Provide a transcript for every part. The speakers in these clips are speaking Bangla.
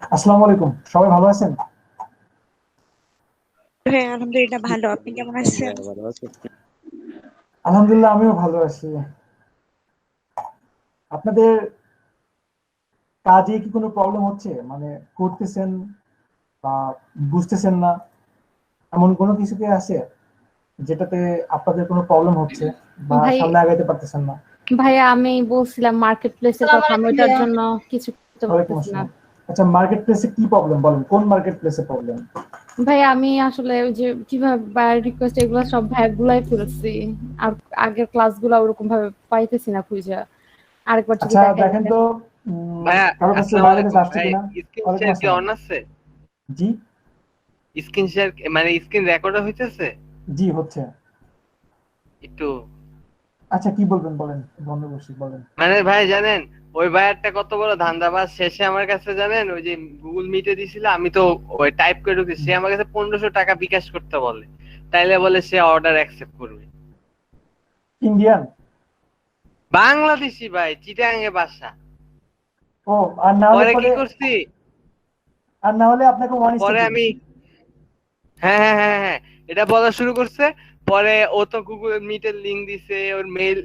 আসসালামু আলাইকুম, সবাই ভালো আছেন? হ্যাঁ, আলহামদুলিল্লাহ ভালো। আপনি কেমন আছেন? ভালো আছি। আলহামদুলিল্লাহ, আমিও ভালো আছি। আপনাদের কাজে কি কোনো প্রবলেম হচ্ছে, মানে করতেছেন বা বুঝতেছেন না, এমন কোনো কিছু কি আছে যেটাতে আপনাদের কোনো প্রবলেম হচ্ছে বা ভাই সামনে আগাইতে পারতেছেন না? ভাইয়া আমি বলছিলাম মার্কেট প্লেসের কথা, আমি ওইটার জন্য কিছু করতে ওয়ালাইকুম পারতেছি না। আসসালাম। আচ্ছা, মার্কেট প্লেসে কি প্রবলেম বলেন, কোন মার্কেট প্লেসে প্রবলেম? ভাইয়া আমি আসলে ওই যে কিভাবে বায়ার রিকোয়েস্ট এগুলো সব ভাইয়া ফেলছি। আর আগের ক্লাসগুলো ওরকম ভাবে পাইতেছি না খুঁজে। আরেকবার যদি আচ্ছা দেখাই দেখেন দিতেন। তো, ভাইয়া কারো কাছে আসসালামু বাইরে কাছে আলাইকুম। আসছে ভাই কিনা? স্ক্রিন ওয়ালাইকুম শেয়ার কি আসসালাম। অন আছে? জি। স্ক্রিন শেয়ার মানে স্ক্রিন রেকর্ডার হইতেছে জি হচ্ছে। একটু। আচ্ছা কি বলবেন বলেন, বন্ধ করছি বলেন। মানে ভাই জানেন ওই ভাইয়ারটা কত বড় ধান্দাবাজ, শেষে আমার কাছে জানেন ওই যে গুগল মিটে দিছিল, আমি তো ওই টাইপ করে ঢুকেছি, সে আমার কাছে 1500 টাকা বিকাশ করতে বলে, তাইলে বলে সে অর্ডার অ্যাকসেপ্ট করবে। ইন্ডিয়ান? বাংলাদেশি ভাই, চিটাগাঙ্গে বাসা। ও, আর না হলে পরে কি পরে, করছি, আর না হলে আপনাকে ওয়ান স্টার পরে দিবে। আমি হ্যাঁ হ্যাঁ হ্যাঁ হ্যাঁ এটা বলা শুরু করছে। পরে ও তো গুগল মিটের লিংক দিছে, ওর মেইল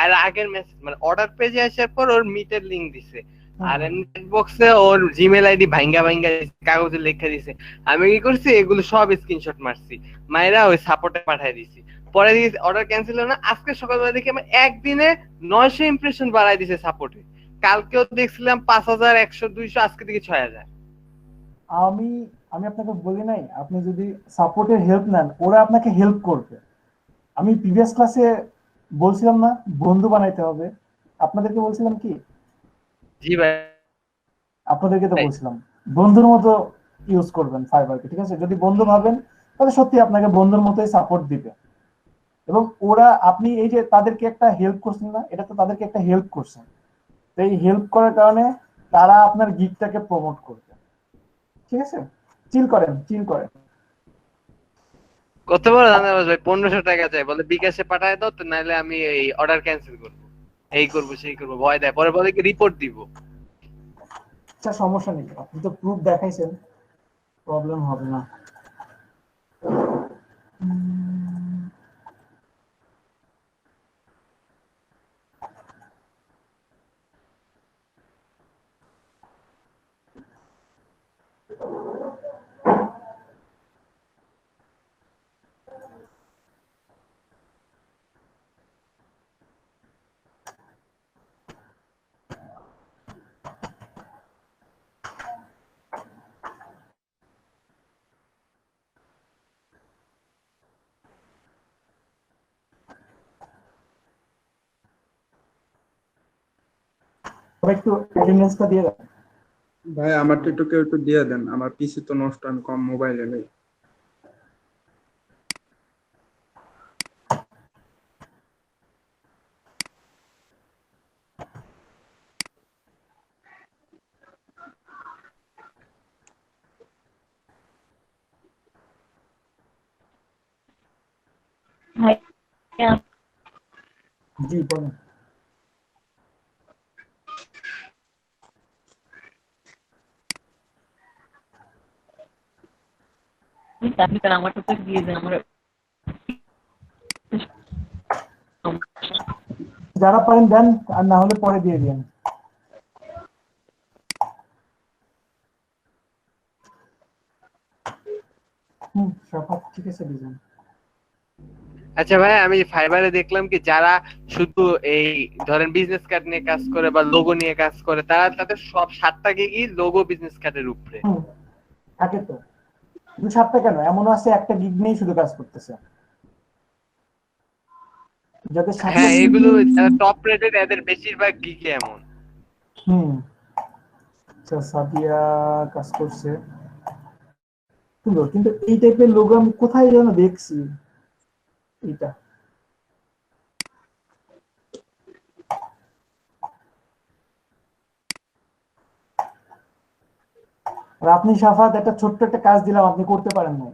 আর আগের মেসেজ মানে অর্ডার পেজে আসার পর ওর মিটের লিংক দিছে। হুম আর হুম। এমনি বক্সে ওর জিমেল আইডি ভাঙ্গা ভাঙ্গা কাগজে লেখা দিছে। আমি কি করছি, এগুলো সব স্ক্রিনশট মারছি, মাইরা ওই সাপোর্টে পাঠাই দিছি। পরে অর্ডার ক্যান্সেল হলো না, আজকে সকালবেলা দেখি আমার একদিনে 900 ইমপ্রেশন বাড়াই দিছে সাপোর্টে। কালকেও দেখছিলাম 5000, 100, 200, আজকে দেখি 6000। আমি আমি আপনাকে বলি নাই, আপনি যদি সাপোর্টের হেল্প নেন ওরা আপনাকে হেল্প করবে। আমি প্রিভিয়াস ক্লাসে বলছিলাম না, বন্ধু বানাইতে হবে। আপনাদেরকে বলছিলাম কি? জি ভাই। আপনাদেরকে তো বলছিলাম বন্ধুর মতো ইউজ করবেন ফাইবারকে, ঠিক আছে? যদি বন্ধু ভাবেন তাহলে সত্যি আপনাকে বন্ধুর মতোই সাপোর্ট দিবে। এবং ওরা, আপনি এই যে তাদেরকে একটা হেল্প করছেন না, এটা তো তাদেরকে একটা হেল্প করছেন। তো এই হেল্প করার কারণে তারা আপনার গিগটাকে প্রমোট করবে। ঠিক আছে, চিল করেন, চিল করেন। কত বড় ধান্দাবাজ ভাই, 1500 টাকা চাই, বলে বিকাশে পাঠায় দাও, তো নাহলে আমি এই অর্ডার ক্যান্সেল করবো, এই করবো সেই করবো, ভয় দেয়, পরে বলে কি রিপোর্ট দিব। আচ্ছা সমস্যা নেই, আপনি তো প্রুফ দেখাইছেন, প্রবলেম হবে না। তবে একটু অ্যাটেন্ডেন্সটা দিয়ে দেন। ভাই আমারটা একটু কেউ একটু দিয়ে দেন, আমার পিসি তো নষ্ট, আমি কম মোবাইলে নেই। ভাইয়া জি বলেন। আপনি তার আমারটা তো দিয়ে দেন আমার। যারা পারেন দেন, আর না হলে পরে দিয়ে দিন। সব ঠিক আছে, দিবেন। আচ্ছা ভাই, আমি ফাইবারে দেখলাম কি যারা শুধু এই ধরেন বিজনেস কার্ড নিয়ে কাজ করে বা লোগো নিয়ে কাজ করে, তারা তাদের সব 7টা গিগই লোগো বিজনেস কার্ডের উপরে। হুম, থাকে তো। কিন্তু সাতটা কেন, এমনও আছে একটা গিগ নিয়েই শুধু কাজ করতেছে, যাদের সাতটা হ্যাঁ, gig। এগুলো যারা টপ রেটেড এদের বেশিরভাগ গিগে এমন। হুম। আচ্ছা, সাদিয়া কাজ করছে, সুন্দর। কিন্তু এই টাইপের লোগো আমি কোথায় যেন দেখছি, এইটা। আর আপনি সাফাত একটা ছোট্ট একটা কাজ দিলাম, আপনি করতে পারেন না।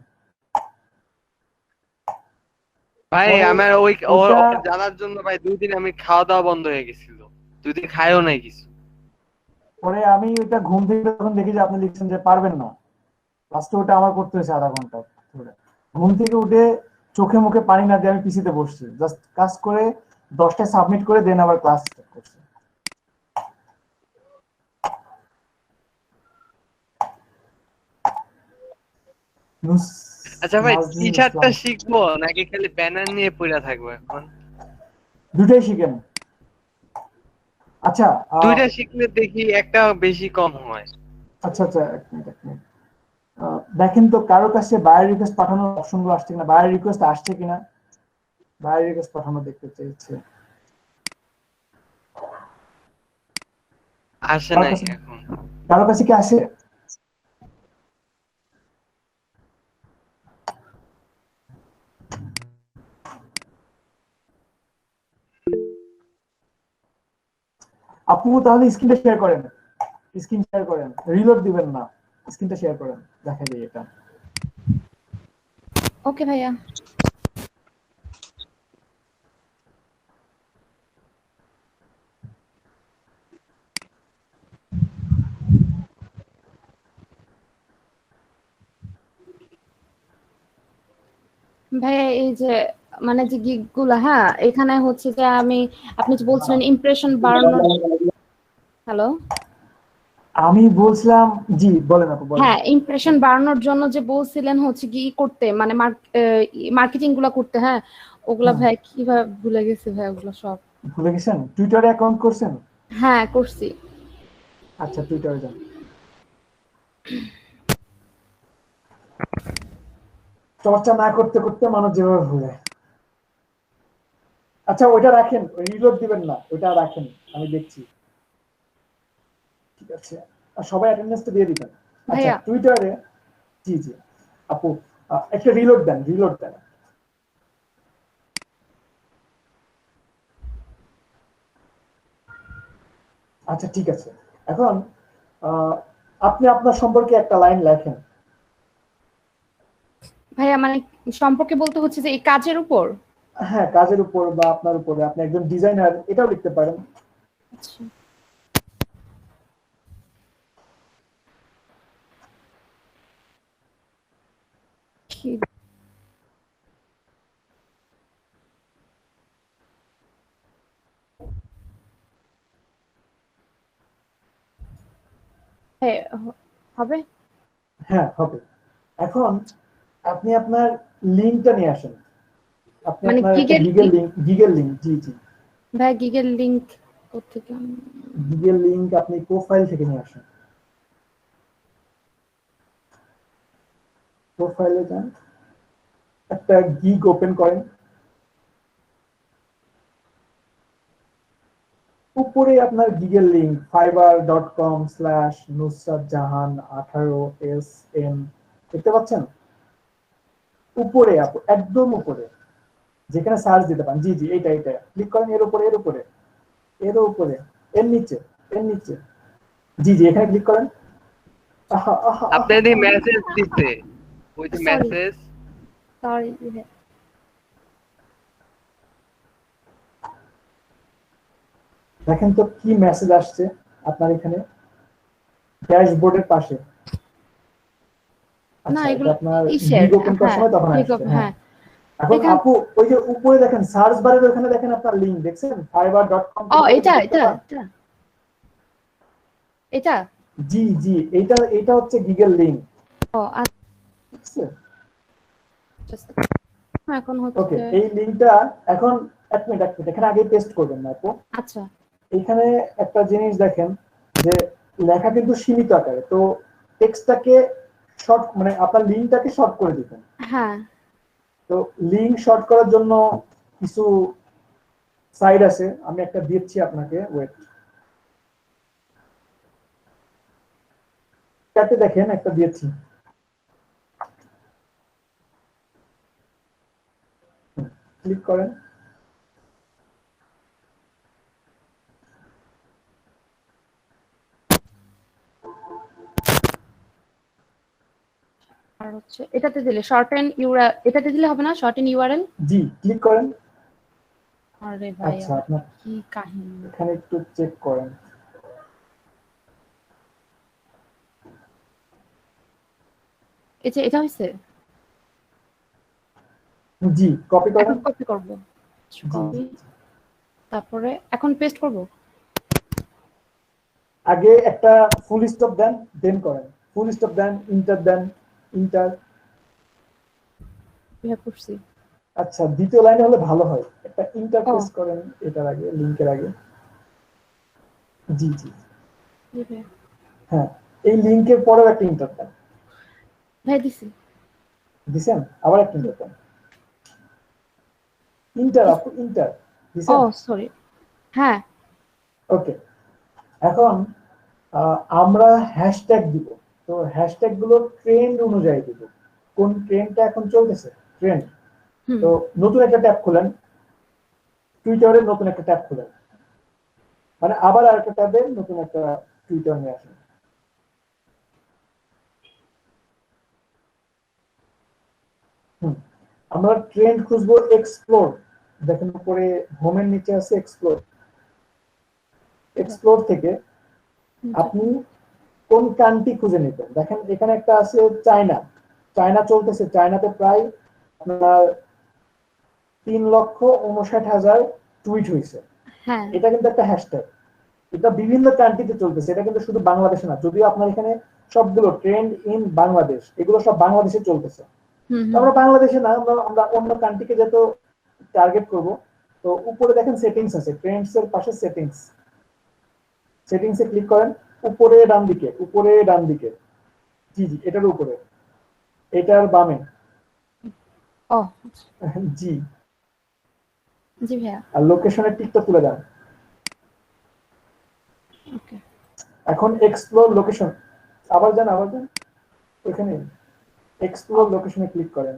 ভাই পরে আমার ওই ওটা, ওর জানার জন্য ভাই 2 দিন আমি খাওয়া দাওয়া বন্ধ হয়ে গেছিল, 2 দিন খাইও নাই কিছু। পরে আমি ওইটা ঘুম থেকে যখন দেখি যে আপনি লিখছেন যে পারবেন না, লাস্টে ওটা আমার করতে হয়েছে আধা ঘন্টা ধরে। ঘুম থেকে উঠে চোখে মুখে পানি না দিয়ে আমি পিসিতে বসছি, জাস্ট কাজ করে 10টায় সাবমিট করে দেন আবার ক্লাস স্টার্ট করছি। আচ্ছা ভাই, নাজনীন টি শার্টটা ইসলাম। শিখবো নাকি খালি ব্যানার নিয়ে পড়ে থাকবো এখন? দুটাই শিখেন। আচ্ছা দুইটা শিখলে দেখি একটা বেশি কম হয়। আচ্ছা আচ্ছা, এক মিনিট এক মিনিট। দেখেন তো কারো কাছে বায়োর রিকোয়েস্ট পাঠানোর অপশনগুলো আসছে কিনা, বায়োর রিকোয়েস্ট আসছে কিনা, বায়োর রিকোয়েস্ট পাঠানো দেখতে চাইছে। আসে কারো নাই কাছে এখন। কারো কাছে কি আসে? আপু তাহলে স্ক্রিনটা শেয়ার করেন, স্ক্রিন শেয়ার করেন, রিলোড দিবেন না, স্ক্রিনটা শেয়ার করেন, দেখা যায় এটা। ওকে ভাইয়া। ভাইয়া এই যে মানে যে গিগ গুলা, হ্যাঁ এখানে হচ্ছে যে আপনি যে বলছিলেন ইমপ্রেশন বাড়ানোর, হ্যালো, আমি বলছিলাম, জি বলেন আপু বলেন। হ্যাঁ ইমপ্রেশন বাড়ানোর জন্য যে বলছিলেন হচ্ছে কি করতে, মানে মার্কেটিং গুলা করতে, হ্যাঁ ওগুলা ভাই কিভাবে ভুলে গেছি ভাই ওগুলা সব। ভুলে গেছেন? টুইটারে অ্যাকাউন্ট করছেন? হ্যাঁ করছি। আচ্ছা টুইটারে যান। চর্চা না করতে করতে মানুষ যেভাবে ভুলে। আচ্ছা ওইটা রাখেন, রিলোড দিবেন না, ওইটা রাখেন, আমি দেখছি। ঠিক আছে, আর সবাই অ্যাটেন্ডেন্সটা দিয়ে দিবেন। আচ্ছা ভাইয়া টুইটারে, জি জি আপু, একটা রিলোড দেন, রিলোড দেন। আচ্ছা ঠিক আছে, এখন আপনি আপনার সম্পর্কে একটা লাইন লেখেন। ভাইয়া মানে সম্পর্কে বলতে হচ্ছে যে এই কাজের উপর। হ্যাঁ কাজের উপর বা আপনার উপরে, আপনি একজন ডিজাইনার, এটাও লিখতে পারেন। আচ্ছা কি হ্যাঁ, হবে। হ্যাঁ হবে। এখন আপনি আপনার লিঙ্কটা নিয়ে আসেন, আপনি মানে আপনার একটা গিগের গিগের লিঙ্ক, জি জি ভাই গিগের লিংক কোত্থেকে গিগের লিঙ্ক আপনি প্রোফাইল থেকে নিয়ে আসেন। প্রোফাইলে যান, একটা গিগ ওপেন করেন, উপরে আপনার গিগের লিঙ্ক fiverr.com/nusratjahan18sm দেখতে পাচ্ছেন? উপরে একদম উপরে যেখানে সার্চ দিতে পারেন, জি জি এইটা এইটা ক্লিক করেন, এর উপরে এর উপরে এর উপরে, এর নিচে এর নিচে, জি জি এখানে ক্লিক করেন। আহা আহা আহা, আপনাদের মেসেজ দিতে, ওই যে সরি মেসেজ। সরি দেখেন তো কি মেসেজ আসছে আপনার এখানে ড্যাশবোর্ডের পাশে। না আচ্ছা এটা এগুলো আপনার ইসের, গিগ ওপেন করার হ্যাঁ সময় তখন গিগ আসছে। হ্যাঁ হ্যাঁ এখন এখানে। আপু ওই যে উপরে দেখেন সার্চ বারের ওখানে দেখেন আপনার লিংক দেখছেন fiverr.com ও এটা এটা এটা এটা জি জি এইটা এটা হচ্ছে গিগের লিংক। ও ঠিক আছে, আচ্ছা এখন ওকে হচ্ছে এই লিংকটা এখন এক মিনিট এখানে আগে পেস্ট করবেন না আপু। আচ্ছা এখানে একটা জিনিস দেখেন যে লেখা কিন্তু সীমিত আকারে, তো টেক্সটটাকে শর্ট মানে আপনার লিংকটাকে শর্ট করে দিবেন। হ্যাঁ তো লিংক শর্ট করার জন্য কিছু সাইট আছে, আমি একটা দিচ্ছি আপনাকে, ওয়েট। এটাতে দেখেন একটা দিয়েছি, ক্লিক করেন। আর হচ্ছে এটাতে দিলে শর্টেন ইউআরএল, এটাতে দিলে হবে না শর্টেন ইউআরএল? জি ক্লিক করেন। আরে ভাই আচ্ছা আমার আপনার কি কাহিনী। এখানে একটু চেক করেন। এটা হয়েছে? জি, কপি করেন। এখন কপি করব। জি কপি, তারপরে এখন পেস্ট করব। আগে একটা ফুল স্টপ দেন, দেন করেন। ফুল স্টপ দেন, ইন্টার দেন, ইন্টার। ইয়া করছি। আচ্ছা, দ্বিতীয় লাইনে হলে ভালো হয়, একটা ইন্টার ও প্রেস করেন এটার আগে, লিংকের আগে। জি জি, জি ভাই। হ্যাঁ, এই লিংকের পরেও একটা ইন্টার দেন। ভাই দিছি। দিছেন? আবার একটা ইন্টার দেন। ইন্টার, আপু ইন্টার ও দিছেন? সরি। হ্যাঁ। ওকে, এখন আমরা হ্যাশট্যাগ দিব। তো হ্যাশট্যাগ গুলো ট্রেন্ড অনুযায়ী দিব। কোন ট্রেন্ডটা এখন চলতেছে, ট্রেন্ড। হুম। তো নতুন একটা ট্যাব খুলেন, টুইটারের নতুন একটা ট্যাব খুলেন, মানে আবার আরেকটা ট্যাবে নতুন একটা টুইটার নিয়ে আসেন। আমরা ট্রেন্ড খুঁজবো এক্সপ্লোর। দেখেন উপরে হোমের নিচে আছে এক্সপ্লোর। এক্সপ্লোর থেকে আপনি কোন কান্ট্রি খুঁজে নিতেন। দেখেন এখানে একটা আছে চায়না। চায়না চলতেছে, চায়নাতে প্রায় আপনার 3,59,000 টুইট হয়েছে। হ্যাঁ। এটা কিন্তু একটা হ্যাশট্যাগ। এটা বিভিন্ন কান্ট্রিতে চলতেছে, এটা কিন্তু শুধু বাংলাদেশে না। যদিও আপনার এখানে সবগুলো ট্রেন্ড ইন বাংলাদেশ, এগুলো সব বাংলাদেশে চলতেছে। হুম তো হুম। আমরা বাংলাদেশে না, আমরা অন্য কান্ট্রিকে যত টার্গেট করব। তো উপরে দেখেন সেটিংস আছে, ট্রেন্ডস এর পাশে সেটিংস। সেটিংস এ ক্লিক করেন, উপরে ডান দিকে, উপরে ডান দিকে। জি জি, এটার উপরে, এটার বামে। ও জি, জি ভাইয়া। আর লোকেশনের টিকটা তুলে দেন। ওকে। এখন এক্সপ্লোর লোকেশন, আবার যান, আবার যান ওখানে, এক্সপ্লোর লোকেশনে ক্লিক করেন।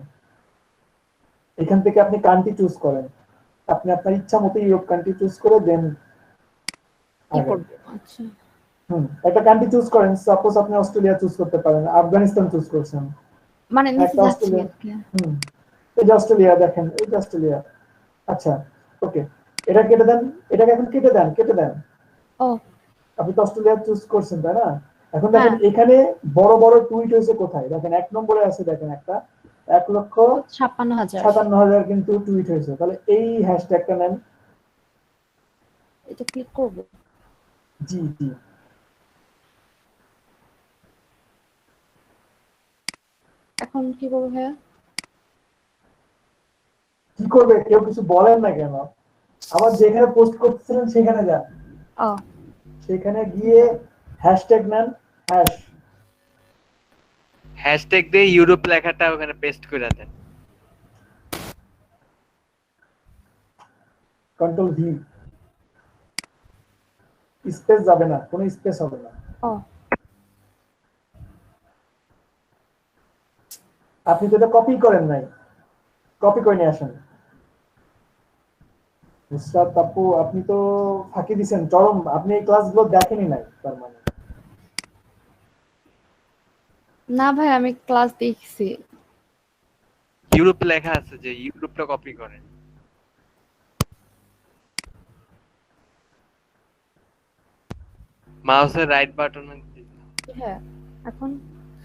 এখান থেকে আপনি কান্ট্রি চুজ করেন। আপনি আপনার ইচ্ছা মতো ইউরোপ কান্ট্রি চুজ করে দেন কি করব? আচ্ছা। একটা কান্ট্রি চুজ করেন। সাপোজ আপনি অস্ট্রেলিয়া চুজ করতে পারেন, আফগানিস্তান চুজ করছেন। মানে নিচে একটা যাচ্ছি অস্ট্রেলিয়া, আর কি। এই যে অস্ট্রেলিয়া, দেখেন এই যে অস্ট্রেলিয়া। আচ্ছা, ওকে, এটা কেটে দেন, এটাকে এখন কেটে দেন, কেটে দেন। ও আপনি তো অস্ট্রেলিয়া চুজ করছেন, তাই না? এখন দেখেন হ্যাঁ। এখানে বড় বড় টুইট হয়েছে কোথায়, দেখেন 1 নম্বরে আছে, দেখেন একটা 56,000। 1,57,000 কিন্তু টুইট হয়েছে। তাহলে এই হ্যাশট্যাগটা নেন। এটা ক্লিক করব। জি জি, এখন কি করব ভাইয়া? কি করবে কেউ কিছু বলেন না কেন? আবার যেখানে পোস্ট করতেছিলেন সেখানে যান, ও সেখানে গিয়ে হ্যাশট্যাগ নেন, হ্যাশ। হ্যাশট্যাগ দিয়ে ইউরোপ লেখাটা ওখানে পেস্ট করে দেন। কন্ট্রোল ভি, স্পেস যাবে না, কোনো স্পেস হবে না। ও আপনি তো এটা কপি করেন নাই, কপি করে নিয়ে আসেন। নুসরাত আপু, আপনি তো ফাঁকি দিছেন চরম। আপনি এই ক্লাসগুলো দেখেনি নাই তার মানে। না ভাই, আমি ক্লাস দেখছি। ইউরোপ লেখা আছে, যে ইউরোপটা কপি করেন। মাউসের রাইট বাটন। হ্যাঁ। এখন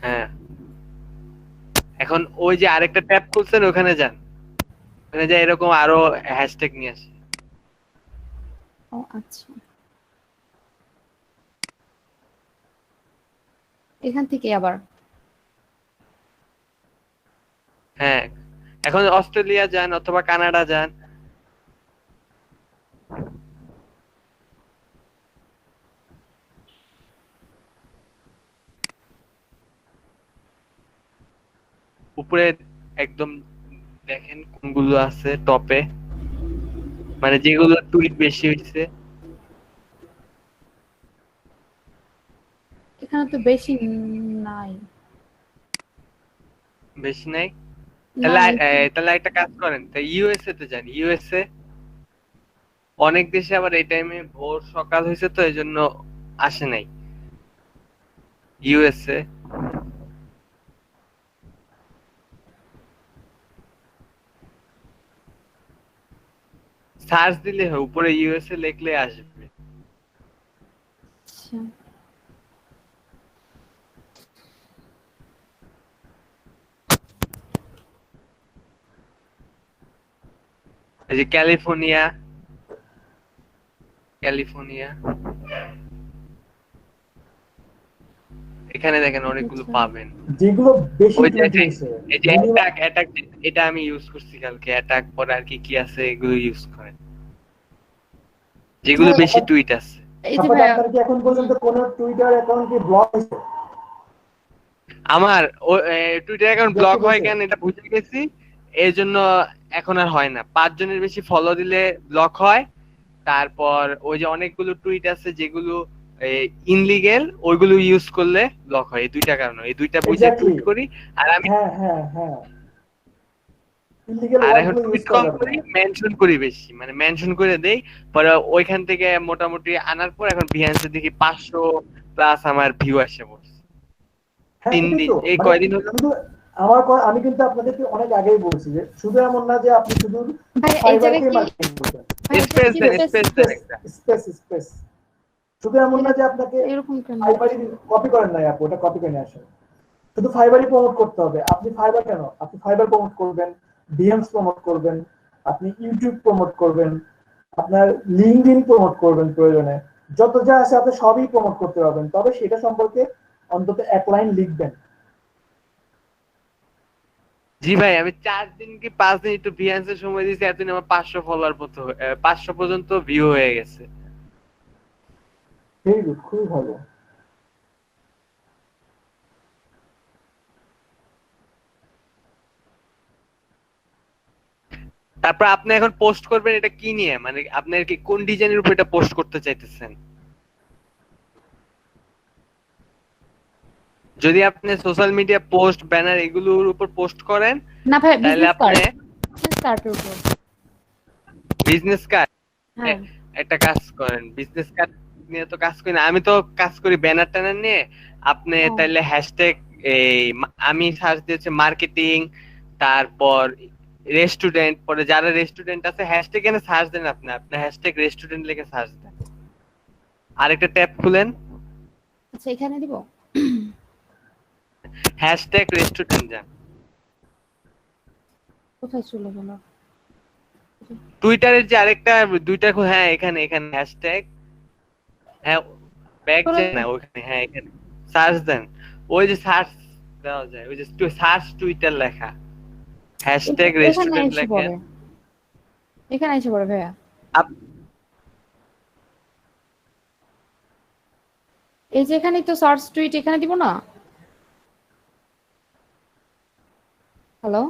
হ্যাঁ, এখন ওই যে আরেকটা ট্যাব খুলছেন ওখানে যান, ওখানে যা এরকম আরো হ্যাশট্যাগ নিয়ে আসে। ও আচ্ছা, এখান থেকে আবার হ্যাঁ, এখন অস্ট্রেলিয়া যান অথবা কানাডা যান। উপরে একদম দেখেন কোনগুলো আছে টপে, মানে যেগুলো টুইট বেশি হয়েছে। এখানে তো বেশি নাই। বেশি নাই? না তাহলে একটা কাজ করেন, তাই ইউএসএ তে যান। ইউএসএ অনেক দেশে আবার এই টাইমে ভোর সকাল হয়েছে, তো এই জন্য আসে নাই। ইউএসএ সার্চ দিলে হয়, উপরে ইউএসএ লিখলে আসবে। আচ্ছা। এই যে ক্যালিফোর্নিয়া, ক্যালিফোর্নিয়া এখানে দেখেন অনেকগুলো আচ্ছা। পাবেন। যেগুলো বেশি ওই যে টুইট হয়েছে এই যে অ্যাটাক এটা আমি ইউজ করছি কালকে। অ্যাটাক পরে আর কি কি আছে এগুলো ইউজ করেন, যেগুলো হ্যাঁ, বেশি টুইট আছে। এই যে তারপরে ভাইয়া আপনার কি এখন পর্যন্ত কোন টুইটার অ্যাকাউন্ট কি ব্লক হয়েছে? আমার টুইটার অ্যাকাউন্ট ব্লক দেখতে হয় পেয়েছে? কেন এটা বুঝে গেছি, এই জন্য এখন আর হয় না। 5 জনের বেশি ফলো দিলে ব্লক হয়। তারপর ওই যে অনেকগুলো টুইট আছে যেগুলো ইনলিগেল, ওইগুলো ইউজ করলে ব্লক হয়। এই দুইটা কারণে, এই দুইটা বুঝে এক্স্যাক্টলি। টুইট করি। আর আমি হ্যাঁ হ্যাঁ হ্যাঁ, ইলিগ্যাল আর এখন ওয়ার্ডগুলো ইউজ টুইট করা কম যাবে করি, না। মেনশন করি বেশি, মানে মেনশন করে দেই। পরে ওইখান থেকে মোটামুটি আনার পর এখন বিহান্সে দেখি 500 প্লাস আমার ভিউ আসে বলছে। হ্যাঁ 3 এটাই দিন, তো, এই মানে কয়দিন হলো। শুধু আমি কিন্তু আপনাদেরকে অনেক আগেই বলছি যে শুধু এমন না যে আপনি শুধু ভাই এই জায়গায় ফাইবারকে কি মার্কেটিং করবেন। ভাই এই স্পেস দেন, জায়গায় স্পেস দেন একটা। স্পেস শুধু এমন না যে আপনাকে এরকম কেন? ফাইবারই কপি করেন নাই আপু, ওটা কপি করে নিয়ে আসেন। শুধু ফাইবারই প্রমোট করতে হবে। আপনি ফাইবার কেন, আপনি ফাইবার প্রমোট করবেন, ডিএমস প্রমোট করবেন, আপনি ইউটিউব প্রমোট করবেন, আপনার লিঙ্কডইন প্রমোট করবেন, প্রয়োজনে যত যা আছে আপনি সবই প্রমোট করতে পারবেন। তবে সেটা সম্পর্কে অন্তত এক লাইন লিখবেন। জি ভাই, আমি 4 দিন কি 5 দিন একটু বিহান্সের সময় দিয়েছি, এতদিন আমার 500 ফলোয়ার 500 পর্যন্ত ভিউ হয়ে গেছে। ভেরি গুড, খুবই ভালো। তারপর আপনি এখন পোস্ট করবেন এটা কি নিয়ে, মানে আপনার কি কোন ডিজাইনের উপর এটা পোস্ট করতে চাইতেছেন? যদি আপনি সোশ্যাল মিডিয়া পোস্ট, ব্যানার এগুলোর উপর পোস্ট করেন, না ভাই তাহলে বিজনেস কার্ডের উপর। বিজনেস কার্ড হ্যাঁ একটা কাজ করেন। বিজনেস কার্ড নিয়ে তো কাজ করি না, আমি তো কাজ করি ব্যানার ট্যানার নিয়ে। আপনি হ্যাঁ। তাহলে হ্যাশট্যাগ আমি সার্চ দিয়েছি মার্কেটিং, তারপর রেস্টুরেন্ট, পরে যারা রেস্টুরেন্ট আছে হ্যাশট্যাগ এনে সার্চ দেন। আপনি হ্যাশট্যাগ রেস্টুরেন্ট লিখে সার্চ দেন, আরেকটা ট্যাব খুলেন, আচ্ছা এখানে দিব। হ্যাশট্যাগ রেস্টুরেন্ট যান। কোথায় চলে গেল? টুইটারের যে আরেকটা দুইটা হ্যাঁ এখানে এখানে হ্যাশট্যাগ, হ্যাঁ ব্যাক চলে যায় না ওখানে, হ্যাঁ এখানে সার্চ দেন। ওই যে সার্চ দেওয়া যায়, ওই যে সার্চ টুইটার লেখা, হ্যাশট্যাগ এখানে রেস্টুরেন্ট এসে লেখেন। পড়ে, এখানে এসে পড়ে ভাইয়া। আপ- এই যে এখানেই তো সার্চ টুইট, এখানে দিব না? হ্যালো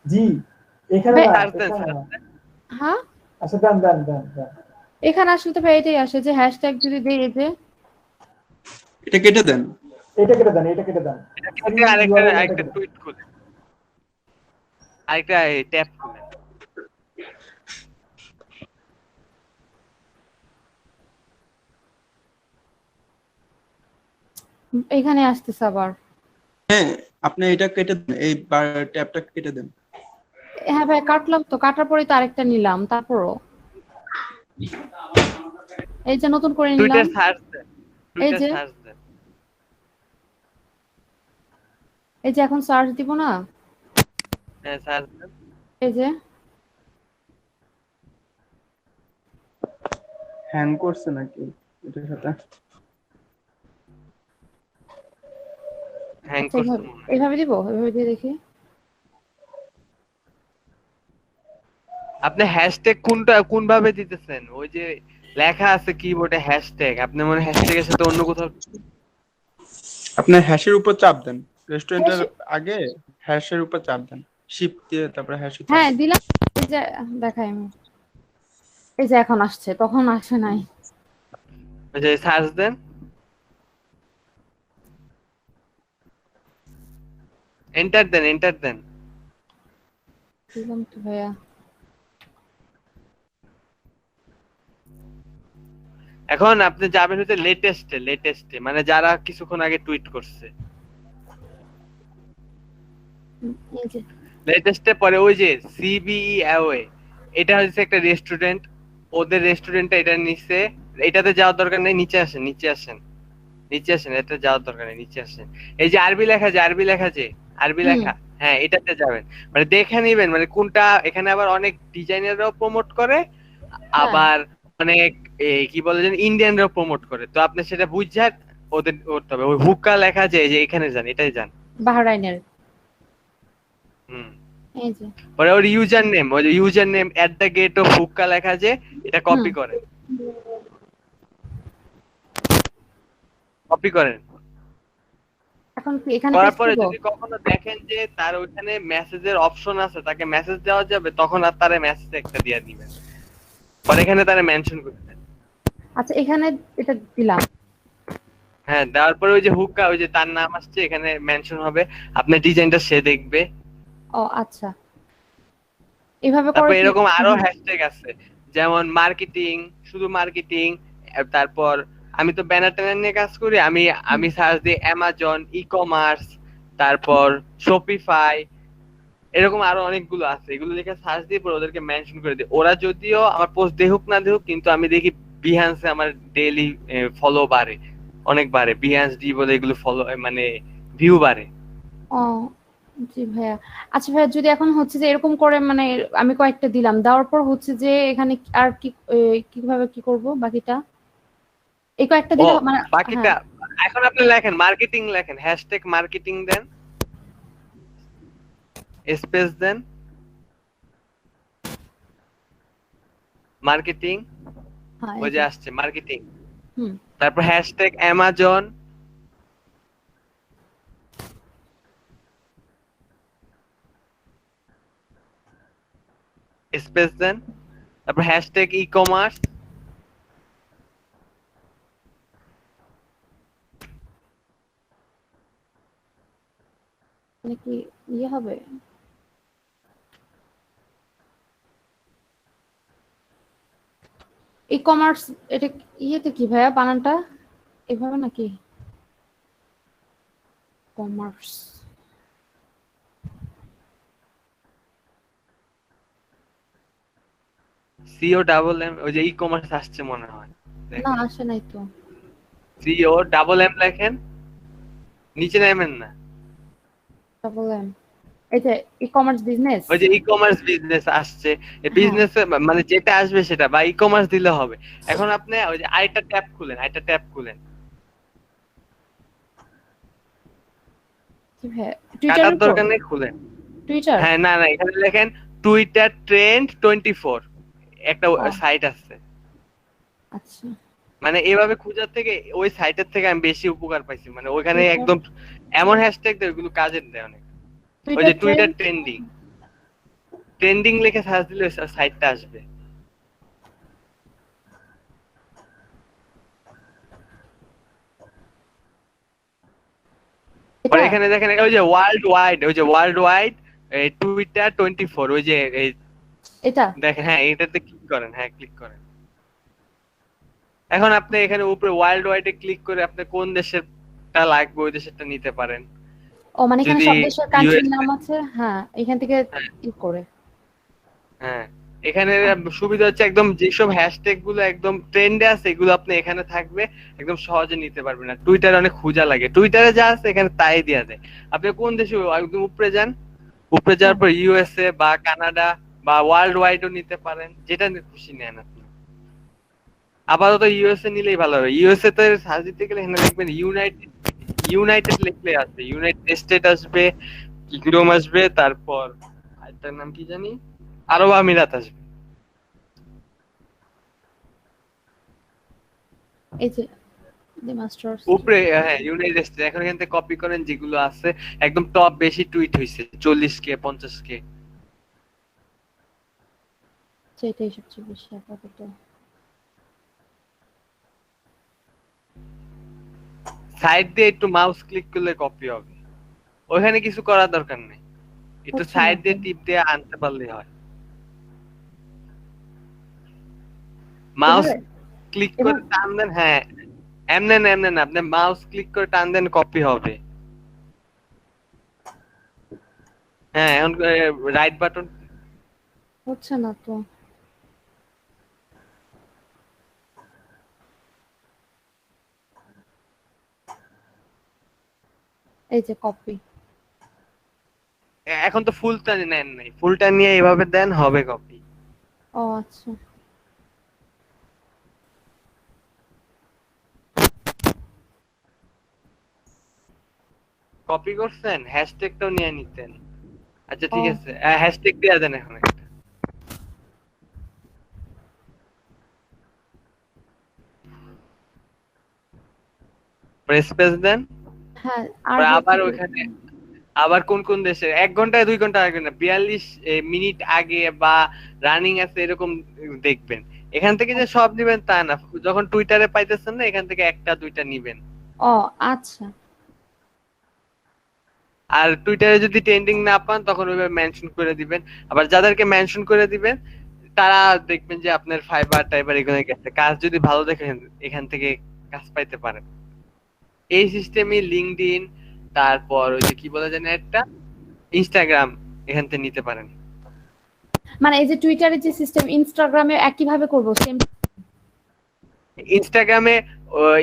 জি, এখানে ভাই, না, সার্চ দেন, এখানে সার্চ না। দেন। হ্যাঁ আচ্ছা দেন। এখানে আসলে তো ভাই এটাই আসে যে হ্যাশট্যাগ যদি দেই, এই যে এটা কেটে দেন। এটা কেটে দেন, এটা কেটে দেন। এটা কেটে আরেকটা টুইট খুলে, আরেকটা ট্যাব খুলে। এখানে আসতেছে আবার। হ্যাঁ, আপনি এটা কেটে দেন, এই ট্যাবটা কেটে দেন। হ্যাঁ ভাই কাটলাম তো, কাটার পরেই তো আরেকটা নিলাম, তারপরও এই যে নতুন করে নিলাম। টুইটার সার্চ দেন, এই টুইটার যে সার্চ দেন। এই যে এখন সার্চ দিব না, হ্যাঁ সার্চ দেন। এই যে হ্যাং করছে নাকি এটার সাথে? হ্যাং আচ্ছা, করছে এইভাবে মনে হয়। এইভাবে দিব, এইভাবে দিয়ে দেখি। আপনি হ্যাশট্যাগ কোন ভাবে দিতেছেন? ওই যে লেখা আছে কিবোর্ডে হ্যাশট্যাগ, আপনি মনে হ্যাশট্যাগের সাথে অন্য কোথাও। আপনার হ্যাশের উপর চাপ দেন, রেস্টুরেন্টের হ্যাশ- আগে হ্যাশের উপর চাপ দেন, শিফট দিয়ে তারপরে হ্যাশে চাপ হ্যাঁ দেন। দিলাম। এই যে দেখাই আমি, এই যে এখন আসছে, তখন আসে নাই। ওই যে সার্চ দেন, এন্টার দেন। দিলাম তো ভাইয়া। এখন আপনি যাবেন হচ্ছে লেটেস্টে, মানে যারা কিছুক্ষণ আগে টুইট করছে এই যে লেটেস্টে। পরে ওই যে সিবিই অ্যাওয়ে, এটা হচ্ছে একটা রেস্টুরেন্ট, ওদের রেস্টুরেন্টটা এটা নিচে। এটাতে যাওয়ার দরকার নেই, নিচে আসেন, এটা যাওয়ার দরকার নেই, নিচে আসেন। এই যে আরবি লেখা, যে আরবি হুম। লেখা হ্যাঁ এটাতে যাবেন, মানে দেখে নিবেন মানে কোনটা। এখানে আবার অনেক ডিজাইনাররাও প্রমোট করে, হ্যাঁ, আবার অনেক কি বলে যেন ইন্ডিয়ানরাও প্রমোট করে। তো আপনি সেটা বুঝে ওদের করতে হবে। ওই হুক্কা লেখা যে এখানে যান, এটাই যান। বাহরাইনের। হুম। এই যে। পরে ওর ইউজার নেম, ওই ইউজার নেম @of হুক্কা লেখা যে, এটা হুম। কপি করেন, কপি করেন। এখন কি এখানে করার পেস্ট পরে করবো? যদি কখনো দেখেন যে তার ওইখানে মেসেজের অপশন আছে, তাকে মেসেজ দেওয়া যাবে, তখন আর তারে মেসেজ একটা দিয়ে দিবেন। পরে এখানে তারে মেনশন করবেন। আচ্ছা, এখানে এটা দিলাম। হ্যাঁ, দেওয়ার পরে ওই যে হুক্কা, ওই যে তার নাম আসছে এখানে মেনশন হবে, আপনার ডিজাইনটা সে দেখবে। ও আচ্ছা, এভাবে করে তারপর কি? এরকম আরো হুম। হ্যাশট্যাগ আছে, যেমন মার্কেটিং, শুধু মার্কেটিং। তারপর আমি তো ব্যানার ট্যানার নিয়ে কাজ করি, আমি হুম। আমি সার্চ দিই অ্যামাজন ই কমার্স, তারপর শপিফাই, এরকম আরো অনেকগুলো আছে। এগুলো লিখে সার্চ দিয়ে পরে ওদেরকে মেনশন করে দিই। ওরা যদিও আমার পোস্ট দেখুক না দেখুক, কিন্তু আমি দেখি বিহান্সে আমার ডেইলি ফলো বাড়ে, অনেক বাড়ে। বিহান্স ডি বলে এগুলো ফলো, মানে ভিউ বাড়ে। ও জি ভাইয়া। আচ্ছা ভাইয়া, যদি এখন হচ্ছে যে এরকম করে মানে আমি কয়েকটা দিলাম, দেওয়ার পর হচ্ছে যে এখানে আর কি কিভাবে কি করব বাকিটা? এই কয়েকটা ও দিলে মানে? হ্যাঁ। বাকিটা এখন আপনি লেখেন, মার্কেটিং লেখেন, হ্যাশট্যাগ মার্কেটিং দেন, স্পেস দেন, মার্কেটিং, হ্যাঁ, ওই এই যে যে। আসছে মার্কেটিং। হুম। তারপর হ্যাশট্যাগ অ্যামাজন, স্পেস দেন, তারপর হ্যাশট্যাগ ই কমার্স, মানে কি ইয়ে হবে? ই কমার্স, এটা ইয়েতে কি ভাইয়া বানানটা? এভাবে নাকি? কমার্স। COMM, ওই যে ই কমার্স আসছে মনে হয়, না, দেখেন। আসে নাই তো। COMM লেখেন, নিচে নামেন না। Double M. এই যে ই কমার্স বিজনেস। ওই যে ই কমার্স বিজনেস আসছে, এই হ্যাঁ। বিজনেস মানে যেটা আসবে সেটা, বা ই কমার্স দিলে হবে। এখন আপনি ওই যে আরেকটা ট্যাব খুলেন, আরেকটা ট্যাব খুলেন, জি ভাইয়া, কাটার টুইটারের উপর? দরকার নেই, খুলেন। টুইটার। হ্যাঁ, না না, এখানে লেখেন টুইটার ট্রেন্ড 24, একটা ও সাইট আছে। আচ্ছা। মানে এভাবে খোঁজার থেকে ওই সাইটের থেকে আমি বেশি উপকার পাইছি, মানে ওইখানে টুইটার। একদম এমন হ্যাশট্যাগ দেয়, ওইগুলো কাজের দেয় অনেক। ওই টুইটার যে টুইটার ট্রেন্ড। ট্রেন্ডিং, ট্রেন্ডিং লিখে সার্চ দিলে সাইটটা আসবে। এটা। পরে এখানে দেখেন ওই যে ওয়ার্ল্ড ওয়াইড, ওই যে ওয়ার্ল্ড ওয়াইড টুইটার 24, ওই যে এটা। দেখেন, হ্যাঁ এটাতে ক্লিক করেন, হ্যাঁ ক্লিক করেন। এখন আপনি এখানে উপরে ওয়ার্ল্ড ওয়াইডে ক্লিক করে আপনি কোন দেশেরটা লাগবে ওই দেশেরটা নিতে পারেন। ও মানে এখানে যদি সব দেশের কান্ট্রির ইউএসএ, নাম আছে, হ্যাঁ, এখান থেকে ই করে। হ্যাঁ এখানে সুবিধা হচ্ছে একদম যেসব হ্যাশট্যাগ গুলো একদম ট্রেন্ডে আছে, এগুলো আপনি এখানে থাকবে, একদম সহজে নিতে পারবেন। না টুইটারে অনেক খোঁজা লাগে, টুইটারে যা আছে এখানে তাই দেওয়া যায়। আপনি কোন দেশে একদম উপরে যান, উপরে যাওয়ার হ্যাঁ। পর ইউএসএ বা কানাডা বা ওয়ার্ল্ড ওয়াইডও নিতে পারেন, যেটা খুশি নেন আপনি। আপাতত ইউএসএ নিলেই ভালো হবে। ইউএসএ তে সার্চ দিতে গেলে এখানে লিখবেন ইউনাইটেড, ইউনাইটেড লিখলে আসবে, ইউনাইটেড স্টেট আসবে, কিংডম আসবে, তারপর আরেকটার নাম কি জানি, আরব আমিরাত আসবে। এই যে দি মাস্টার্স। উপরে হ্যাঁ ইউনাইটেড স্টেট। এখন এখান থেকে কপি করেন যেগুলো আছে একদম টপ বেশি টুইট হয়েছে, 40K 50K। সেটাই সবচেয়ে বেশি আপাতত। সাইড দিয়ে একটু মাউস ক্লিক করলে কপি হবে, ওখানে কিছু করার দরকার নেই, একটু হচ্ছে না সাইড তো। দিয়ে টিপ দিয়ে আনতে পারলেই হয়। মাউস এভাবে। ক্লিক করে এভাবে। টান দেন, হ্যাঁ এমনে না এমনে না, আপনি মাউস ক্লিক করে টান দেন, কপি হবে। হ্যাঁ এখন রাইট বাটন, হচ্ছে না তো। এই যে কপি। এখন তো ফুলটা নেন নাই, ফুলটা নিয়ে এইভাবে দেন, হবে কপি। ও আচ্ছা। কপি করছেন, হ্যাশট্যাগটাও নিয়ে নিতেন। আচ্ছা ঠিক ও। আছে, হ্যাশট্যাগ দিয়ে দেন এখন একটা। স্পেস দেন। হ্যাঁ আর পরে হচ্ছে আবার যে- ওখানে আবার কোন কোন দেশে 1 ঘন্টায় 2 ঘন্টা আগে না, 42 মিনিট আগে বা রানিং আছে এরকম দেখবেন। এখান থেকে যে সব দিবেন তা না, যখন টুইটারে পাইতেছেন না এখান থেকে একটা দুইটা নিবেন। ও আচ্ছা। আর টুইটারে যদি ট্রেন্ডিং না পান তখন ওইভাবে মেনশন করে দিবেন। আবার যাদেরকে মেনশন করে দিবেন তারা দেখবেন যে আপনার ফাইবার টাইবার এখানে গেছে, কাজ যদি ভালো দেখেন এখান থেকে কাজ পাইতে পারেন। এই সিস্টেমে লিঙ্কডইন, তারপর ওই যে কি বলে জানেন একটা ইনস্টাগ্রাম, এখান থেকে নিতে পারেন। মানে এই যে টুইটারের যে সিস্টেম, ইনস্টাগ্রামে একই ভাবে করব সেম? ইনস্টাগ্রামে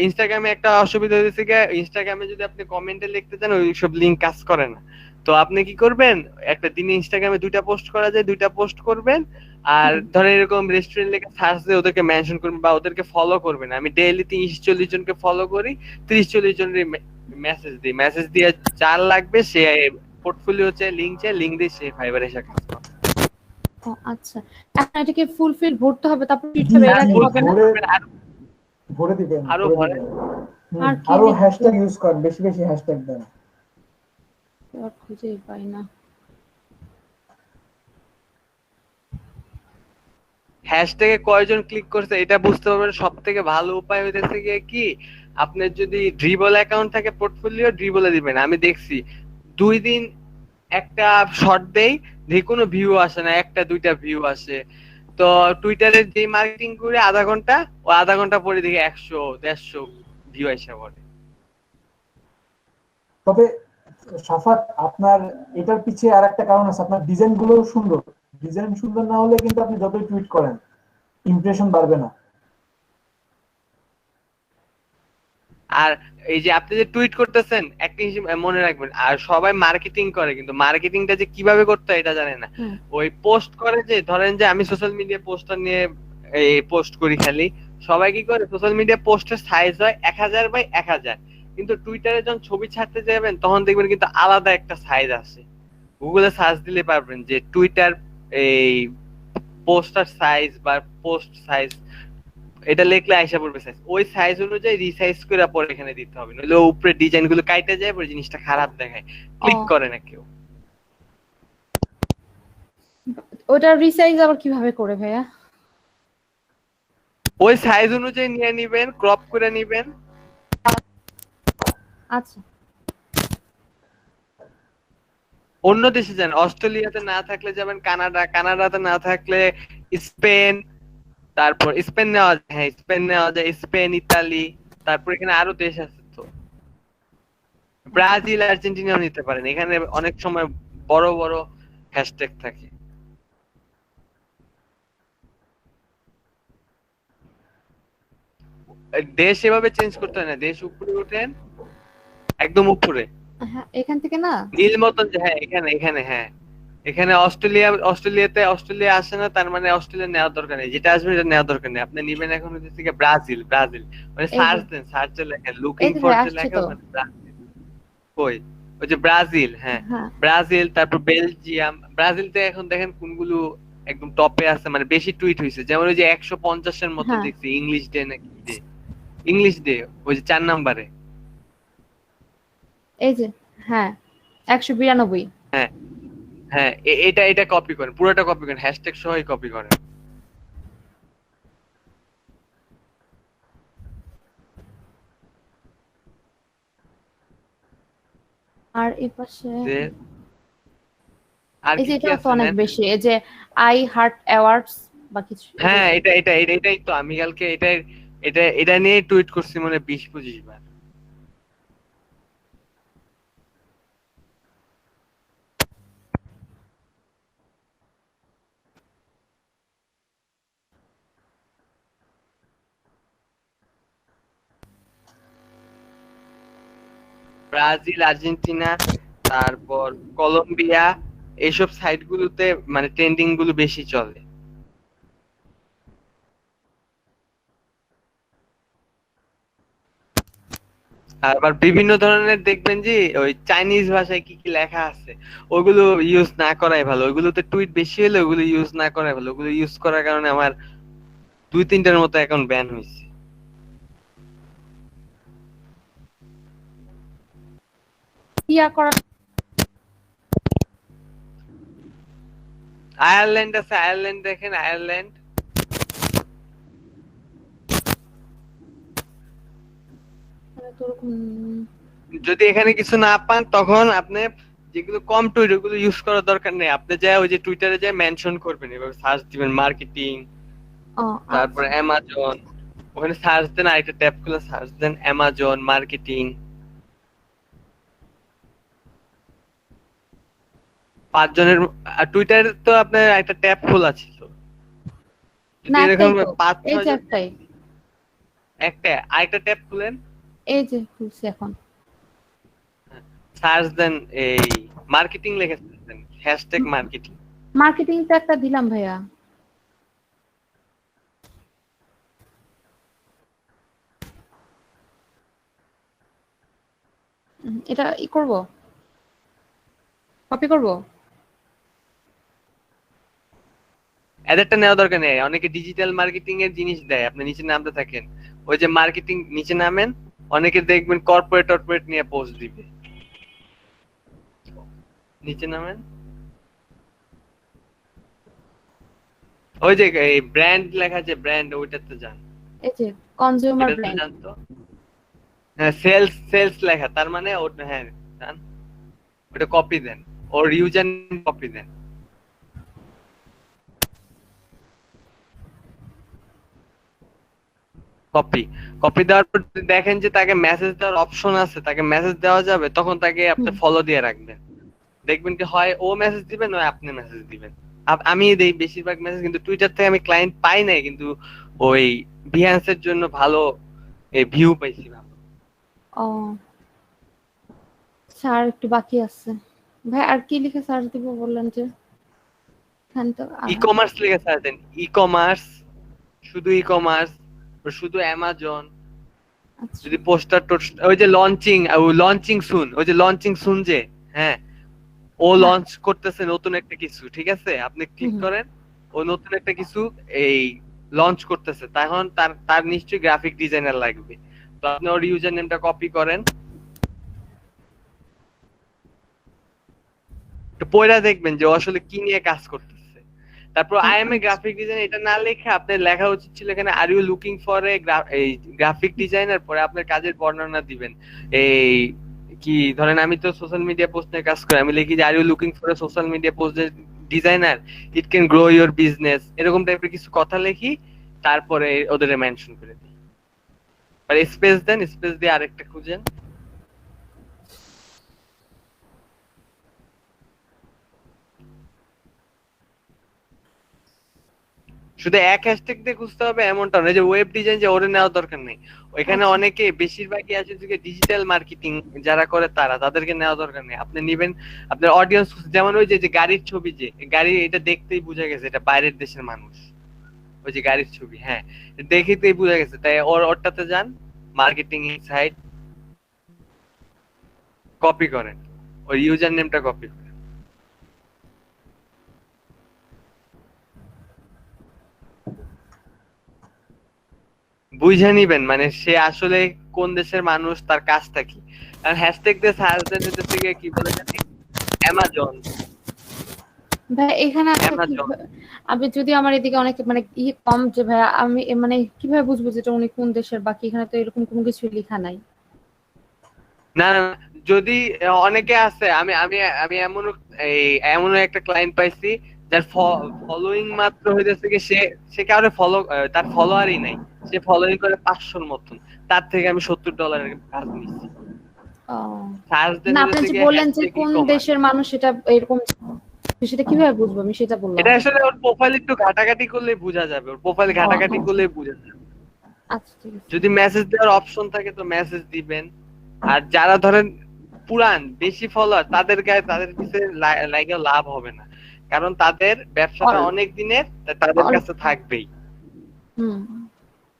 ইনস্টাগ্রামে একটা অসুবিধা হয়েছে কি, ইনস্টাগ্রামে যদি আপনি কমেন্টে লিখতে চান ওই সব লিংক কাজ করে না। তো আপনি কি করবেন, একটা দিনে ইনস্টাগ্রামে 2টা পোস্ট করা যায়, 2টা পোস্ট করবেন। আর ধরেন এরকম রেস্টুরেন্ট লেখা সার্চ দিয়ে ওদেরকে মেনশন করবেন বা ওদেরকে ফলো করবেন। আমি ডেইলি 30-40 জনকে ফলো করি, 30-40 জনের মেসেজ দিয়ে যার লাগবে সে পোর্টফোলিও চাই, লিংক দিয়ে সে ফাইবারে এসে কাজ করে। ও আচ্ছা। এখন এটাকে ফুলফিল ভরতে হবে, তারপর জি, টুইটার এর আগে ফুল হবে না? ভরে দিবেন, আরো ভরে ভরে। দিবেন। আর কি আরো লিখবো? হ্যাশট্যাগ ইউজ করেন, বেশি বেশি হ্যাশট্যাগ দেন। আর খুঁজেই পাই না। হ্যাশট্যাগে কয়জন ক্লিক করছে এটা বুঝতে পারবেন সব থেকে ভালো উপায় হইতেছে গিয়ে কি, আপনার যদি ড্রিবল অ্যাকাউন্ট থাকে পোর্টফোলিও, ড্রিবলে দিবেন। আমি দেখছি 2 দিন একটা শর্ট দেই, যে কোনো ভিউ আসে না, একটা দুইটা ভিউ আসে। তো টুইটারে যে মার্কেটিং করে আধা ঘন্টা, ও আধা ঘন্টা পরে দেখি 100-150 ভিউ আসে পড়ে। তবে সাফাত, আপনার এটার পিছে আর একটা কারণ আছে, আপনার ডিজাইন গুলো সুন্দর। ডিজাইন সুন্দর না হলে কিন্তু আপনি যতই টুইট করেন ইমপ্রেশন বাড়বে না। আর এই যে আপনি যে টুইট করতেছেন একটা জিনিস মনে রাখবেন, আর সবাই মার্কেটিং করে কিন্তু মার্কেটিংটা যে কিভাবে করতে হয় এটা জানে না। হুম। ওই পোস্ট করে, যে ধরেন যে আমি সোশ্যাল মিডিয়া পোস্টার নিয়ে এই পোস্ট করি খালি, সবাই কি করে সোশ্যাল মিডিয়া পোস্টের সাইজ হয় 1000x1000, কিন্তু টুইটারে যখন ছবি ছাড়তে যাবেন তখন দেখবেন কিন্তু আলাদা একটা সাইজ আছে। গুগলে সার্চ দিলে পারবেন যে টুইটার এই পোস্টার সাইজ বা পোস্ট সাইজ, এটা লিখলে আইসা পড়বে সাইজ, ওই সাইজ অনুযায়ী রিসাইজ করে পরে এখানে দিতে হবে, নইলে উপরে ডিজাইন গুলো কাইটে যায়, পরে জিনিসটা খারাপ দেখায়, ক্লিক ও। করে না কেউ। ওটা রিসাইজ আবার কিভাবে করে ভাইয়া? ওই সাইজ অনুযায়ী নিয়ে নিবেন, ক্রপ করে নিবেন। আচ্ছা। অন্য দেশে যান, অস্ট্রেলিয়াতে না থাকলে যাবেন কানাডা, কানাডাতে না থাকলে স্পেন, তারপর স্পেন নেওয়া যায়, হ্যাঁ স্পেন নেওয়া যায়, স্পেন, ইতালি, তারপর এখানে আরো দেশ আছে তো, ব্রাজিল, আর্জেন্টিনাও নিতে পারেন। এখানে অনেক সময় বড় বড় হ্যাশট্যাগ থাকে। দেশ এভাবে চেঞ্জ করতে হয় না, দেশ উপরে ওঠেন, একদম উপরে হ্যাঁ এখান থেকে না? নীল মতন যে, হ্যাঁ এখানে এখানে হ্যাঁ এখানে অস্ট্রেলিয়া আসে না, তার মানে অস্ট্রেলিয়া নেওয়ার দরকার নেই, যেটা আসবে এটা নেওয়ার দরকার নেই। আপনি নিবেন এখন হচ্ছে থেকে ব্রাজিল, মানে এই সার্চ যে দেন, সার্চে লেখেন এই লুকিং যে ফর ভাই যে আসছে লেখা, তো। ওখানে ব্রাজিল, কই ওই যে ব্রাজিল, হ্যাঁ হ্যাঁ। ব্রাজিল, তারপর বেলজিয়াম। ব্রাজিলতে এখন দেখেন কোনগুলো একদম টপে আছে, মানে বেশি টুইট হয়েছে, যেমন ওই যে 150-এর মতো হ্যাঁ। দেখছি, ইংলিশ ডে নাকি ডে, ইংলিশ ডে, ওই যে 4 নম্বরে। এই যে হ্যাঁ 192। হ্যাঁ হ্যাঁ, এটা কপি করেন, পুরোটা কপি করেন, হ্যাশট্যাগ সহই কপি করেন। আর এই পাশে যে আর এই কি যে কি এটা তো আছে অনেক নেন? বেশি, এই যে আই হার্ট অ্যাওয়ার্ডস বা কিছু। হ্যাঁ এটাই তো, আমি কালকে এটা নিয়ে টুইট করছি মনে 20-25 বার। ব্রাজিল, আর্জেন্টিনা, তারপর কলম্বিয়া, এইসব সাইট গুলোতে মানে ট্রেন্ডিং গুলো বেশি চলে। আবার বিভিন্ন ধরনের দেখবেন যে ওই চাইনিজ ভাষায় কি কি লেখা আছে ওগুলো ইউজ না করাই ভালো। ওইগুলোতে টুইট বেশি হলে ওগুলো ইউজ না করাই ভালো। ওগুলো ইউজ করার কারণে আমার 2-3টার মতো অ্যাকাউন্ট ব্যান হয়েছে। ইয়া করা আয়ারল্যান্ড আছে, আয়ারল্যান্ড দেখেন, আয়ারল্যান্ড মানে তো ওরকম যদি এখানে কিছু না পান তখন আপনি যেগুলো কম টুইট ওগুলো ইউজ করার দরকার নেই। আপনি যা ওই যে টুইটারে যা মেনশন করবেন, এভাবে সার্চ দিবেন মার্কেটিং, ও তারপর আচ্ছা। অ্যামাজন, ওখানে সার্চ দেন, আরেকটা ট্যাব খুলে সার্চ দেন অ্যামাজন মার্কেটিং। 5 জনের টুইটার তো আপনার একটা ট্যাব খোলা ছিল, না যদি এরকম একটাই তো, 5-6 এই যে জন একটাই, একটা আরেকটা ট্যাব খুলেন, এই যে খুলছি এখন। সার্চ দেন এই মার্কেটিং লিখে সার্চ দেন হ্যাশট্যাগ মার্কেটিং। মার্কেটিং তো একটা দিলাম ভাইয়া। এটা ই করব, কপি করব। এদেরটা নেওয়া দরকার নেই, অনেকে ডিজিটাল মার্কেটিং এর জিনিস দেয়, আপনি নিচে নামতে থাকেন, ওই যে মার্কেটিং নিচে নামেন, অনেকে দেখবেন কর্পোরেট টর্পোরেট নিয়ে পোস্ট দিবে, নিচে নামেন, ওই যে এই ব্র্যান্ড লেখা যে ব্র্যান্ড ওইটাতে যান, এই যে কনজিউমার ওইটাতে ব্র্যান্ড। যান তো, হ্যাঁ সেলস সেলস লেখা, তার মানে ওটা হ্যাঁ যান, ওটা কপি দেন, ওর ইউজার কপি দেন, কপি কপি দেওয়ার পর যদি দেখেন যে তাকে মেসেজ দেওয়ার অপশন আছে, তাকে মেসেজ দেওয়া যাবে, তখন তাকে আপনি ফলো দিয়ে রাখবেন। দেখবেন কি হয়, ও মেসেজ দিবেন নয় আপনি মেসেজ দিবেন। আমি দেই বেশিরভাগ মেসেজ, কিন্তু টুইটার থেকে আমি ক্লায়েন্ট পাই নাই, কিন্তু ওই বিহান্সের জন্য ভালো ভিউ পাইছি ভালো। ও স্যার একটু বাকি আছে ভাই, আর কি লিখে সার্চ দিব বললেন যে এখানে তো ই কমার্স লিখে সার্চ দেন, ই কমার্স, শুধু ই কমার্স, শুধু অ্যামাজন, আচ্ছা। যদি পোস্টার ওই যে লঞ্চিং, লঞ্চিং সুন, ওই যে লঞ্চিং সুন যে, হ্যাঁ ও হ্যাঁ। লঞ্চ করতেছে নতুন একটা কিছু, ঠিক আছে, আপনি ক্লিক হুম। করেন, ও নতুন একটা কিছু এই লঞ্চ করতেছে, তখন তার তার নিশ্চয়ই গ্রাফিক ডিজাইনার লাগবে, তো আপনি ওর ইউজার নেমটা কপি করেন, একটু পয়রা দেখবেন যে ও আসলে কি নিয়ে কাজ করতেছে। তারপর I am a graphic design এটা না লেখা আপনার লেখা উচিত ছিল এখানে are you looking for a graphic designer, পরে আপনার কাজের বর্ণনা দিবেন। এই কি ধরেন আমি তো সোশ্যাল মিডিয়া পোস্ট নিয়ে কাজ করি, আমি লিখি যে are you looking for a social media post designer, it can grow your business, এরকম টাইপের কিছু কথা লিখি, তারপরে ওদের মেনশন করে দিই, আর স্পেস দেন, স্পেস দিয়ে আরেকটা খুঁজেন, শুধু এক হ্যাশট্যাগ দিয়ে খুঁজতে হবে এমনটা না, যে ওয়েব ডিজাইন যে ওরে নেওয়ার দরকার নেই, ওইখানে আচ্ছা। অনেকে বেশিরভাগই আছে যে ডিজিটাল মার্কেটিং যারা করে তারা, তাদেরকে নেওয়া দরকার নেই। আপনি নেবেন আপনার অডিয়েন্স, যেমন ওই যে গাড়ির ছবি, যে গাড়ি এটা দেখতেই বোঝা গেছে এটা বাইরের দেশের মানুষ, ওই যে গাড়ির ছবি, হ্যাঁ দেখেতেই বোঝা গেছে, তাই ওরটাতে যান, মার্কেটিং ইনসাইট, কপি করেন, ওই ইউজার নেমটা কপি করেন, বুঝে নিবেন মানে সে আসলে কোন দেশের মানুষ, তার কাজটা কি। আর হ্যাশট্যাগ দিয়ে সার্চ দেন হচ্ছে গিয়ে কি বলে জানি অ্যামাজন, ভাই এখানে আছে অ্যামাজন। আমি যদি আমার এদিকে অনেক মানে কম, যে ভাই আমি মানে কিভাবে বুঝবো যেটা উনি কোন দেশের, বাকি এখানে তো এরকম কোনো কিছু লেখা নাই। না না না, যদি অনেকে আছে, আমি আমি আমি এমন একটা ক্লায়েন্ট পাইছি যার ফলোইং মাত্র হইতেছে কি সে সে কাউরে ফলো, তার ফলোয়ারই নাই, সে ফলোইং করে 500-র মতন, তার থেকে আমি $70 কাজ নিচ্ছি। ও সার্চ দেন না, আপনি হচ্ছে যে গিয়ে বললেন যে হ্যাশট্যাগ কোন ই-কমার্স। দেশের মানুষ, সেটা এরকম সেটা কিভাবে বুঝবো, আমি সেটা বললাম। এটা আসলে ওর প্রোফাইল একটু ঘাটাঘাটি করলে বোঝা যাবে, ওর প্রোফাইল ঘাটাঘাটি করলে বোঝা যাবে। আচ্ছা ঠিক আছে। যদি মেসেজ দেওয়ার অপশন থাকে তো মেসেজ দিবেন, আর যারা ধরেন পুরান বেশি ফলোয়ার তাদের পিছনে লাইগেও লাভ হবে না, কারণ তাদের ব্যবসাটা অনেক দিনের, তাদের কাছে থাকবেই হুম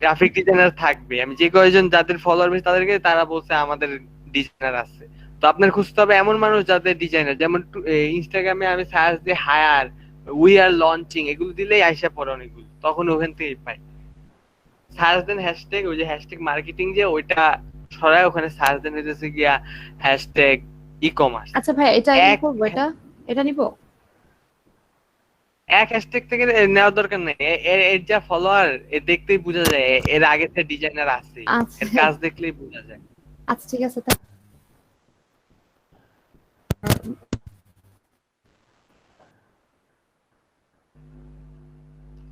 গ্রাফিক ডিজাইনার থাকবে। আমি যে কয়েকজন যাদের ফলোয়ার বেশি তাদেরকে তারা বলছে আমাদের ডিজাইনার আছে, তো আপনার খুঁজতে হবে এমন মানুষ যাদের ডিজাইনার, যেমন ইনস্টাগ্রামে আমি সার্চ দিয়ে হায়ার, উই আর লঞ্চিং এগুলো দিলেই আইসা পড়ে অনেকগুলো, তখন ওখান থেকেই পাই। সার্চ দেন হ্যাশট্যাগ, ওই যে হ্যাশট্যাগ মার্কেটিং যে ওইটা ছড়ায়, ওখানে সার্চ দেন হইতেছে গিয়া হ্যাশট্যাগ ই কমার্স। আচ্ছা ভাই এটা কি করবো, এটা নিব? এক হ্যাশট্যাগ থেকে নেওয়ার দরকার নেই, এর যা ফলোয়ার দেখতেই বোঝা যায় এর আগে থেকে ডিজাইনার আছে, আচ্ছা এর কাজ দেখলেই বোঝা যায়। আচ্ছা ঠিক আছে।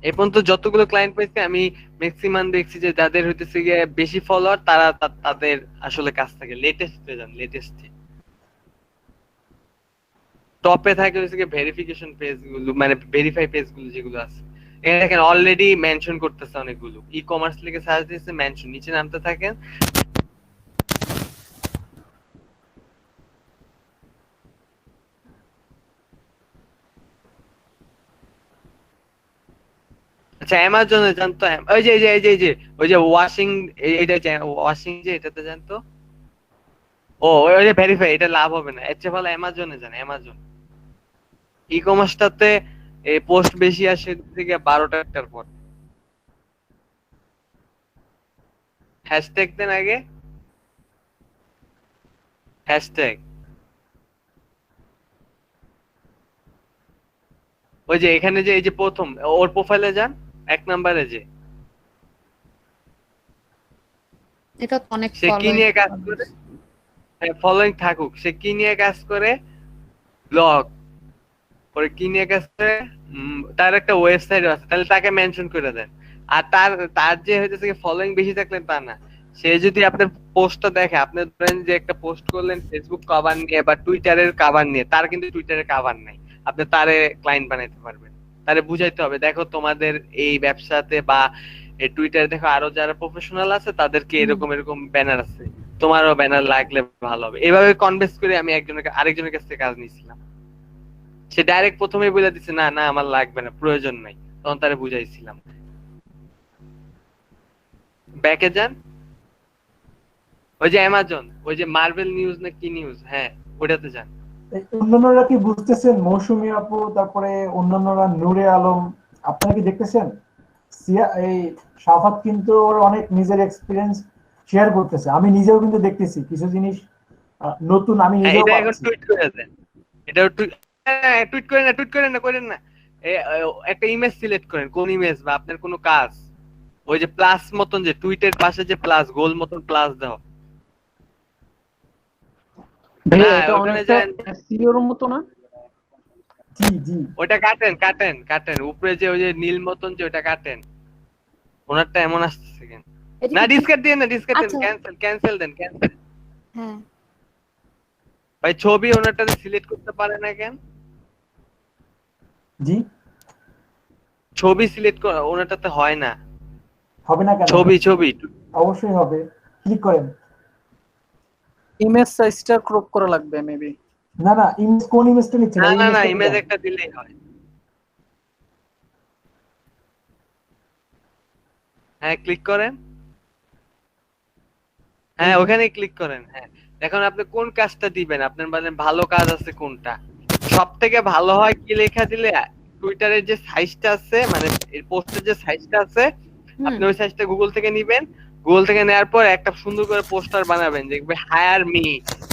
এ পর্যন্ত যতগুলো ক্লায়েন্ট পেয়েছি আমি ম্যাক্সিমাম দেখছি যে যাদের হইতেছে গিয়ে বেশি ফলোয়ার তারা তাদের আসলে কাজ থাকে লেটেস্টে যান, লেটেস্টে টপে থাকে হচ্ছে গিয়ে ভেরিফিকেশন পেজ গুলো, মানে ভেরিফাই পেজ গুলো যেগুলো আছে। এখানে দেখেন অলরেডি মেনশন করতেছে অনেকগুলো, ই কমার্স লিখে সার্চ দিয়েছে মেনশন, নিচে নামতে থাকেন। আচ্ছা অ্যামাজনে জানতো, ওই যে ওই যে ওয়াশিং, এইটা ওয়াশিং যে এটাতে জানতো, ওই যে ভেরিফাই, এটা লাভ হবে না, এর চেয়ে ভালো অ্যামাজনে যান। অ্যামাজন ই কমার্সটাতে পোস্ট বেশি আসে থেকে 12টার পর। হ্যাশট্যাগ দেন আগে, হ্যাশট্যাগ ওই যে এখানে যে এই যে প্রথম ওর প্রোফাইলে যান, 1 নম্বরে যে এটা তো অনেক সে কি নিয়ে কাজ করে, ফলোইং থাকুক, সে কি নিয়ে কাজ করে, ব্লগ পরে কি নিয়ে কাজ করে, তার একটা ওয়েবসাইট আছে, তাহলে তাকে মেনশন করে দেন। আর তার যে হইতেছে ফলোইং বেশি থাকলে তা না, সে যদি আপনার পোস্টটা দেখে, আপনি ধরেন যে একটা পোস্ট করলেন ফেসবুক কভার নিয়ে বা টুইটারের কভার নিয়ে, তার কিন্তু টুইটারের কভার নাই, আপনি তারে ক্লায়েন্ট বানাইতে পারবেন। তারে বুঝাইতে হবে দেখো তোমাদের এই ব্যবসাতে বা এই টুইটারে দেখো আরো যারা প্রফেশনাল আছে তাদেরকে এরকম এরকম ব্যানার আছে, তোমারও ব্যানার লাগলে ভালো হবে। এভাবে কনভিন্স করে আমি আরেকজনের কাছ থেকে কাজ নিয়েছিলাম। সে ডাইরেক্ট প্রথমেই বলে দিচ্ছে না না আমার লাগবে না, প্রয়োজন নাই, তখন তারে বুঝাইছিলাম। ব্যাকে যান, ওই যে অ্যামাজন, ওই যে মার্বেল নিউজ না কি নিউজ, হ্যাঁ ওটাতে যান। অন্যান্যরা কি বুঝতেছেন? মৌসুমী আপু, তারপরে অন্যান্যরা, নূরে আলম, আপনারা কি দেখতেছেন? এই শাফাত কিন্তু ওর অনেক নিজের এক্সপিরিয়েন্স শেয়ার করতেছে, আমি নিজেও কিন্তু দেখতেছি কিছু জিনিস নতুন, আমি নিজেও এটা এখন পাচ্ছি। টুইট করে দেন, এটা টুইট করেন না, একটা ইমেজ সিলেক্ট করেন, কোন ইমেজ বা আপনার কোনো কাজ, ওই যে প্লাস মতন যে টুইটের পাশে যে প্লাস গোল মতন প্লাস দাও, ওটা কাটেন উপরে যে ওই যে নীল মতন যে ওটা কাটেন, ওনারটা এমন আসতেছে কেন? না ডিসকাট দিয়ে না, ডিসকাট দেন, ক্যান্সেল দেন, ক্যান্সেল। হ্যাঁ ভাই ছবি ওনারটাতে সিলেক্ট করতে পারে না কেন? জি ছবি সিলেক্ট করা ওনারটাতে হয় না, হবে না কেন? ছবি অবশ্যই হবে, ক্লিক করেন। ইমেজ সাইজটা ক্রপ করা লাগবে মেবি। না ইমেজ, কোন ইমেজটা নিচ্ছেন? না ইমেজ একটা দিলেই হয়। হ্যাঁ ক্লিক করেন, হ্যাঁ ওখানে ক্লিক করেন। হ্যাঁ এখন আপনি কোন কাজটা দিবেন, আপনার মানে ভালো কাজ আছে কোনটা, সব থেকে ভালো হয় কি লেখা দিলে, টুইটারের যে সাইজটা আছে, মানে এর পোস্টের যে সাইজটা আছে, আপনি ওই সাইজটা গুগল থেকে নিবেন, গুগল থেকে নেওয়ার পর একটা সুন্দর করে পোস্টার বানাবেন, দেখবে হায়ার মি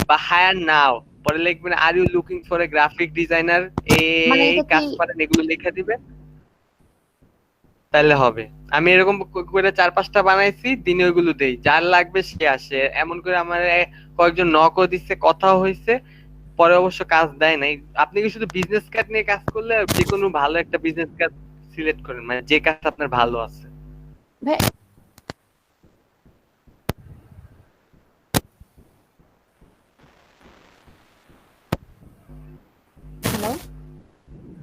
বা হায়ার নাও, পরে লিখবেন are you looking for a graphic designer, এই কাজ পারেন, এগুলো লেখা দিবেন, তাহলে হবে। আমি এরকম করে 4-5টা বানাইছি, দিনে ওইগুলো দেই, যার লাগবে সে আসে। এমন করে আমার কয়েকজন নকও দিচ্ছে, কথাও হয়েছে, পরে অবশ্য কাজ দেয় নাই। আপনি কি শুধু বিজনেস কার্ড নিয়ে কাজ করলে, যে কোনো ভালো একটা বিজনেস কার্ড সিলেক্ট করেন, মানে যে কাজ আপনার ভালো আছে। হ্যালো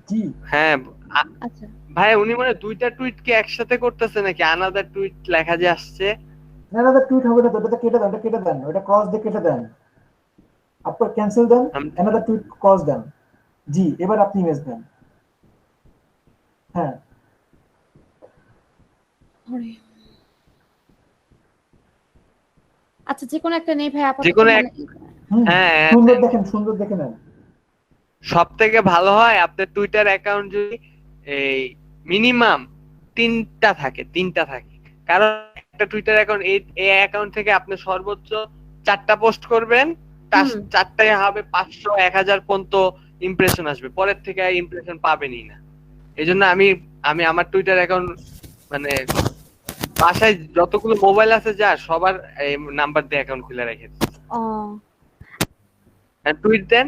জি হ্যাঁ আচ্ছা ভাই উনি মানে 2টা টুইট কি একসাথে করতেছে নাকি? আনাদার টুইট লেখা যে আসছে, না টুইট হবে না তো, ওটা কেটে দেন, ওটা ক্রস দিয়ে কেটে দেন। আপনার ক্যান্সেল দেন, আমি- অ্যানাদার টুইট কজ দেন। জি, এবার আপনি ইমেজ দেন। হ্যাঁ, ওরে। আচ্ছা যে কোনো একটা নেই ভাই আপাতত যেকোনো মানে হ্যাঁ সুন্দর দেখে নেন। সব থেকে ভালো হয় আপনার টুইটার অ্যাকাউন্ট যদি এই মিনিমাম তিনটা থাকে, কারণ একটা টুইটার অ্যাকাউন্ট এই অ্যাকাউন্ট থেকে আপনি সর্বোচ্চ 4টা পোস্ট করবেন, তার হুম। 4টায় হবে 500-1000 পর্যন্ত ইমপ্রেশন আসবে, পরের থেকে ইমপ্রেশন পাবেনই না। এই জন্য আমি আমার টুইটার অ্যাকাউন্ট মানে বাসায় যতগুলো মোবাইল আছে যা সবার নাম্বার দিয়ে অ্যাকাউন্ট খুলে রেখেছি। ও টুইট দেন।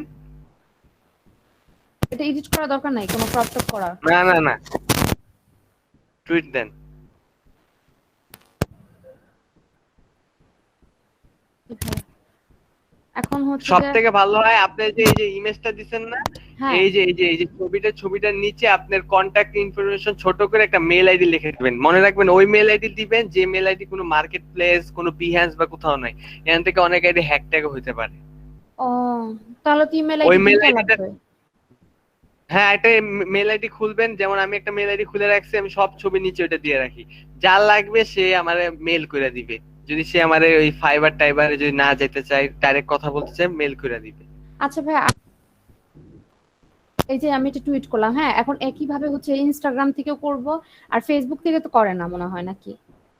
এটা এডিট করা দরকার নাই কোনো ক্রপ টপ করার। না টুইট দেন। এখন হচ্ছে সব যে থেকে ভালো হয় আপনি যে এই যে ইমেজটা দিবেন না, হ্যাঁ এই যে ছবিটার নিচে আপনার কন্টাক্ট ইনফরমেশন ছোট করে একটা মেল আইডি লিখে দিবেন। মনে রাখবেন ওই মেল আইডি দিবেন যে মেল আইডি কোনো মার্কেট প্লেস, কোনো বিহ্যান্স বা কোথাও নাই, এখান থেকে অনেক আইডি হ্যাক ট্যাগ হতে পারে। ও তাহলে তো ইমেল ওই আইডি mail দিতে ID টা- লাগবে। হ্যাঁ, একটা মেল আইডি খুলবেন, যেমন আমি একটা মেল আইডি খুলে রাখছি, আমি সব ছবি নিচে ওটা দিয়ে রাখি, যার লাগবে সে আমারে মেল করে দিবে। যদি সে আমারে ওই ফাইবার টাইবারে যদি না যেতে চায়, ডাইরেক্ট কথা বলতে চায়, মেল করে দিবে। আচ্ছা ভাই এই যে আমি এটা টুইট করলাম, হ্যাঁ এখন একই ভাবে হচ্ছে ইনস্টাগ্রাম থেকেও করব আর ফেসবুক থেকে তো করে না মনে হয় নাকি?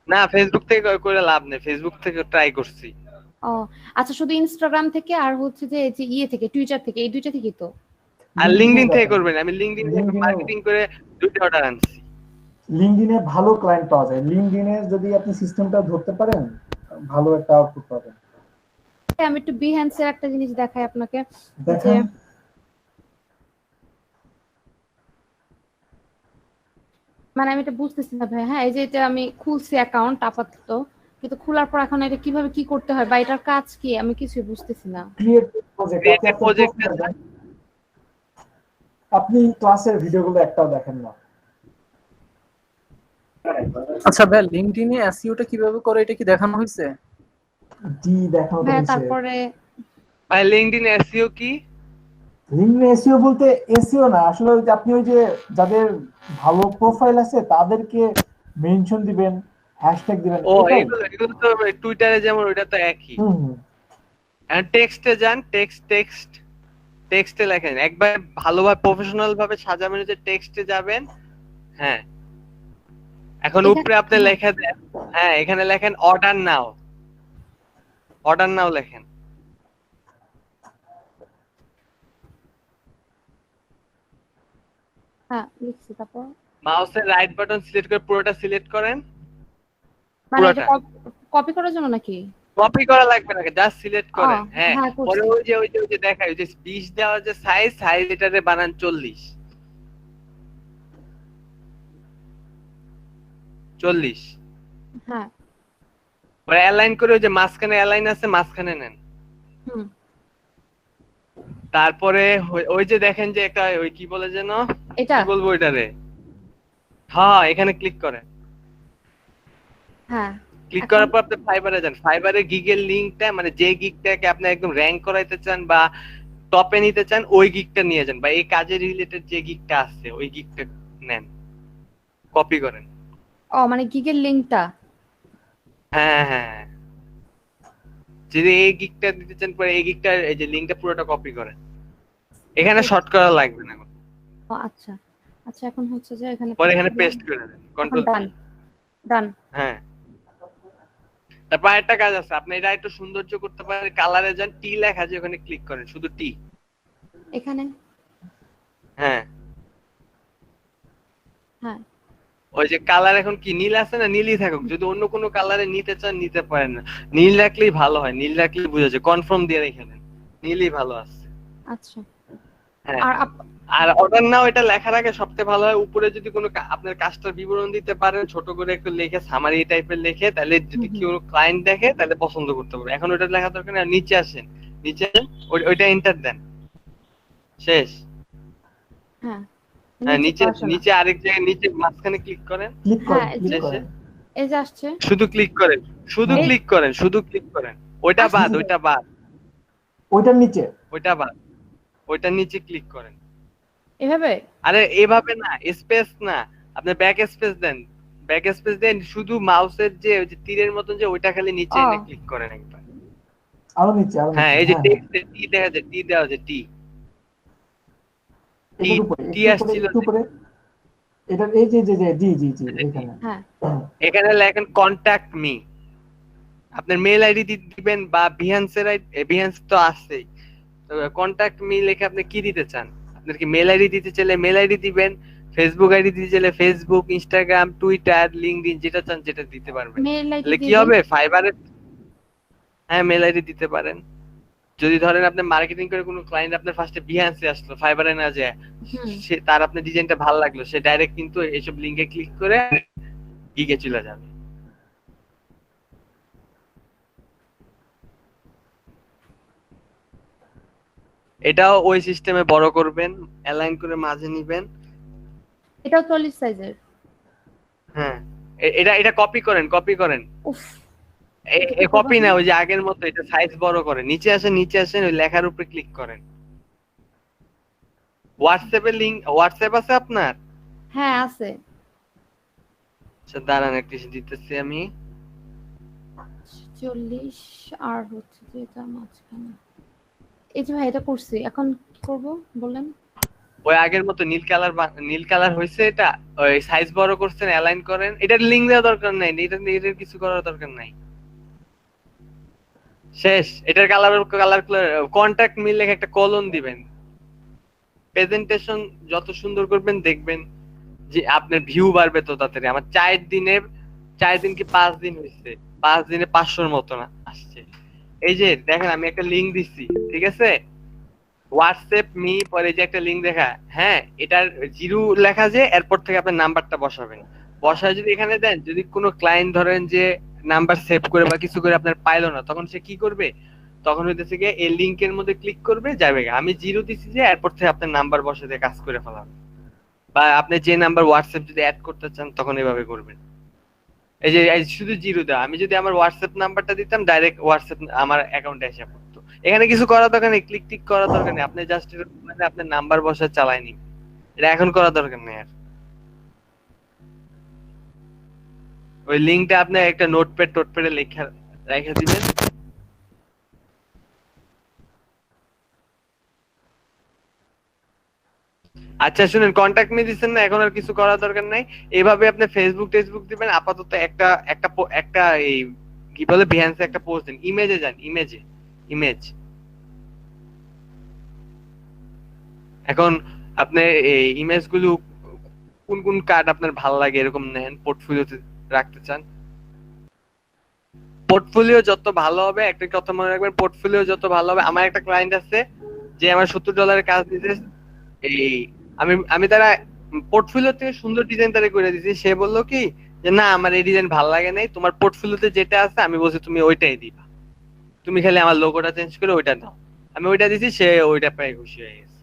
না, ফেসবুক থেকে করে লাভ নেই, ফেসবুক থেকে ট্রাই করছি। ও আচ্ছা শুধু ইনস্টাগ্রাম থেকে আর হচ্ছে যে এই যে ইয়ে থেকে টুইটার থেকে, এই দুইটা থেকেই তো? আর LinkedIn লিঙ্কডইন থেকে দেখেন। করবেন। আমি লিঙ্কডইন থেকে LinkedIn-এও মার্কেটিং করে 2টা অর্ডার আনছি। লিঙ্কডইনে ভালো ক্লায়েন্ট পাওয়া যায়। লিঙ্কডইনে যদি আপনি সিস্টেমটা ধরতে পারেন, ভালো একটা আউটপুট পাবেন। আমি একটু বিহ্যান্সের একটা জিনিস দেখাই আপনাকে। দেখেন, মানে আমি এটা বুঝতেছি না ভাই। হ্যাঁ এই যে এটা আমি খুলছি অ্যাকাউন্ট আপাতত, কিন্তু খোলার পর এখন এটা কিভাবে কি করতে হয় বা এটার কাজ কি আমি কিছুই বুঝতেছি না। Create project, Create a project আপনি ক্লাসের ভিডিওগুলো একটাও দেখেন না। আচ্ছা ভাই লিঙ্কডইনে এসইওটা কিভাবে করে এটা কি দেখানো হয়েছে? জি, দেখানো হ্যাঁ হয়েছে। তারপরে ভাই লিঙ্কডইন এসইও কি? লিঙ্কডইন এসইও বলতে এসইও না, আসলে ওই যে আপনি ওই যে যাদের ভালো প্রোফাইল আছে তাদেরকে মেনশন দিবেন, হ্যাশট্যাগ দিবেন, ও এটাই। এগুলো তো টুইটারে যেমন ওটা তো একই। হুম, আর টেক্সটে যান, টেক্সটে লেখেন একবার ভালোভাবে প্রফেশনাল ভাবে সাজাবেন, যে টেক্সটে যাবেন। হ্যাঁ, এখন এটা- উপরে আপনি লেখা দেন, হ্যাঁ এখানে লেখেন অর্ডার নাও লেখেন। হ্যাঁ লিখছি তারপর মাউসের রাইট বাটন সিলেক্ট করে পুরোটা সিলেক্ট করেন। মানে এটা পুরোটা। কপি করার জন্য নাকি? কপি করা লাগবে না, জাস্ট সিলেক্ট করেন। হ্যাঁ, হ্যাঁ, করছি। পরে ওই যে দেখায় ওই যে 20 দেওয়া যে সাইজ এটারে বানান 40। হ্যাঁ পরে অ্যালাইন করে ওই যে মাঝখানে অ্যালাইন আছে, মাঝখানে নেন। হুম তারপরে ওই যে দেখেন যে একটা ওই কি বলে যেন, এটা কি বলবো ওইটারে, হ্যাঁ এখানে ক্লিক করেন। হ্যাঁ ক্লিক এখন- করার পর আপনি ফাইবারে যান। ফাইবারে গিগের লিংকটা, মানে যে গিগটাকে আপনি একদম র্যাঙ্ক করাইতে চান বা টপে নিতে চান, ওই গিগটা নিয়ে যান, বা এই কাজের রিলেটেড যে গিগটা আছে ওই গিগটা নেন, কপি করেন। ও মানে গিগের লিংকটা। হ্যাঁ, যদি এই গিগটা দিতে চান, পরে এই গিগটা এই যে লিংকটা পুরোটা কপি করেন। এখানে শর্ট করা লাগবে না, ও আচ্ছা আচ্ছা এখন হচ্ছে যে এখানে পরে এখানে পেস্ট করে দেন, কন্ট্রোল। ডান। হ্যাঁ, তারপর একটা কাজ আছে, আপনি এটা একটু সৌন্দর্য করতে পারেন। কালারে যান, টি লেখা আছে ওখানে ক্লিক করেন, শুধু টি। এখানে হ্যাঁ, হ্যাঁ ওই যে কালার এখন কি নীল আছে না, নীলই থাকুক। যদি অন্য কোনো কালারে নিতে চান নিতে পারেন না, নীল রাখলেই ভালো হয়। নীল রাখলে বুঝা যায়, কনফার্ম দিয়ে রেখে দেন, নীলই ভালো আছে। আচ্ছা হ্যাঁ, আর আর অর্ডার নাও এটা লেখার আগে সবচেয়ে ভালো হয় উপরে যদি কোনো আপনার কাজটার বিবরণ দিতে পারেন, ছোট করে একটু লিখে সামারি টাইপের লিখে, তাহলে যদি কেউ ক্লায়েন্ট দেখে তাহলে পছন্দ করতে পারবে। এখন ওটা লেখা দরকার না, নিচে আসেন, নিচে ওইটা এন্টার দেন, শেষ। হ্যাঁ হ্যাঁ, নিচে আসে না। নিচে আরেক জায়গায় নিচে মাঝখানে ক্লিক করেন, ক্লিক করেন, হ্যাঁ, ক্লিক শেষে করেন। এই যে আসছে। শুধু ক্লিক করেন, শুধু এই- ক্লিক করেন। ওইটা বাদ, ওইটা বাদ। ওইটার নিচে ওইটা বাদ, ওইটার নিচে ক্লিক করেন। এভাবে? আরে এভাবে না, স্পেস না, আপনি ব্যাক স্পেস দেন, ব্যাক স্পেস দেন, শুধু মাউসের যে ওই যে তীরের মতন যে ওইটা খালি নিচে ও এনে ক্লিক করেন একবার। আরো নিচে হ্যাঁ এই যে হ্যাঁ হ্যাঁ টেক্সটে টি দেখা যায়, টি দেওয়া যায়, টি টি এটার উপরে টি একটু উপরে আসছিল একটু যে, উপরে এটা এই যে জি জি জি জি এখানে হ্যাঁ। এখানে লেখেন কন্টাক্ট মি, আপনার মেল আইডি দিবেন বা বিহান্সের বিহান্স তো আছেই, কন্টাক্ট মি লিখে আপনি কি দিতে চান, আপনার কি মেল আইডি দিতে চাইলে মেল আইডি দিবেন, ফেসবুক আইডি দিতে চাইলে ফেসবুক, ইনস্টাগ্রাম, টুইটার, লিঙ্কডইন যেটা চান যেটা দিতে পারবেন। মেল আইডি তাহলে কি দিয়ে দিন। হবে ফাইবারে, হ্যাঁ মেল আইডি দিতে পারেন। যদি ধরেন আপনি মার্কেটিং করে কোনো ক্লায়েন্ট আপনার ফার্স্টে বিহান্সে আসলো, ফাইবারে না যায়, হুম। সে তার আপনার ডিজাইনটা ভালো লাগলো, সে ডাইরেক্ট কিন্তু এইসব লিংকে ক্লিক করে গিগে চলে যাবে। এটাও ওই সিস্টেমে বড় করবেন, অ্যালাইন করে মাঝে নিবেন। এটাও 40 সাইজের? হ্যাঁ এটা এটা কপি করেন, কপি করেন, উফ, কপি না, ওই যে আগের মতো এটা সাইজ বড় করেন, নিচে আসেন, নিচে আসেন, ওই লেখার উপরে ক্লিক করেন। হোয়াটসঅ্যাপের লিংক, হোয়াটসঅ্যাপ আছে আপনার? হ্যাঁ আছে। আচ্ছা দাঁড়ান একটু দিতেছি আমি। 40 আর হচ্ছে যে এটা মাঝখানে। এই যে ভাই এটা করছি, এখন কি করব বলেন? ওই আগের মতো নীল কালার, নীল কালার হয়েছে, এটা ওই সাইজ বড় করছেন, অ্যালাইন করেন, এটার লিংক দেওয়ার দরকার নাই, এটার কিছু করার দরকার নাই, শেষ। এটার কালার কালার কন্টাক্ট মিল লেখা একটা কলন দিবেন। প্রেজেন্টেশন যত সুন্দর করবেন দেখবেন যে আপনার ভিউ বাড়বে তো তাড়াতাড়ি। আমার 4 দিন কি 5 দিন হয়েছে, 5 দিনে 500-র মতো আসছে। এই যে দেখেন আমি একটা লিংক দিচ্ছি, ঠিক আছে, হোয়াটসঅ্যাপ মি, পরে যে একটা লিংক দেখা, হ্যাঁ এটার জিরো লেখা, যে এরপর থেকে আপনার নাম্বারটা বসাবেন, বসায় যদি এখানে দেন, যদি কোনো ক্লায়েন্ট ধরেন যে নাম্বার সেভ করে বা কিছু করে আপনার পাইলো না, তখন সে কি করবে, তখন হইতেছে গিয়ে এই লিংকের মধ্যে ক্লিক করবে, যাবে। আমি জিরো দিছি যে এরপর থেকে আপনার নাম্বার বসে দিয়ে কাজ করে ফেলাবে, বা আপনি যে নাম্বার হোয়াটসঅ্যাপ যদি অ্যাড করতে চান তখন এভাবে করবেন। এই যে এই শুধু জিরো দেওয়া, আমি যদি আমার হোয়াটসঅ্যাপ নাম্বারটা দিতাম ডাইরেক্ট হোয়াটসঅ্যাপ আমার অ্যাকাউন্টে এসে পড়তো। এখানে কিছু করার দরকার নেই, ক্লিক টিক করার দরকার নেই, আপনি জাস্ট মানে আপনার নাম্বার বসে চালাই নিন, এটা এখন করার দরকার নেই আর। ওই লিংকটা আপনি একটা নোটপ্যাডে লেখা রেখে দিবেন। আচ্ছা শুনেন, কন্টাক্ট মি দিচ্ছেন না, এখন আর কিছু করার দরকার নাই। এইভাবে আপনি ফেসবুক টেসবুক দিবেন, আপাতত একটা একটা একটা এই কি বলে বিহান্সে একটা পোস্ট দিন, ইমেজে যান, ইমেজ। এখন আপনি এই ইমেজ গুলো কোন কোন কার্ড আপনার ভালো লাগে এরকম নেন, পোর্টফোলিওতে রাখতে চান। পোর্টফোলিও যত ভালো হবে, একটা কথা মনে রাখবেন, পোর্টফোলিও যত ভালো হবে। আমার একটা ক্লায়েন্ট আছে যে আমার $70 কাজ দিতে, এই আমি আমি তারা পোর্টফোলিও থেকে সুন্দর ডিজাইন তারা করে দিয়েছি, সে বললো কি যে না আমার এই ডিজাইন ভালো লাগে নাই, তোমার পোর্টফোলিওতে যেটা আছে আমি বলছি তুমি ওইটাই দিবা, তুমি খালি আমার লোগোটা চেঞ্জ করে ওইটা দাও। আমি ওইটা দিছি, সে ওইটা পেয়ে খুশি হয়ে গেছে।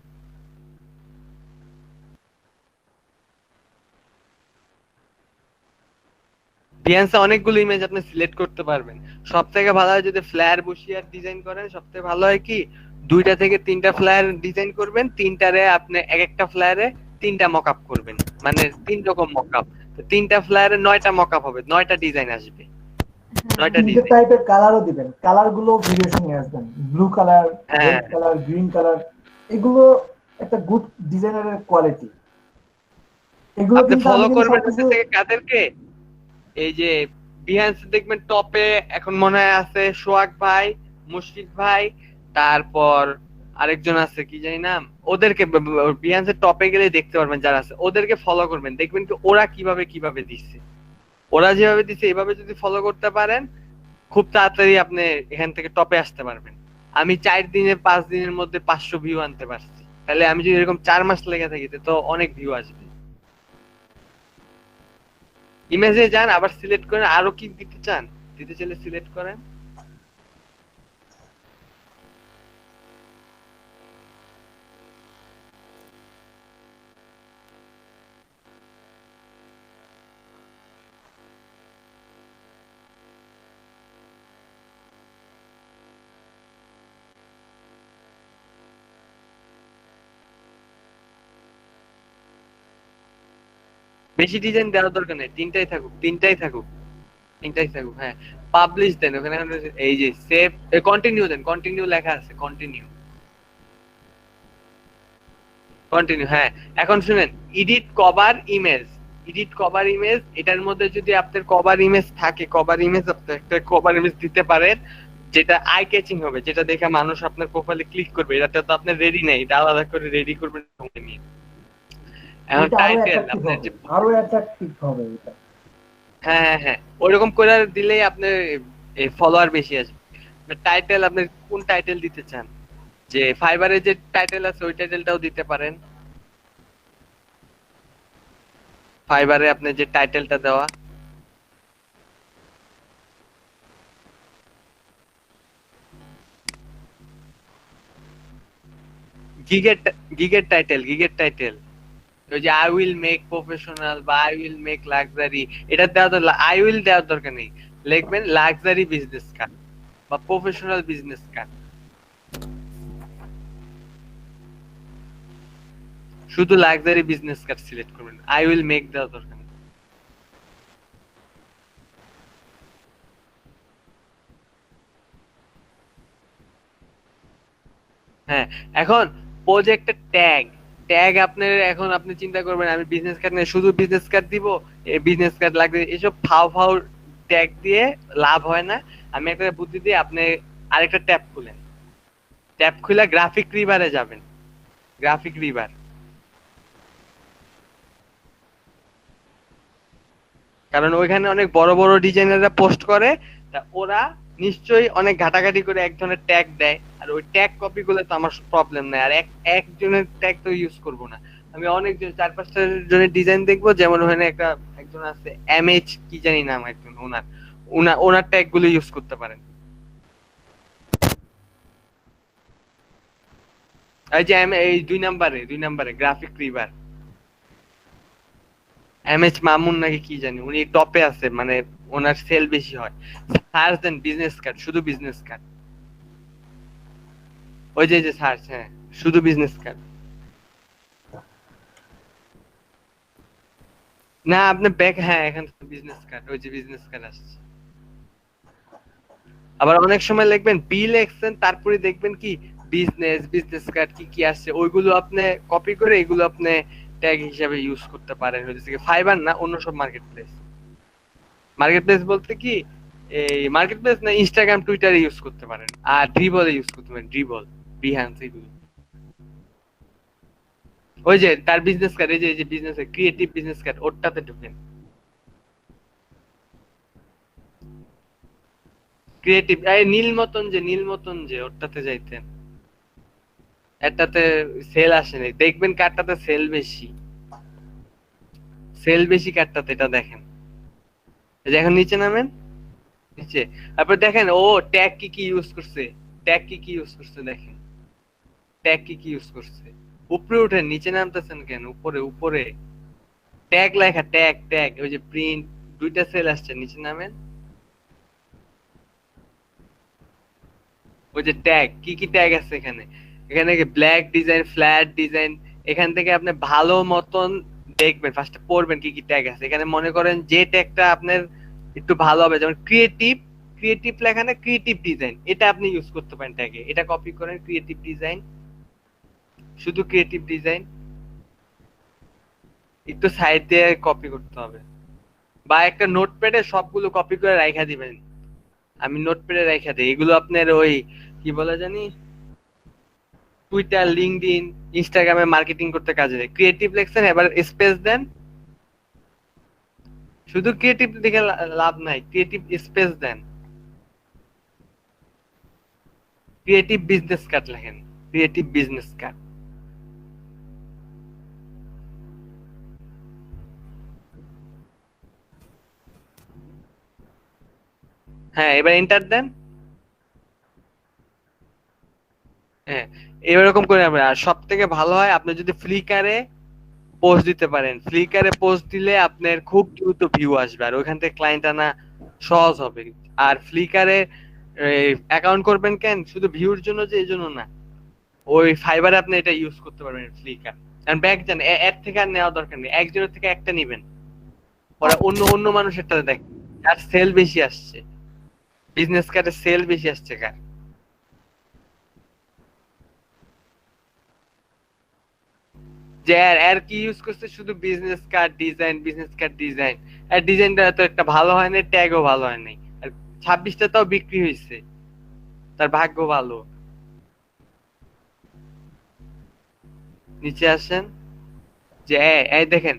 বিয়ান্সে অনেকগুলো ইমেজ আপনি সিলেক্ট করতে পারবেন। সব থেকে ভালো হয় যদি ফ্লায়ার বসিয়ে ডিজাইন করেন, সব থেকে ভালো হয় কি 2টা থেকে 3টা ফ্লায়ার ডিজাইন করবেন, 3টারে আপনি এক একটা ফ্লায়ারে 3টা মকআপ করবেন, মানে 3 রকম মকআপ, তো 3টা ফ্লায়ারে 9টা মকআপ হবে, 9টা ডিজাইন আসবে, 9টা তিনটে ডিজাইন। টাইপের কালারও দিবেন, কালার গুলো ভেরিয়েশন নিয়ে আসবেন, ব্লু কালার, হ্যাঁ রেড কালার, গ্রিন কালার, এগুলো একটা গুড ডিজাইনারের কোয়ালিটি। এগুলো আপনি কিন্তু আমি ফলো কিন্তু করবেন সবকিছু হচ্ছে থেকে কাদেরকে, এই যে বিহান্স দেখবেন টপে এখন মনে হয় আছে সোহাগ ভাই, মুশফিক ভাই, তারপর আরেকজন আছে কি জানি নাম, ওদেরকে বিহান্সের টপে গেলে দেখতে পারবেন যারা আছে, ওদেরকে ফলো করবেন, দেখবেন কি ওরা কিভাবে কিভাবে দিচ্ছে, ওরা যেভাবে দিচ্ছে এভাবে যদি ফলো করতে পারেন খুব তাড়াতাড়ি আপনি এখান থেকে টপে আসতে পারবেন। আমি 4 দিনে 5 দিনের মধ্যে 500 ভিউ আনতে পারছি, তাহলে আমি যদি এরকম 4 মাস লেগে থাকি তো অনেক ভিউ আসবে। ইমেজে যান, আবার সিলেক্ট করেন, আরো কি দিতে চান, দিতে চাইলে সিলেক্ট করেন। বেশি ডিজাইন দেওয়ার দরকার নেই, তিনটাই থাকুক। হ্যাঁ, পাবলিশ দেন ওখানে। এই যে সেভ কন্টিনিউ দেন, কন্টিনিউ লেখা আছে, কন্টিনিউ। হ্যাঁ, এখন শুনেন, এডিট কভার ইমেজ, এটার মধ্যে যদি আপনার কভার ইমেজ থাকে, আপনি একটা কভার ইমেজ দিতে পারেন যেটা আই ক্যাচিং হবে, যেটা দেখে মানুষ আপনার প্রোফাইলে ক্লিক করবে। এটাতে তো আপনার রেডি নেই, এটা আলাদা করে রেডি করবেন সময় নিয়ে। এখন এটা আরো টাইটেল attractive আপনার হবে, যে, আরো attractive হবে এটা। হ্যাঁ ওইরকম করে দিলেই আপনার ফলোয়ার বেশি আসবে। টাইটেল আপনি কোন টাইটেল দিতে চান? যে ফাইবারে যে টাইটেল আছে ওই টাইটেলটাও দিতে পারেন। ফাইবারে আপনি যে টাইটেলটা দেওয়া, গিগের টাইটেল ওই যে আই উইল মেক প্রফেশনাল বা আই উইল মেক লাক্সারি, এটা দেওয়া তো আই উইল দেওয়ার দরকার নেই, লিখবেন লাক্সারি বিজনেস কার্ড বা প্রফেশনাল বিজনেস কার্ড, শুধু লাক্সারি বিজনেস কার্ড সিলেক্ট করবেন, আই উইল মেক দেওয়ার দরকার নেই। হ্যাঁ, এখন প্রজেক্টের ট্যাগ আপনার, এখন আপনি চিন্তা করবেন আমি বিজনেস কার্ড নিয়ে শুধু বিজনেস কার্ড দিব, এই বিজনেস কার্ড লাগবে, এসব ফাও ট্যাগ দিয়ে লাভ হয় না। আমি একটা বুদ্ধি দিই, আপনি আরেকটা ট্যাব খুলে গ্রাফিক রিভারে যাবেন, গ্রাফিক রিভার, কারণ ওইখানে অনেক বড় বড় ডিজাইনাররা পোস্ট করে, তা ওরা নিশ্চয়ই অনেক ঘাটাঘাটি করে এক ধরনের ট্যাগ দেয়, আর ওই ট্যাগ কপি করলে তো আমার প্রবলেম নাই, আর একজনের ট্যাগ তো ইউজ করব না, আমি অনেকজন 4-5টা জনের ডিজাইন দেখবো, যেমন ওখানে একজন আছে এমএইচ কি জানি নাম, একজন ওনার ট্যাগ গুলো ইউজ করতে পারেন। এই যে এই 2 নম্বরে গ্রাফিক রিভার, এমএইচ মামুন নাকি কি জানি, উনি টপে আছে, মানে ওনার সেল বেশি হয়। সার্চ দেন বিজনেস কার্ড, শুধু বিজনেস কার্ড, ওই যে সার্চ, হ্যাঁ শুধু বিজনেস কার্ড। না আপনি ব্যাক, হ্যাঁ এখান থেকে বিজনেস কার্ড, ওই যে বিজনেস কার্ড আসছে। আবার অনেক সময় লিখবেন বি লেখছেন, তারপরে দেখবেন কি বিজনেস কার্ড কি আসছে, ওইগুলো আপনি কপি করে এগুলো আপনি ট্যাগ হিসাবে ইউজ করতে পারেন। হচ্ছে কি ফাইবার না, অন্য সব মার্কেট প্লেস বলতে কি, এই মার্কেট প্লেস না, ইনস্টাগ্রাম টুইটারে ইউজ করতে পারেন, আর ড্রিবলে ইউজ করতে পারেন, বিহান্স, এগুলো। ওই যে তার বিজনেস কার্ড, এই যে বিজনেস ক্রিয়েটিভ বিজনেস কার্ড, ওটাতে ঢুকেন, ক্রিয়েটিভ নীল মতন যে ওটাতে যাইতেন, এটাতে সেল আসে নাই, দেখবেন কার্ডটাতে সেল বেশি কার্ডটাতে, এটা দেখেন। এই যে এখন নিচে নামেন, নিচে, তারপর দেখেন ও ট্যাগ কি ইউজ করছে, দেখেন ট্যাগ কি ইউজ করছে। উপরে উঠেন, নিচে নামতেছেন কেন? উপরে ট্যাগ লেখা, ট্যাগ ওই যে প্রিন্ট, 2টা সেল আসছে, নিচে নামেন, ওই যে ট্যাগ কি ট্যাগ আছে এখানে ব্ল্যাক ডিজাইন, ফ্ল্যাট ডিজাইন, এখান থেকে আপনি ভালো মতন দেখবেন, ফার্স্টে পড়বেন কি ট্যাগ আছে এখানে। মনে করেন যে ট্যাগটা আপনার একটু ভালো হবে, যেমন ক্রিয়েটিভ লেখা না, ক্রিয়েটিভ ডিজাইন, এটা আপনি ইউজ করতে পারেন ট্যাগে, এটা কপি করেন, ক্রিয়েটিভ ডিজাইন, শুধু ক্রিয়েটিভ ডিজাইন, একটু সাইড দিয়ে কপি করতে হবে, বা একটা নোটপ্যাডে সবগুলো কপি করে রাখা দিবেন। আমি নোটপ্যাডে রাখা দিই এগুলো, আপনার ওই কি বলে জানি, টুইটার, লিঙ্কডইন, ইনস্টাগ্রামে মার্কেটিং করতে কাজে দেয়। ক্রিয়েটিভ লেখছেন, এবার স্পেস দেন, শুধু ক্রিয়েটিভ লিখে লাভ নাই, ক্রিয়েটিভ স্পেস দেন, ক্রিয়েটিভ বিজনেস কার্ড লেখেন, ক্রিয়েটিভ বিজনেস কার্ড। হ্যাঁ, এবার এন্টার দেন। হ্যাঁ, এরকম করে আমরা, আর সব থেকে ভালো হয় আপনি যদি ফ্লিকারে পোস্ট দিতে পারেন, ফ্লিকারে পোস্ট দিলে আপনার খুব দ্রুত ভিউ আসবে, আর ওইখান থেকে ক্লায়েন্ট আনা সহজ হবে। আর ফ্লিকারে অ্যাকাউন্ট করবেন কেন, শুধু ভিউর জন্য, যে এই জন্য না, ওই ফাইবারে আপনি এটা ইউজ করতে পারবেন, ফ্লিকার। আর ব্যাক যান, এর থেকে আর নেওয়া দরকার নেই, একজনের থেকে একটা নিবেন, ওরা অন্য অন্য মানুষেরটা দেখে আর সেল বেশি আসছে, বিজনেস কার্ডে সেল বেশি আসছে কার। যে আর কি ইউজ করছে শুধু business card design, business card design, আর ডিজাইনটা তো একটা ভালো হয় না, ট্যাগও ভালো হয় নাই, আর 26টা তাও বিক্রি হয়েছে, তার ভাগ্য ভালো। নিচে আসেন, যে এই দেখেন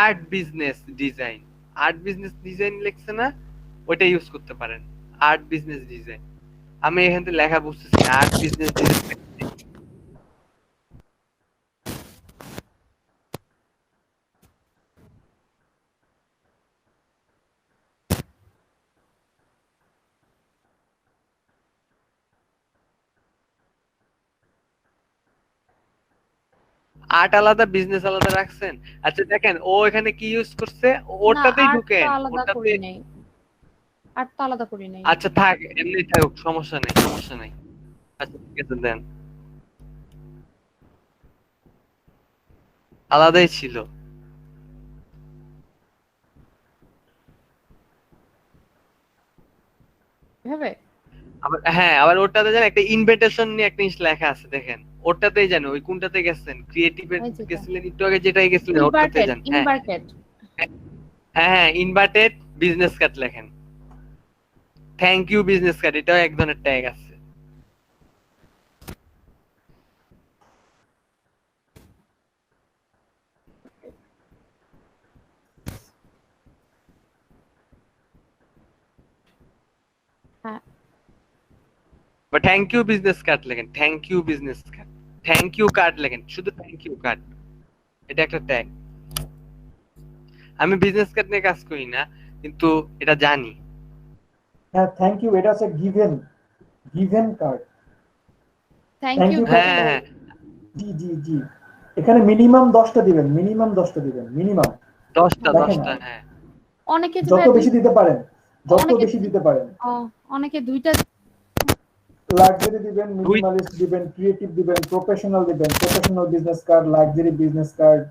art business design, art business design লিখছে না, ওইটা ইউজ করতে পারেন, আর্ট বিজনেস ডিজাইন। আমি এখান থেকে লেখা বুঝতেছি আর্ট বিজনেস ডিজাইন। আর্ট আলাদা বিজনেস আলাদা রাখছেন। আচ্ছা দেখেন ও এখানে কি ইউজ করছে, না, ওটাতেই আর্ট ঢুকেন, তো আলাদা ওটাতে। করি নাই, আর্ট তো আলাদা করি নাই। আচ্ছা থাক, এমনি থাকুক, সমস্যা নেই, সমস্যা নেই। আচ্ছা ঠিক আছে দেন, আলাদাই ছিল। এভাবে আবার হ্যাঁ, আবার ওটাতে জানেন একটা ইনভিটেশন নিয়ে একটা জিনিস লেখা আছে, দেখেন ওটাতেই জানো ওই কোনটাতে গেছেন, ক্রিয়েটিভের এই যেটা। গেছিলেন একটু আগে, যেটাই গেছিলেন ওটাতে ইনভার্টেড, যান। হ্যাঁ ইনভার্টেড। হ্যাঁ হ্যাঁ, ইনভার্টেড বিজনেস কার্ড লেখেন, থ্যাংক ইউ বিজনেস কার্ড, এটাও এক ধরনের ট্যাগ আছে। হ্যাঁ, বা থ্যাংক ইউ বিজনেস কার্ড লেখেন, thank you business card, thank you card লেখেন, শুধু থ্যাংক ইউ কার্ড, এটা একটা ট্যাগ। আমি বিজনেস কার্ড নিয়ে কাজ করি না, কিন্তু এটা জানি। হ্যাঁ থ্যাংক ইউ, এটা হচ্ছে given, given card. Thank Thank you you, হ্যাঁ হ্যাঁ জি জি জি, এখানে মিনিমাম 10টা দিবেন, মিনিমাম 10টা দিবেন, মিনিমাম। 10টা দেখেন, 10টা হ্যাঁ। অনেকে তো যত বেশি দিতে পারেন, যত অনেকে- বেশি দিতে পারেন। অনেকে দুইটা। লাক্সারি দিবেন, মিনিমালিস্ট দিবেন, ক্রিয়েটিভ দিবেন, প্রফেশনাল দিবেন, professional business card, luxury business card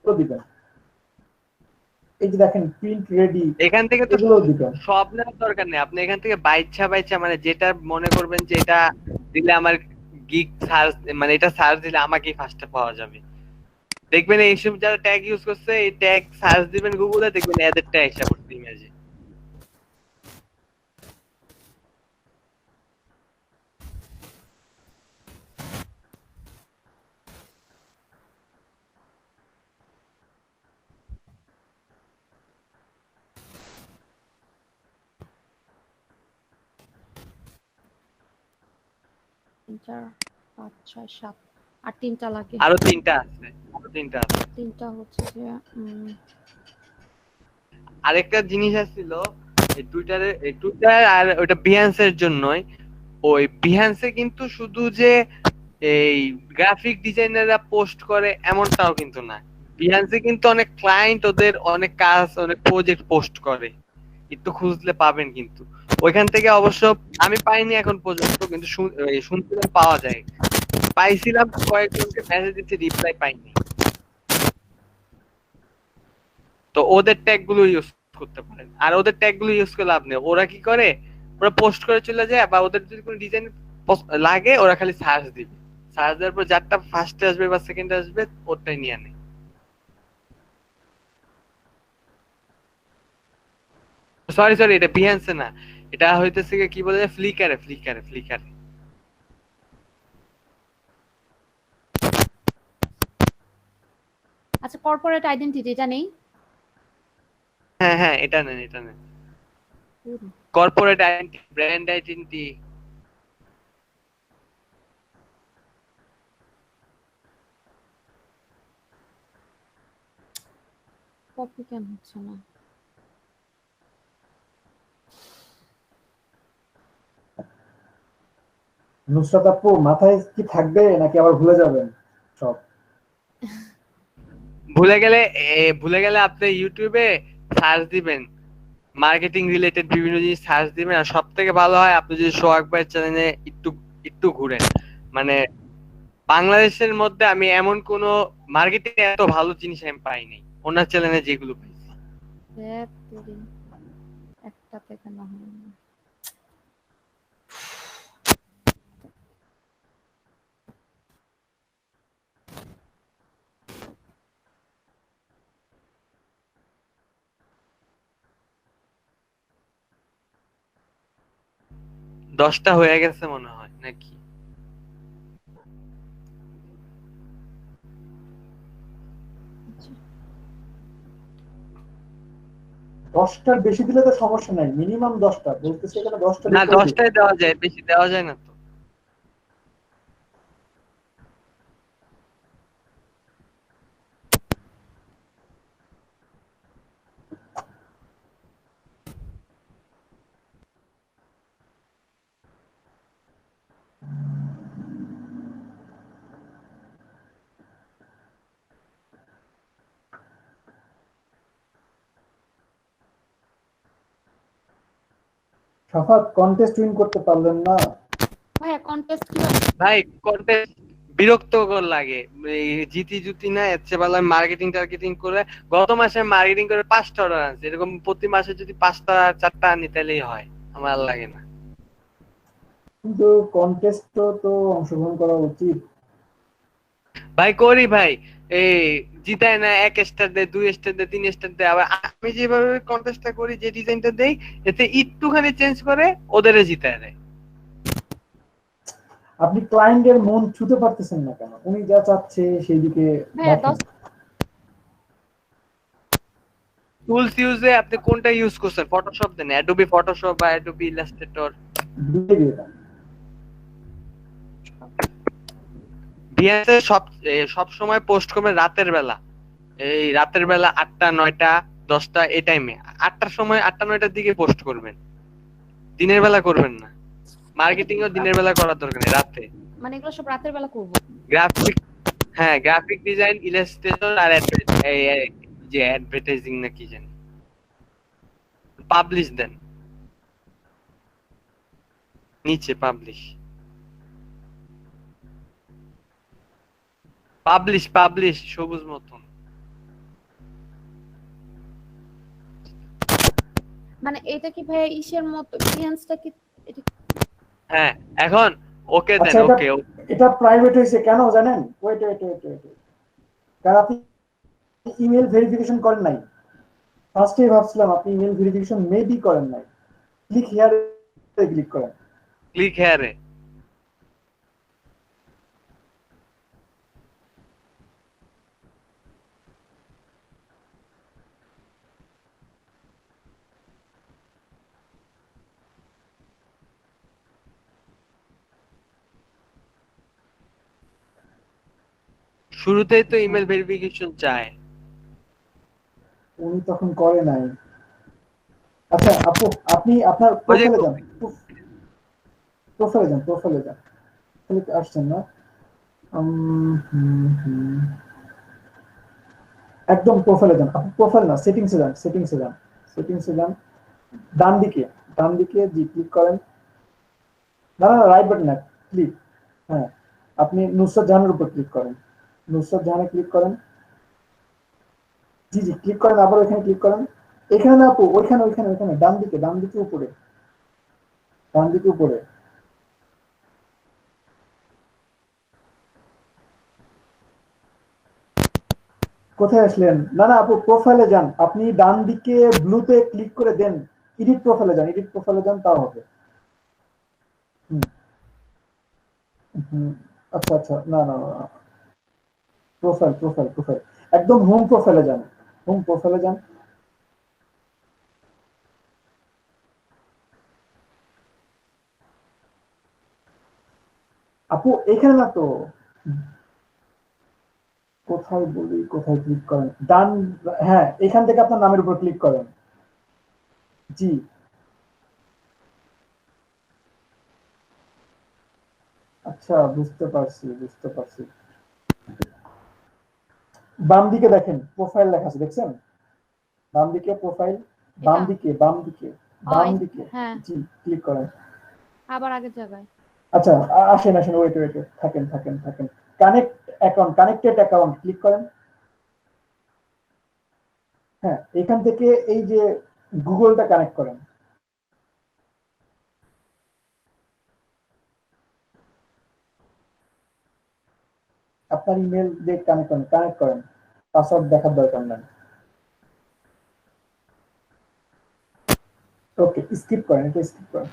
তো দিবেন। এই যে দেখেন প্রিন্ট রেডি, এখান থেকে তো এগুলো দিবেন। সব নেওয়ার দরকার নেই, আপনি এখান থেকে বাইচ্ছা বাইচ্ছা মানে যেটা মনে করবেন যে এটা দিলে আমার গিগ সার্চ, মানে এটা সার্চ দিলে আমাকেই ফার্স্টে পাওয়া যাবে, দেখবেন এইসব যারা ট্যাগ ইউজ করছে এই ট্যাগ সার্চ দিবেন গুগলে, দেখবেন এদের ট্যাগ এসে পড়ছে ইমেজে। তিন, চার, পাঁচ, ছয়, সাত, আর তিনটা লাগে। আরো তিনটা আছে, আরো তিনটা আছে। তিনটা হচ্ছে যে আরেকটা জিনিস আসছিল এই টুইটারে, এই টুইটার আর ওটা বিহান্সের জন্যই। ওই বিহান্সে কিন্তু শুধু যে এই গ্রাফিক ডিজাইনাররা পোস্ট করে এমনটাও কিন্তু না, বিহান্সে কিন্তু অনেক ক্লায়েন্ট ওদের অনেক কাজ, অনেক প্রজেক্ট পোস্ট করে, একটু খুঁজলে পাবেন কিন্তু ওইখান থেকে। অবশ্য আমি পাইনি এখন পর্যন্ত, কিন্তু শুনছিলাম পাওয়া যায়, পাইছিলাম, কয়েকজনকে মেসেজ দিতে রিপ্লাই পাইনি। তো ওদের ট্যাগ গুলো ইউজ করতে পারেন, আর ওদের ট্যাগ গুলো ইউজ করে লাভ নেই। ওরা কি করে, ওরা পোস্ট করে চলে যায়, বা ওদের যদি কোনো ডিজাইন লাগে ওরা খালি সার্চ দিবে, সার্চ দেওয়ার পর যারটা ফার্স্টে আসবে বা সেকেন্ডে আসবে ওটাই নিয়ে নেয়। সরি সরি, এটা বিহান্সে না, এটা হইতেছে কি বলে, ফ্লিকারে, ফ্লিকারে, ফ্লিকারে। আচ্ছা, কর্পোরেট আইডেন্টিটি এটা নেই। হ্যাঁ হ্যাঁ, এটা নেন, এটা নেন, corporate identity, brand identity. Copy কেন হচ্ছে না? নুসরাত আপু, মাথায় কি থাকবে নাকি আবার ভুলে যাবেন সব? ভুলে গেলে আপনি ইউটিউবে সার্চ দিবেন, মার্কেটিং রিলেটেড বিভিন্ন জিনিস সার্চ দিবেন, আর সব থেকে ভালো হয় আপনি যদি সোহাগ ভাইয়ের চ্যানেলে একটু একটু ঘুরেন। মানে বাংলাদেশের মধ্যে আমি এমন কোন মার্কেটিং এত ভালো জিনিস আমি পাইনি ওনার চ্যানেলে যেগুলো পাইছি। ধ্যাৎ তেরি, একটাতে কেন হয় না? দশটা হয়ে গেছে মনে হয় নাকি? দশটার বেশি দিলে তো সমস্যা নাই, মিনিমাম 10টা বলতেছে, এখানে 10টার না, উপরে দিবে। 10টায় দেওয়া যায়, বেশি দেওয়া যায় না তো। সাফাত কন্টেস্ট উইন করতে পারলেন না। ভাইয়া কন্টেস্ট কিভাবে? ভাই কন্টেস্ট বিরক্তকর লাগে, এই জিতি জুতি না, এর চেয়ে ভালো মার্কেটিং টার্গেটিং করে। গত মাসে মার্কেটিং করে 5টা অর্ডার আনছে, এরকম প্রতি মাসে যদি 5টা 4টা আনি তাহলেই হয়, আমার আর লাগে না। কিন্তু কন্টেস্ট তো অংশগ্রহণ করা উচিত। ভাই করি ভাই, এই জিতায় না, 1 স্টার দেয়, 2 স্টার দেয়, 3 স্টার দেয়। আবার আমি যেভাবে কন্টেস্টটা করি, যে ডিজাইনটা দেই, এতে একটুখানি চেঞ্জ করে ওদেরও জিতায় দেয়। আপনি ক্লায়েন্টের মন ছুতে পারতেছেন না কেন? উনি যা চাচ্ছে সেই দিকে ভাইয়া দেখেন। 10 টুলস ইউজে আপনি কোনটা ইউজ করছেন? ফটোশপ দেন, অ্যাডোবি ফটোশপ বা অ্যাডোবি ইলাস্ট্রেটর? দিয়ে দিয়ে দেন। ভিএসএ সব সময় পোস্ট করবেন রাতের বেলা, এই রাতের বেলা 8টা 9টা 10টা এই টাইমে। 8টার সময় 8টা 9টার দিকে পোস্ট করবেন, দিনের বেলা করবেন না। মার্কেটিং ও দিনের বেলা করার দরকার নেই, রাতে। মানে এগুলো সব রাতের বেলা করব। গ্রাফিক, হ্যাঁ গ্রাফিক ডিজাইন, ইলাস্ট্রেটর আর যে অ্যাডভার্টাইজিং না কি জানি, পাবলিশ দেন, নিচে পাবলিশ, পাবলিশ পাবলিশ সবুজ মতন। মানে এটা কি ভাইয়া ইসের মতো ফ্রিল্যান্সটা কি এটা? হ্যাঁ এখন ওকে দেন, আচ্ছা, ওকে। এটা প্রাইভেট হয়েছে কেন জানেন? ওয়েট ওয়েট ওয়েট ওয়েট, কারণ আপনি ইমেল ভেরিফিকেশন করেন নাই। ফার্স্টেই ভাবছিলাম আপনি ইমেল ভেরিফিকেশন মেবি করেন নাই। ক্লিক হিয়ারে ক্লিক করেন। ক্লিক হেয়ারে, শুরুতেই তো ইমেল ভেরিফিকেশন চায়। উনি তখন করে নাই। আচ্ছা আপু, আপনি আপনার ওই যে প্রোফাইলে যান, প্রোফাইলে যান, প্রোফাইলে যান। প্রোফাইলে আসছেন না? একদম প্রোফাইলে যান। আপনি প্রোফাইল না, সেটিংসে যান, সেটিংসে যান, সেটিংসে যান। ডান দিকে, ডান দিকে জি ক্লিক করেন। না না, রাইট বাটন না, ক্লিক। হ্যাঁ, আপনি নুসরাত জাহানের উপর ক্লিক করেন, নুসরাত জাহানে ক্লিক করেন। জি জি ক্লিক করেন, আবার ওইখানে ক্লিক করেন। এখানে না আপু, ওইখানে ওইখানে ওইখানে ডান দিকে, ডান দিকে উপরে, ডান দিকে উপরে। কোথায় আসলেন? না না আপু, প্রোফাইলে যান। আপনি ডান দিকে ব্লুতে ক্লিক করে দেন, এডিট প্রোফাইলে যান, এডিট প্রোফাইলে যান, তাও হবে। হুম হুম, আচ্ছা আচ্ছা, না না না, প্রোফাইল প্রোফাইল প্রোফাইল, একদম হোম প্রোফাইলে যান, হোম প্রোফাইলে যান। আপু এখানে না তো, কোথায় বলি, কোথায় ক্লিক করেন? ডান, হ্যাঁ এখান থেকে আপনার নামের উপর ক্লিক করেন। জি, আচ্ছা বুঝতে পারছি, বুঝতে পারছি। বাম দিকে দেখেন প্রোফাইল লেখা আছে, দেখছেন? বাম দিকে প্রোফাইল, বাম এটা দিকে, বাম দিকে, বাম দিকে। হ্যাঁ, জি ক্লিক করেন। আবার আগের জায়গায়। আচ্ছা আসেন আসেন, ওয়েট ওয়েট, থাকেন থাকেন থাকেন। Connect account, connected account click করেন। হ্যাঁ, এখান থেকে এই যে গুগলটা কানেক্ট করেন। আপনার ইমেল দিয়ে কানেক্ট করেন, পাসওয়ার্ড দেখার দরকার নাই। ওকে, স্কিপ করেন, এটা স্কিপ করেন।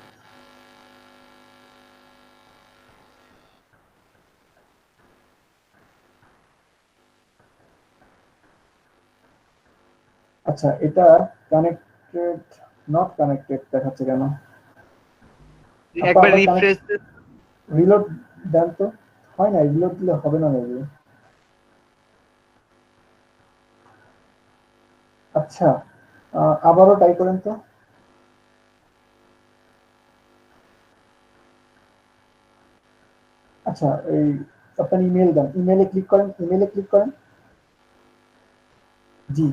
আচ্ছা, এটা কানেক্টেড, নট কানেক্টেড দেখাচ্ছে কেন? একবার রিফ্রেশ রিলোড দেন তো। হয় না, রিলোড দিলে হবে না মেবি। আচ্ছা, আবারও ট্রাই করেন তো। আচ্ছা, এই আপনার ইমেল দেন, ইমেলে ক্লিক করেন, ইমেলে ক্লিক করেন। জি,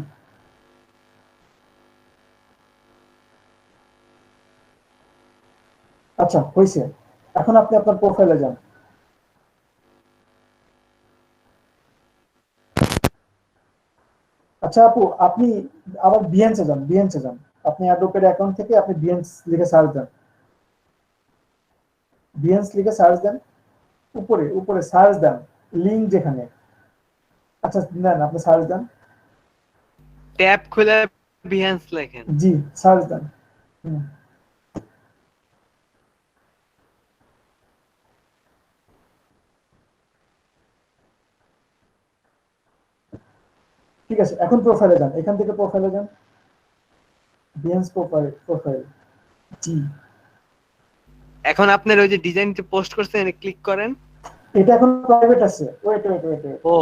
আচ্ছা হয়েছে। এখন আপনি আপনার প্রোফাইলে যান। আচ্ছা আপু, আপনি আবার বিহেন্সে যান, বিহেন্সে যান। আপনি অ্যাডোবের অ্যাকাউন্ট থেকে আপনি বিহেন্স লিখে সার্চ দেন, বিহেন্স লিখে সার্চ দেন। উপরে উপরে সার্চ দেন, লিংক যেখানে। আচ্ছা দেন, আপনি সার্চ দেন। ট্যাব খুলে বিহেন্স লেখেন। জি, সার্চ দেন। হুম, ঠিক আছে, এখন প্রোফাইলে যান, এখান থেকে প্রোফাইলে যান। Behance profile, profile. জি, এখন আপনার ওই যে ডিজাইনটি পোস্ট করছেন এটা ক্লিক করেন। এটা এখন প্রাইভেট আছে। ওয়েট ওয়েট ওয়েট ওয়েট, ও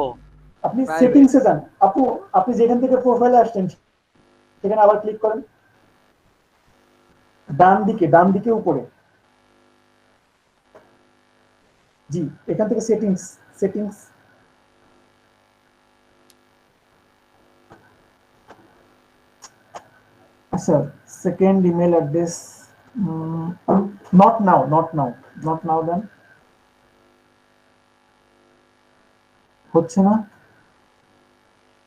আপনি Private. সেটিংসে যান। আপু, আপনি যেখান থেকে প্রোফাইলে আসছেন সেখানে আবার ক্লিক করেন। ডান দিকে, ডান দিকে উপরে। জি, এখান থেকে সেটিংস, সেটিংস। আচ্ছা, second email address, not now, not now, not now দেন। হচ্ছে না,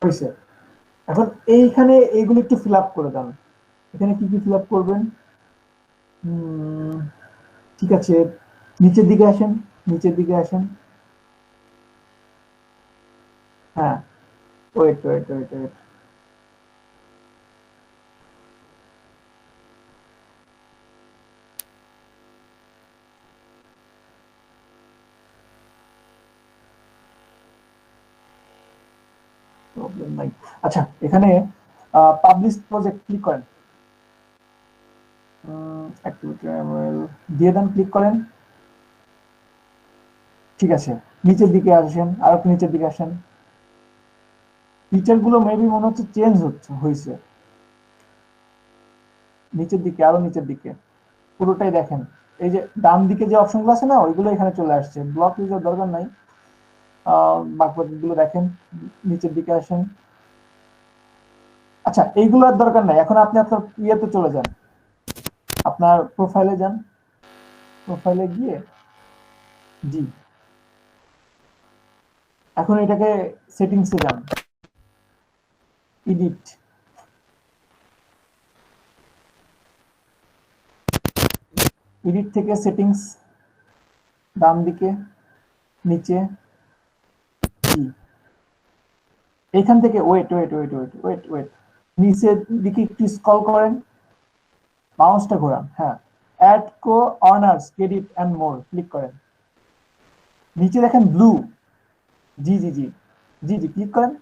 হয়েছে। এখন এইখানে এইগুলো একটু ফিল আপ করে দেন। এখানে কি কি ফিল আপ করবেন? ঠিক আছে, নিচের দিকে আসেন, নিচের দিকে আসেন। হ্যাঁ, wait wait wait wait, problem নাই। আচ্ছা, এখানে পাবলিশ প্রজেক্ট ক্লিক করেন। অ্যাক্টিভিটি দিয়ে দেন, ক্লিক করেন। ঠিক আছে, নিচের দিকে আসেন, আর একটু নিচের দিকে আসেন। ফিচার গুলো মেবি মনে হচ্ছে চেঞ্জ হয়েছে। নিচের দিকে, আরো নিচের দিকে, পুরোটাই দেখেন। এই যে ডান দিকে যে অপশনগুলো আছে না, ওইগুলো এখানে চলে আসছে। ব্লক ইউজার দরকার নাই, বাকি দেখেন। নিচের দিকে আসেন। আচ্ছা, এইগুলো আর দরকার নাই। এখন আপনি আপনার ইয়েতে চলে যান, আপনার প্রোফাইলে যান। প্রোফাইলে গিয়ে, জি, এখন এটাকে সেটিংসে যান, এডিট, এডিট থেকে সেটিংস, ডান দিকে, নিচে। জি, এখান থেকে wait wait wait wait wait wait, নিচের দিকে একটু স্ক্রল করেন, মাউসটা ঘোরান। হ্যাঁ, add co owners credit and more click করেন। নিচে দেখেন ব্লু। জি জি জি জি জি, ক্লিক করেন।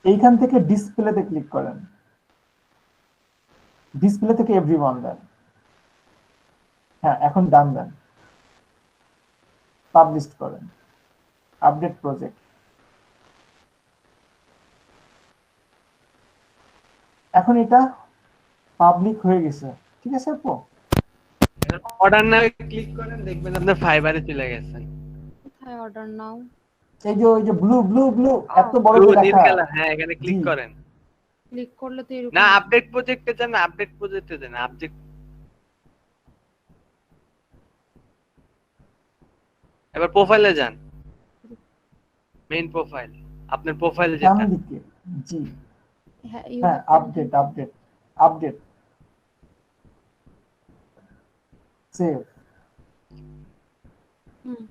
এইখান থেকে ডিসপ্লেতে ক্লিক করেন, ডিসপ্লে থেকে এভরিওয়ান দেন। হ্যাঁ, এখন ডান দেন, পাবলিশ করেন, আপডেট প্রজেক্ট। এখন এটা পাবলিক হয়ে গেছে, ঠিক আছে আপু? অর্ডার নাও ক্লিক করেন, দেখবেন আপনার ফাইবারে চলে গেছেন। কোথায় অর্ডার নাও? এই যে ওই যে ব্লু ব্লু ব্লু এত বড় ব্লু করে নীল লেখা। কালার, হ্যাঁ এখানে ক্লিক জি। করেন। ক্লিক করলে তো এরকম না, আপডেট প্রজেক্টে যান, আপডেট প্রজেক্টে যান, আপডেট। এবার প্রোফাইলে যান, মেইন প্রোফাইল, আপনার প্রোফাইল ডান যেটা। দিকে, জি হ্যাঁ, you হ্যাঁ, have done update update update save হুম,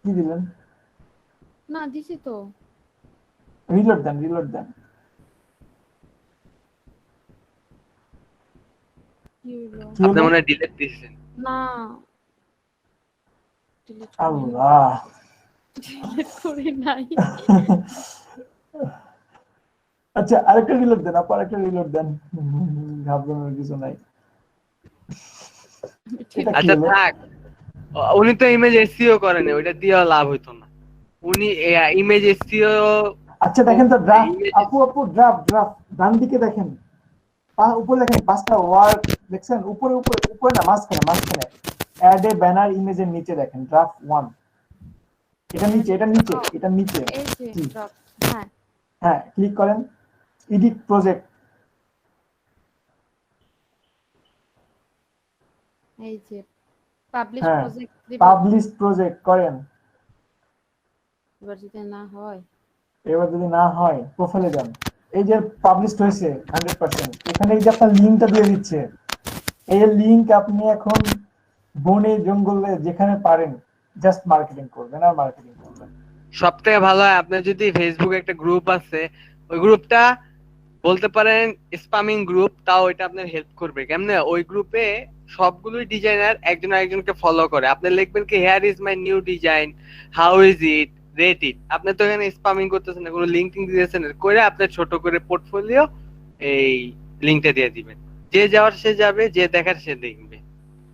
কি দিলেন? না দিছি তো। রিলোড দেন, রিলোড দেন। কি হইলো? কি আপনি হলো? মনে হয় ডিলিট দিয়েছেন। না, delete করি নাই। আল্লাহ delete করি নাই। আচ্ছা, আরেকটা রিলোড দেন আপু, আরেকটা রিলোড দেন। ঘাবড়ানোর কিছু নাই। এটা কি আচ্ছা হলো? থাক, উনি তো ইমেজ এসইও করেন, ওইটা দিয়ে লাভ হইতো না। উনি ইমেজ এসইও আচ্ছা দেখেন তো ড্রাফট, ইমেজ আপু আপু ড্রাফট ডান দিকে দেখেন, উপরে দেখেন 5টা ওয়ার্ড দেখছেন, উপরে উপরে উপরে না, মাঝখানে অ্যাড এ ব্যানার ইমেজের নিচে দেখেন ড্রাফট 1, এটা নিচে, এটা নিচে, এটা নিচে। এই যে জি drop, হ্যাঁ, হ্যাঁ, ক্লিক করেন, এডিট প্রজেক্ট, এই যে পাবলিশ হ্যাঁ প্রজেক্ট দিব। পাবলিশ প্রজেক্ট করেন। এবার যদি না হয়, এবার যদি না হয় প্রোফাইলে যান, এই যে পাবলিশড হয়েছে 100%, এখানে এই যে আপনার লিঙ্কটা দিয়ে দিচ্ছে, এই লিঙ্ক আপনি এখন বনে জঙ্গলে যেখানে পারেন জাস্ট মার্কেটিং করবেন আর মার্কেটিং করবেন। সব থেকে ভালো হয় আপনার যদি ফেসবুকে একটা গ্রুপ আছে, ওই গ্রুপটা বলতে পারেন স্পামিং গ্রুপ, তাও এটা আপনার হেল্প করবে। কেমনে? ওই গ্রুপে সবগুলোই ডিজাইনার একজন আরেকজনকে ফলো করে। আপনি লিখবেন কি hair is my new design, how is it, rate it. আপনি তো এখানে স্পামিং করতেছেন না, কোনো লিঙ্কিং দিতেছেন না, করে আপনার ছোট করে পোর্টফোলিও এই লিঙ্কটা দিয়ে দিবেন। যে যাওয়ার সে যাবে, যে দেখার সে দেখবে,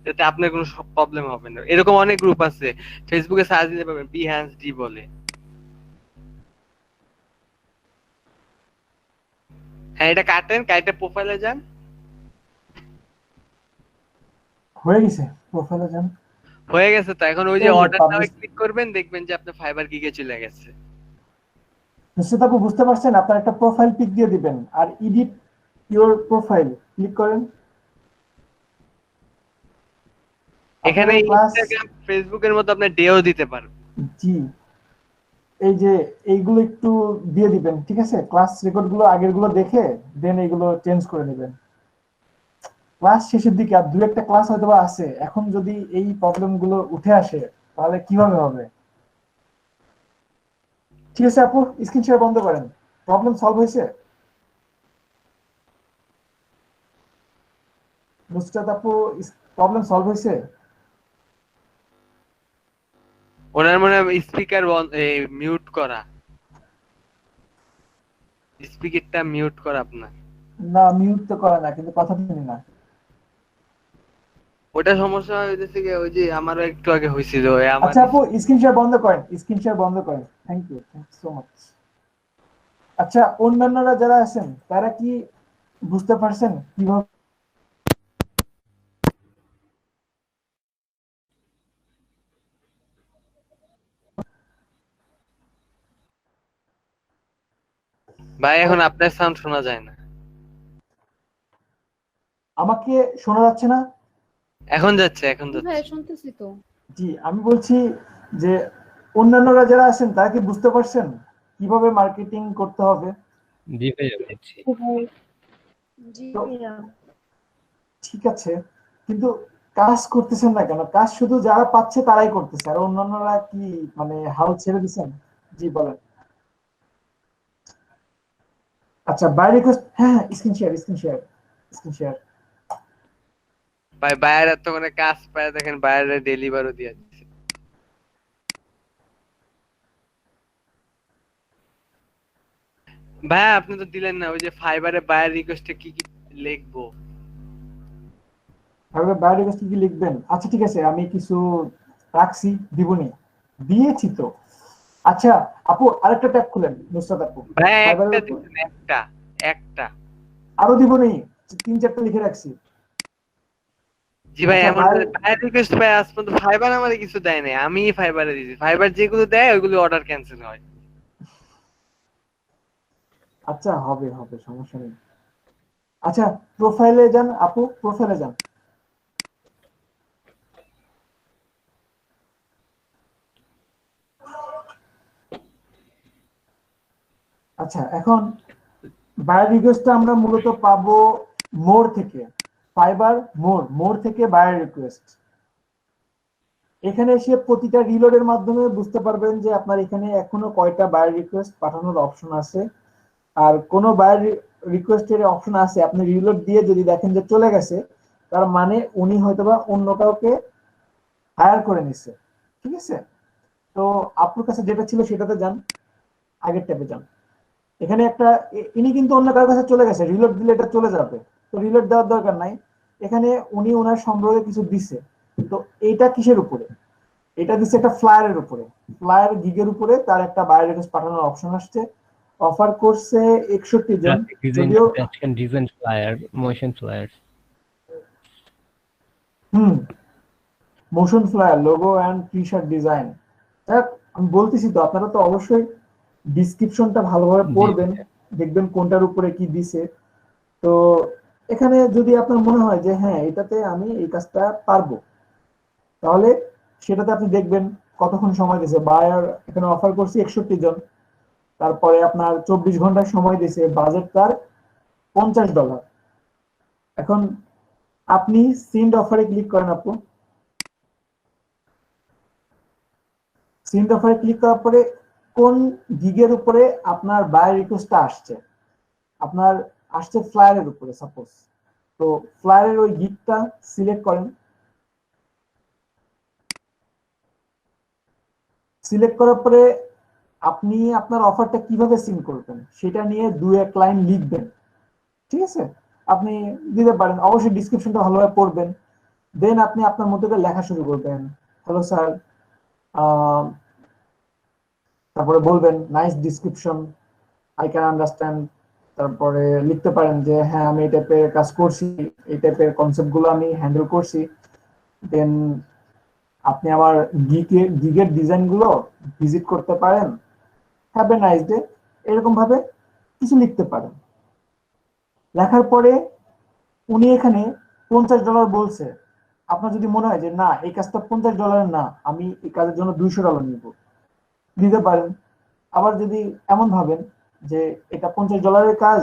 এতে আপনার কোনো প্রবলেম হবে না। এরকম অনেক গ্রুপ আছে, ফেসবুকে সার্চ দিতে পারবেন, বিহ্যান্স ডি বলে। হ্যাঁ, এটা কাটেন, কাইটে প্রোফাইলে যান। হয়ে গেছে, প্রোফাইলে যান, হয়ে গেছে তো। এখন ওই যে এই যে অর্ডার নামে পাবলিশ। ক্লিক করবেন, দেখবেন যে আপনার ফাইবার গিগে চলে গেছে। নিশ্চিত আপু বুঝতে পারছেন, আপনার একটা প্রোফাইল পিক দিয়ে দিবেন আর এডিট ইওর প্রোফাইল ক্লিক করেন। এখানে আপনাদের ক্লাস, ইনস্টাগ্রাম ফেসবুকের মতো আপনার ডেও দিতে পারবেন। জি এই যে এইগুলো একটু দিয়ে দিবেন, ঠিক আছে? ক্লাস রেকর্ড গুলো আগের গুলো দেখে দেন এইগুলো চেঞ্জ করে নেবেন। ক্লাস শেষের দিকে আর 2-1টা ক্লাস হয়তো বা আছে, এখন যদি এই প্রবলেম গুলো উঠে আসে তাহলে কিভাবে হবে? ঠিক আছে আপু, স্ক্রিন শেয়ার বন্ধ করেন। প্রবলেম সলভ হয়েছে? নুসরাত আপু, প্রবলেম সলভ হয়েছে? ওনার মনে হয় স্পিকার মিউট করা, স্পিকারটা মিউট করা আপনার। না মিউট তো করে না, কিন্তু কথা শুনি না। ওটা সমস্যা হইতেছে কি, ওই যে আমারও একটু আগে হয়েছিল আমার। আচ্ছা আপু, স্ক্রিন শেয়ার বন্ধ করেন, স্ক্রিন শেয়ার বন্ধ করেন। Thank you so much. আচ্ছা, অন্যান্যরা যারা আছেন তারা কি বুঝতে পারছেন কিভাবে? ভাই এখন আপনার সাউন্ড শোনা যায় না। আমাকে শোনা যাচ্ছে না? এখন যাচ্ছে, এখন জি যাচ্ছে। ভাইয়া শুনতেছি তো। জি আমি বলছি যে অন্যান্যরা যারা আছেন তারা কি বুঝতে পারছেন কিভাবে মার্কেটিং করতে হবে? জি ভাইয়া বুঝছি। জি তো ভাইয়া। ঠিক আছে, কিন্তু কাজ করতেছেন না কেন? কাজ শুধু যারা পাচ্ছে তারাই করতেছে, আর অন্যান্যরা কি মানে হাল ছেড়ে দিচ্ছেন? জি বলেন। আচ্ছা বাই রিকোয়েস্ট, হ্যাঁ screen share, screen share, screen share. ভাই বাইরে এতক্ষণে কাজ পায়, দেখেন বাইরে ডেলিভারও দিয়ে দিচ্ছে। ভাই আপনি তো দিলেন না, ওই যে ফাইবারে বায়ার রিকোয়েস্টে কি কি লিখবো? তাহলে বাই রিকোয়েস্ট কি লিখবেন? আচ্ছা ঠিক আছে, আমি কিছু রাখছি, দিবনি, দিয়েছি তো। আচ্ছা আপু, আরেকটা ট্যাব খুলেন নুসরাত আপু, ভাই ফাইবারের একটা উপর। দিবেন, একটা একটা। আরো দিবনি, 3-4টা লিখে রাখছি। জি ভাই, আচ্ছা এমন বায়ার রিকোয়েস্ট পাই আজ পর্যন্ত ফাইবার আমাদের কিছু দেয় নাই, আমি ফাইবারে দিয়েছি। ফাইবার যেগুলো দেয় ওইগুলো অর্ডার ক্যান্সেল হয়। আচ্ছা হবে হবে, সমস্যা নেই। আচ্ছা প্রোফাইলে যান আপু, প্রোফাইলে যান। আচ্ছা এখন বায়ার রিকোয়েস্টটা আমরা মূলত পাবো মোর থেকে, ফাইবার মোর থেকে বায়ার রিকোয়েস্ট। এখানে এসে প্রতিটা রিলোডের মাধ্যমে বুঝতে পারবেন যে আপনার এখানে এখনো কয়টা বায়ার রিকোয়েস্ট পাঠানোর অপশন আছে। আর কোন বায়ার রিকোয়েস্টের অপশন আছে আপনি রিলোড দিয়ে যদি দেখেন যে চলে গেছে, তার মানে উনি হয়তোবা অন্য কাউকে হায়ার করে নিছে। ঠিক আছে, তো আপনার কাছে যেটা ছিল সেটাতে যান, আগের ট্যাবে যান। এখানে একটা ইনি কিন্তু অন্য কারোর কাছে চলে গেছে, রিলোড দিলে এটা চলে যাবে, তো রিলোড দেওয়ার দরকার নাই। এখানে উনি ওনার সম্পর্কে কিছু দিছে, তো এইটা কিসের উপরে? এটা দিচ্ছে একটা ফ্লায়ারের উপরে, ফ্লায়ার গিগের উপরে তার একটা বায়ার রিকোয়েস্ট পাঠানোর অপশন আসছে। অফার করছে 61 জন, Graphic design, যদিও fashion design flyer, motion flyers. Motion flyer, logo and T shirt design. আমি বলতেছি তো আপনারা তো অবশ্যই ডিসক্রিপশনটা ভালোভাবে জি, পড়বেন, দেখবেন কোনটার উপরে কি দিছে। তো এখানে যদি আপনার মনে হয় যে হ্যাঁ এটাতে আমি এই কাজটা পারবো, তাহলে সেটাতে আপনি দেখবেন কতক্ষণ সময় দিয়েছে। বায়ার এখানে অফার করছি 61 জন, তারপরে আপনার 24 ঘন্টার সময় দিয়েছে, বাজেট তার $50। এখন আপনি সিন্ড অফারে ক্লিক করেন, আপু সিন্ড অফারে ক্লিক করার পরে কোন গিগের উপরে আপনার বায়ার রিকোয়েস্টটা আসছে, আপনার আসছে ফ্লায়ারের উপরে সাপোজ, তো ফ্লায়ারের ওই গিগটা সিলেক্ট করেন। সিলেক্ট করার পরে আপনি আপনার অফারটা কিভাবে সিন করবেন সেটা নিয়ে 2-1 লাইন লিখবেন। ঠিক আছে, আপনি দিতে পারেন, অবশ্যই ডিসক্রিপশনটা ভালোভাবে পড়বেন। দেন আপনি আপনার মতো করে লেখা শুরু করবেন, হ্যালো স্যার, তারপরে বলবেন nice description, I can understand. তারপরে লিখতে পারেন যে হ্যাঁ আমি এই টাইপের কাজ করছি, এই টাইপের কনসেপ্ট গুলো আমি হ্যান্ডেল করছি। দেন আপনি আমার গিগের ডিজাইন গুলো ভিজিট করতে পারেন, হ্যাভ এ নাইস ডে, এরকম ভাবে কিছু লিখতে পারেন। লেখার পরে উনি এখানে $50 বলছে, আপনার যদি মনে হয় যে না এই কাজটা $50 না, আমি এই কাজের জন্য $200 নিব, দিতে পারেন। আবার যদি এমন ভাবেন যে এটা $50 কাজ,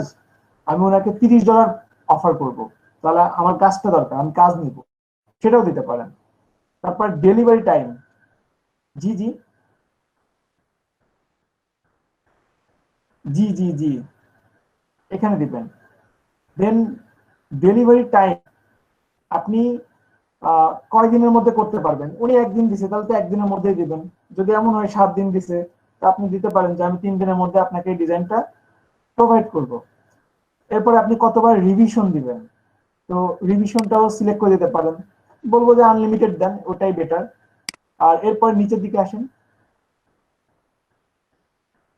আমি ওনাকে $30 অফার করব, তাহলে আমার কাজটা দরকার, আমি কাজ নিব, সেটাও দিতে পারেন। তারপর ডেলিভারি টাইম, জি জি জি জি জি এখানে দিবেন। দেন ডেলিভারি টাইম আপনি কয়দিনের মধ্যে করতে পারবেন। উনি 1 দিন দিছে, তাহলে তো 1 দিনের মধ্যেই দিবেন। যদি এমন হয় 7 দিন দিছে, তা আপনি দিতে পারেন যে আমি 3 দিনের মধ্যে আপনাকে এই ডিজাইনটা প্রোভাইড করব। এরপর আপনি কতবার রিভিশন দিবেন, তো রিভিশনটাও সিলেক্ট করে দিতে পারেন। বলবো যে আনলিমিটেড দেন, ওটাই বেটার। আর এরপর নিচের দিকে আসেন,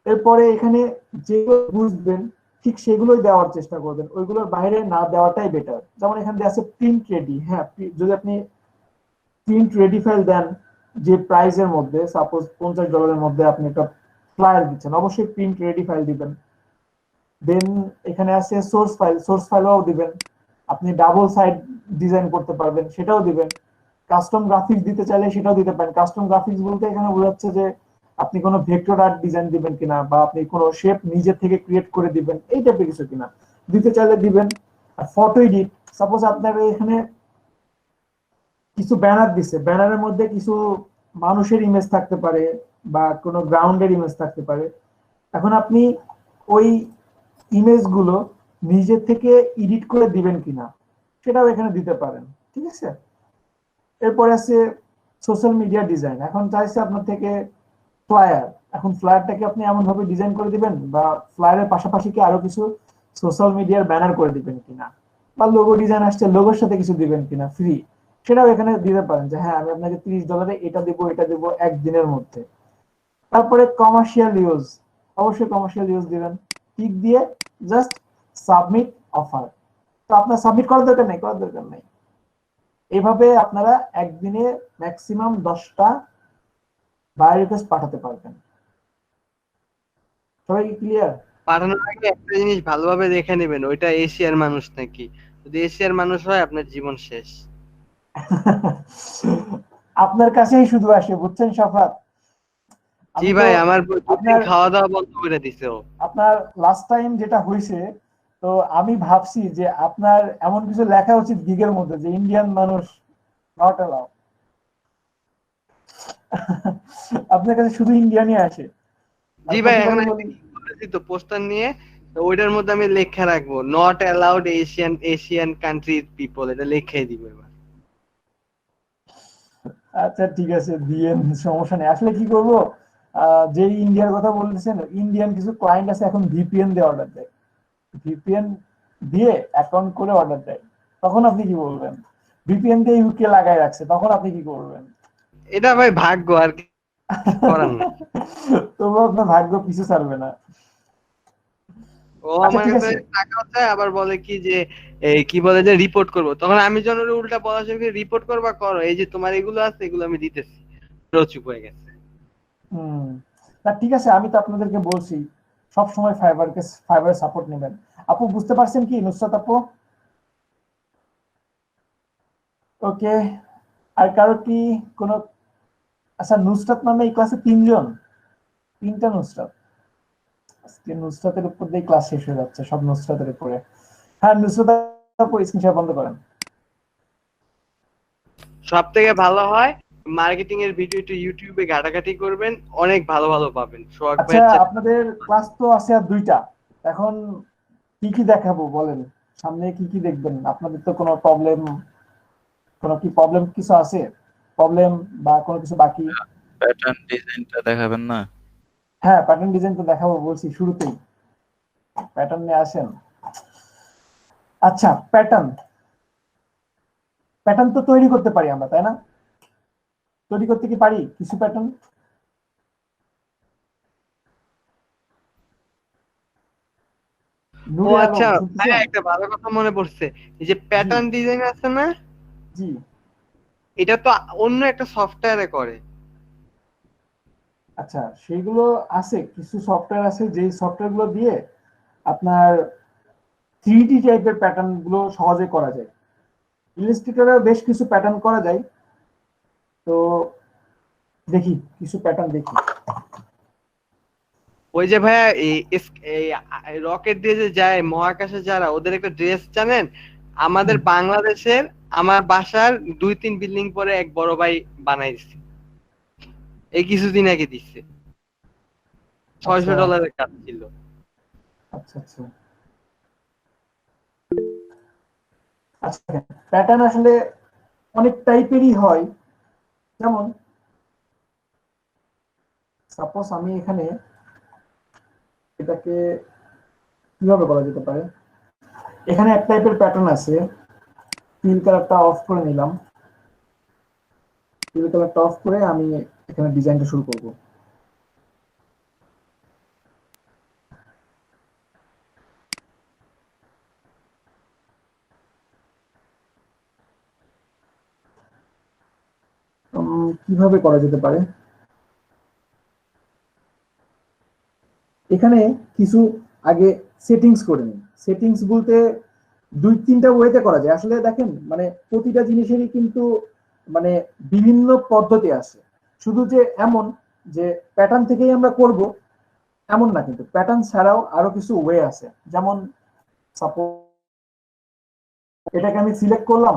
এরপরে এখানে যেগুলো বুঝবেন ঠিক সেগুলোই দেওয়ার চেষ্টা করবেন, ওইগুলোর বাইরে না দেওয়াটাই বেটার। যেমন এখানে আছে প্রিন্ট রেডি, হ্যাঁ যদি আপনি প্রিন্ট রেডি ফাইল দেন যে প্রাইসের মধ্যে, সাপোজ $50 মধ্যে আপনি একটা ফ্লায়ার দিচ্ছেন, অবশ্যই প্রিন্ট রেডি ফাইল দিবেন। দেন এখানে আছে সোর্স ফাইলও দিবেন। আপনি ডাবল সাইড ডিজাইন করতে পারবেন, সেটাও দিবেন। কাস্টম গ্রাফিক্স দিতে চাইলে সেটাও দিতে পারেন। কাস্টম গ্রাফিক্স বলতে এখানে বোঝাচ্ছে যে আপনি কোনো ভেক্টর আর্ট ডিজাইন দিবেন কিনা, বা আপনি কোনো শেপ নিজে থেকে ক্রিয়েট করে দিবেন, এই টাইপের কিছু কিনা দিতে চাইলে দিবেন। আর ফটো এডিট, সাপোজ আপনার এখানে কিছু ব্যানার দিছে, ব্যানারের মধ্যে কিছু মানুষের ইমেজ থাকতে পারে বা কোনো গ্রাউন্ডের ইমেজ থাকতে পারে। এখন আপনি ওই ইমেজ গুলো নিজে থেকে এডিট করে দিবেন কিনা সেটাও এখানে দিতে পারেন। ঠিক আছে, এরপরে আছে সোশ্যাল মিডিয়া ডিজাইন। এখন চাইছে আপনার থেকে ফ্লায়ার, এখন ফ্লায়ারটাকে আপনি এমন ভাবে ডিজাইন করে দিবেন, বা ফ্লায়ারের পাশাপাশি কি আরো কিছু সোশ্যাল মিডিয়ার ব্যানার করে দিবেন কিনা, বা লোগো ডিজাইন আসছে লোগোর সাথে কিছু দিবেন কিনা ফ্রি, সেটাও এখানে দিতে পারেন যে হ্যাঁ আমি আপনাকে $30 এটা দিব, এটা দিব 1 দিনের মধ্যে। তারপরে কমার্শিয়াল ইউজ, অবশ্যই কমার্শিয়াল ইউজ দিবেন, টিক দিয়ে জাস্ট সাবমিট অফার। তো আপনার সাবমিট করার দরকার নেই। এইভাবে আপনারা একদিনে ম্যাক্সিমাম 10টা বায়ার রিকোয়েস্ট পাঠাতে পারবেন। সবাই কি ক্লিয়ার? পাঠানোর আগে একটা জিনিস ভালোভাবে দেখে নেবেন, ওইটা এশিয়ার মানুষ নাকি। যদি এশিয়ার মানুষ হয় আপনার জীবন শেষ। আপনার কাছেই শুধু আসে, বুঝছেন সাফাত? জি ভাই, আমার দুদিন আপনার খাওয়া দাওয়া বন্ধ করে দিছে ও। আপনার লাস্ট টাইম যেটা হয়েছে তো আমি ভাবছি যে আপনার এমন কিছু লেখা উচিত গিগের মধ্যে যে ইন্ডিয়ান মানুষ নট অ্যালাউ। আপনার কাছে শুধু ইন্ডিয়ানই আসে। আর জি ভাই, এখন প্রতিবারই আমি বলি বলেছি তো পোস্টার নিয়ে, তো ওইটার মধ্যে আমি লেখা রাখবো not allowed Asian countries people, এটা লেখাই দিব এবার। আচ্ছা ঠিক আছে দিয়েন, সমস্যা নেই। আসলে কি করবো, যে ইন্ডিয়ার কথা বলতেছেন, ইন্ডিয়ান কিছু ক্লায়েন্ট আছে এখন ভিপিএন দিয়ে অর্ডার দেয়, ভিপিএন দিয়ে অ্যাকাউন্ট করে অর্ডার দেয়, তখন আপনি কি বলবেন? ভিপিএন দিয়ে ইউকে লাগায় রাখছে, তখন আপনি কি করবেন? এটা ভাই ভাগ্য, আর কি করার নাই। তবু আপনার ভাগ্য পিছু ছাড়বে না। ও আচ্ছা আমার ঠিক কাছে আছে, টাকাও চায়, আবার বলে কি যে এই কি বলে যে রিপোর্ট করবো, তখন আমি যখন ওরে উল্টা বলা শুরু করি রিপোর্ট করবা করো, এই যে তোমার এগুলো আছে এগুলো আমি দিতেছি, ওরাও চুপ হয়ে গেছে। হুম, না ঠিক আছে, আমি তো আপনাদেরকে বলছি সব সময় ফাইবার সাপোর্ট নেবেন। আপু বুঝতে পারছেন কি নুসরাত আপু? ওকে, আর কারো কি কোনো, আচ্ছা নুসরাত নামে এই ক্লাসে তিনটা নুসরাত, আজকে নুসরাতের উপর দিয়ে ক্লাস শেষ হয়ে যাচ্ছে, সব নুসরাতের উপরে। হ্যাঁ নুসরাত আপু স্ক্রিনশট বন্ধ করেন। সব থেকে ভালো হয় মার্কেটিং এর ভিডিও একটু ইউটিউবে ঘাটাঘাটি করবেন, অনেক ভালো ভালো পাবেন সোহাগ আচ্ছা ভাইয়ের চ্যানেল। আপনাদের ক্লাস তো আছে আর দুইটা, এখন কি কি দেখাবো বলেন? সামনে কি কি দেখবেন? আপনাদের তো কোনো কি প্রবলেম কিছু আছে, প্রবলেম বা কোনো কিছু বাকি? প্যাটার্ন ডিজাইনটা দেখাবেন না? হ্যাঁ প্যাটার্ন ডিজাইন তো দেখাবো বলছি শুরুতেই, প্যাটার্ন নিয়ে আসেন। আচ্ছা প্যাটার্ন প্যাটার্ন তো তৈরি করতে পারি আমরা, তাই না? তৈরি করতে কি পারি কিছু প্যাটার্ন? ও নূরে আলম আচ্ছা ভাই, শুনতেছেন? একটা ভালো কথা মনে পড়ছে, এই যে জি প্যাটার্ন ডিজাইন আছে না, জি। এটা তো অন্য একটা সফটওয়্যারে করে। আচ্ছা সেইগুলো আছে, কিছু সফটওয়্যার আছে যেই সফটওয়্যার গুলো দিয়ে আপনার 3D টাইপের প্যাটার্ন গুলো সহজে করা যায়। ইলাস্ট্রেটরে বেশ কিছু প্যাটার্ন করা যায়, তো দেখি কিছু প্যাটার্ন দেখি। ওই যে ভাইয়া এই রকেট দিয়ে যে যায় মহাকাশে, যারা ওদের একটা ড্রেস জানেন, আমাদের হুম, বাংলাদেশের আমার বাসার 2-3 বিল্ডিং পরে এক বড় ভাই বানাই দিচ্ছে, এই কিছুদিন আগে দিচ্ছে, আচ্ছা $600 কাজ ছিল। আচ্ছা আচ্ছা আচ্ছা। প্যাটার্ন আসলে অনেক টাইপেরই হয়, যেমন সাপোজ আমি এখানে এটাকে কিভাবে করা যেতে পারে, এখানে এক টাইপের প্যাটার্ন আছে, ফিল কালারটা অফ করে নিলাম, ফিল কালারটা অফ করে আমি এখানে ডিজাইনটা শুরু করব। কিভাবে করা যেতে পারে, এখানে কিছু আগে সেটিংস করে নিই। সেটিংস বলতে 2-3টা ওয়েতে করা যায় আসলে, দেখেন মানে প্রতিটা জিনিসেরই কিন্তু মানে বিভিন্ন পদ্ধতি আছে, শুধু যে এমন যে প্যাটার্ন থেকেই আমরা করব এমন না, কিন্তু প্যাটার্ন ছাড়াও আরো কিছু ওয়ে আছে। যেমন সাপোজ এটাকে আমি সিলেক্ট করলাম,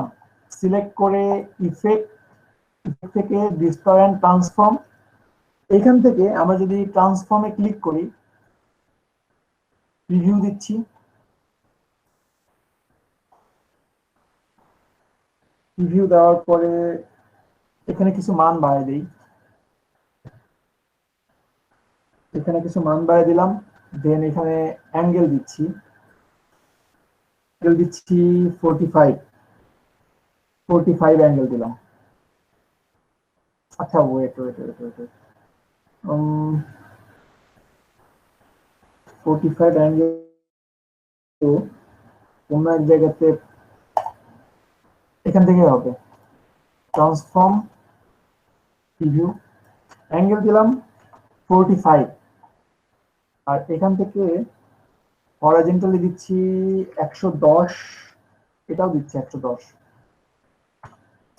সিলেক্ট করে ইফেক্ট থেকে ডিসটর এন্ড ট্রান্সফর্ম, এখান থেকে আমরা যদি ট্রান্সফর্মে ক্লিক করি, রিভিউ দিচ্ছি, রিভিউ দেওয়ার পরে এখানে কিছু মান বাড়িয়ে দিই, এখানে কিছু মান বাড়িয়ে দিলাম, দেন এখানে অ্যাঙ্গেল দিচ্ছি, 45 অ্যাঙ্গেল দিলাম। আচ্ছা wait wait wait wait 45 angle তো অন্য এক জায়গাতে এখান থেকে হবে, ট্রান্সফর্ম রিভিউ, অ্যাঙ্গেল দিলাম 45, আর এখান থেকে হরাইজন্টালি দিচ্ছি 110, এটাও দিচ্ছি 110,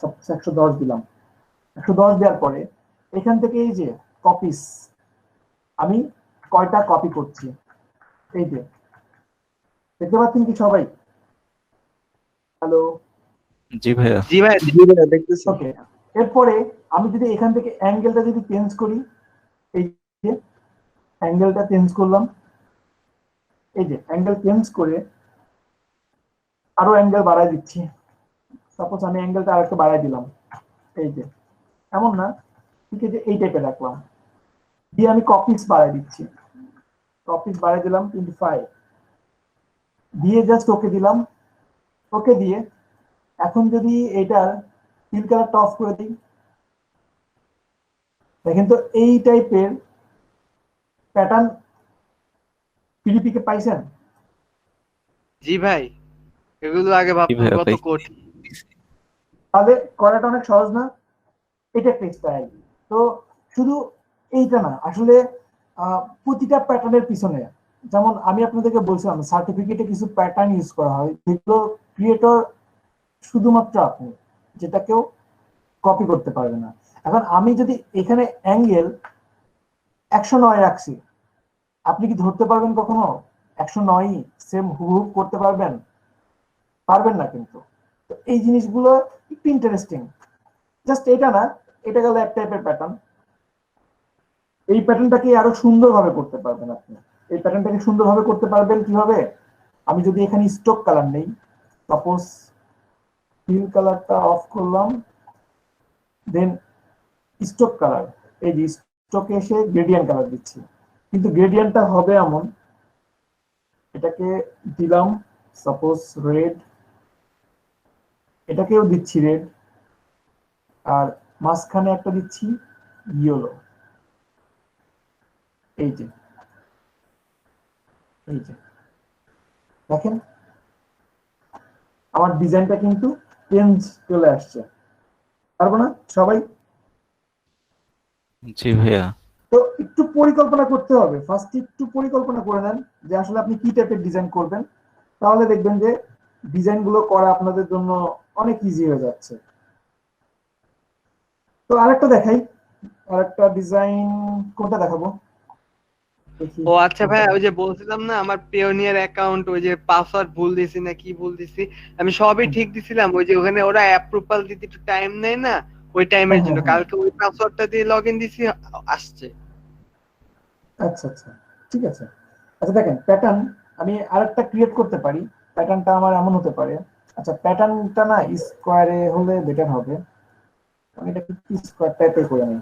110 দিলাম। 110 দেওয়ার পরে এখান থেকে এই যে কপিস, আমি কয়টা কপি করছি, এই যে দেখতে পাচ্ছেন কি সবাই? হ্যালো, জি ভাইয়া। জি ভাই। জি ভাইয়া দেখতেছি। ওকে। এরপরে আমি যদি এখান থেকে অ্যাঙ্গেলটা যদি চেঞ্জ করি, এই যে অ্যাঙ্গেলটা চেঞ্জ করলাম, এই যে অ্যাঙ্গেল চেঞ্জ করে আরো অ্যাঙ্গেল বাড়ায় দিচ্ছি। সাপোজ আমি অ্যাঙ্গেলটা আরেকটু বাড়ায় দিলাম, এই যে এমন না, ঠিক আছে, এই টাইপের রাখলাম, দিয়ে আমি কপিস বাড়ায় দিচ্ছি, কপিস বাড়ায় দিলাম 25, দিয়ে জাস্ট ওকে দিলাম। ওকে দিয়ে এখন যদি এটার ফিল কালারটা অফ করে দিই, দেখেন তো এই টাইপের প্যাটার্ন পিডিপি কে পাইছেন? জি ভাই, এগুলো আগে জি ভাবতাম ভাইয়া কত পাইছি। কঠিন। তাহলে করাটা অনেক সহজ না? এটা একটা স্টাইল। তো শুধু এইটা না, আসলে প্রতিটা প্যাটার্নের পিছনে, যেমন আমি আপনাদেরকে বলছিলাম সার্টিফিকেটে কিছু প্যাটার্ন ইউজ করা হয়, যেগুলো ক্রিয়েটর শুধুমাত্র আপনি, যেটা কেউ কপি করতে পারবে না। এখন আমি যদি এখানে অ্যাঙ্গেল 109 রাখছি, আপনি কি ধরতে পারবেন কখনো 109 সেম হুবহু করতে পারবেন? পারবেন না কিন্তু। তো এই জিনিসগুলো একটু ইন্টারেস্টিং। জাস্ট এটা না, এটা গেল এক টাইপের প্যাটার্ন। এই প্যাটার্নটাকে আরো সুন্দরভাবে করতে পারবেন আপনি। এই প্যাটার্নটাকে সুন্দরভাবে করতে পারবেন কিভাবে? আমি যদি এখানে স্টক কালার নেই, সাপোজ ফিল কালারটা অফ করলাম, দেন স্টক কালার, এই যে স্টকে এসে গ্রেডিয়েন্ট কালার দিচ্ছি, কিন্তু গ্রেডিয়েন্টটা হবে এমন, এটাকে দিলাম সাপোজ রেড, এটাকেও দিচ্ছি রেড, আর মাঝখানে একটা দিচ্ছি ইয়েলো। এই যে এই যে দেখেন আমার ডিজাইনটা কিন্তু চেঞ্জ চলে আসছে, পারবো না সবাই? জি ভাইয়া। তো একটু পরিকল্পনা করতে হবে, ফার্স্ট একটু পরিকল্পনা করে নেন যে আসলে আপনি কি টাইপের ডিজাইন করবেন, তাহলে দেখবেন যে ডিজাইন গুলো করা আপনাদের জন্য অনেক ইজি হয়ে যাচ্ছে। তো আরেকটা দেখাই, আরেকটা ডিজাইন কোনটা দেখাবো দেখি। ও আচ্ছা ভাই, ওই যে বলছিলাম না আমার পিওনিয়ার অ্যাকাউন্ট, ওই যে পাসওয়ার্ড ভুল দিছি না কি ভুল দিছি, আমি সবই ঠিক দিছিলাম, ওই যে ওখানে ওরা অ্যাপ্রুভাল দিতে একটু টাইম নেয় না, ওই টাইমের জন্য কালকে ওই পাসওয়ার্ডটা দিয়ে লগইন দিছি, আসছে। আচ্ছা আচ্ছা, ঠিক আছে। আচ্ছা দেখেন প্যাটার্ন আমি আরেকটা ক্রিয়েট করতে পারি, প্যাটার্নটা আমার এমন হতে পারে, আচ্ছা প্যাটার্নটা না স্কোয়ারে হলে বেটার হবে, আমি এটা একটু স্কোয়ার টাইপের করে নিই।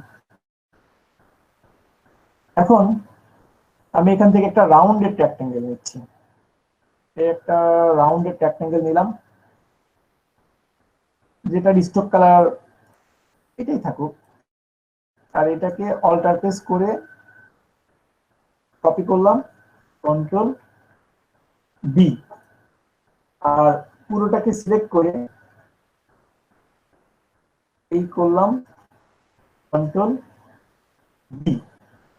এখন আমি এখান থেকে একটা রাউন্ডেড রেক্ট্যাঙ্গেল নিচ্ছি, এই একটা রাউন্ডেড রেক্ট্যাঙ্গেল নিলাম, যেটা স্টক কালার এটাই থাকুক, আর এটাকে অল্টার প্রেস করে কপি করলাম, কন্ট্রোল বি, আর পুরোটাকে সিলেক্ট করে এই করলাম কন্ট্রোল বি।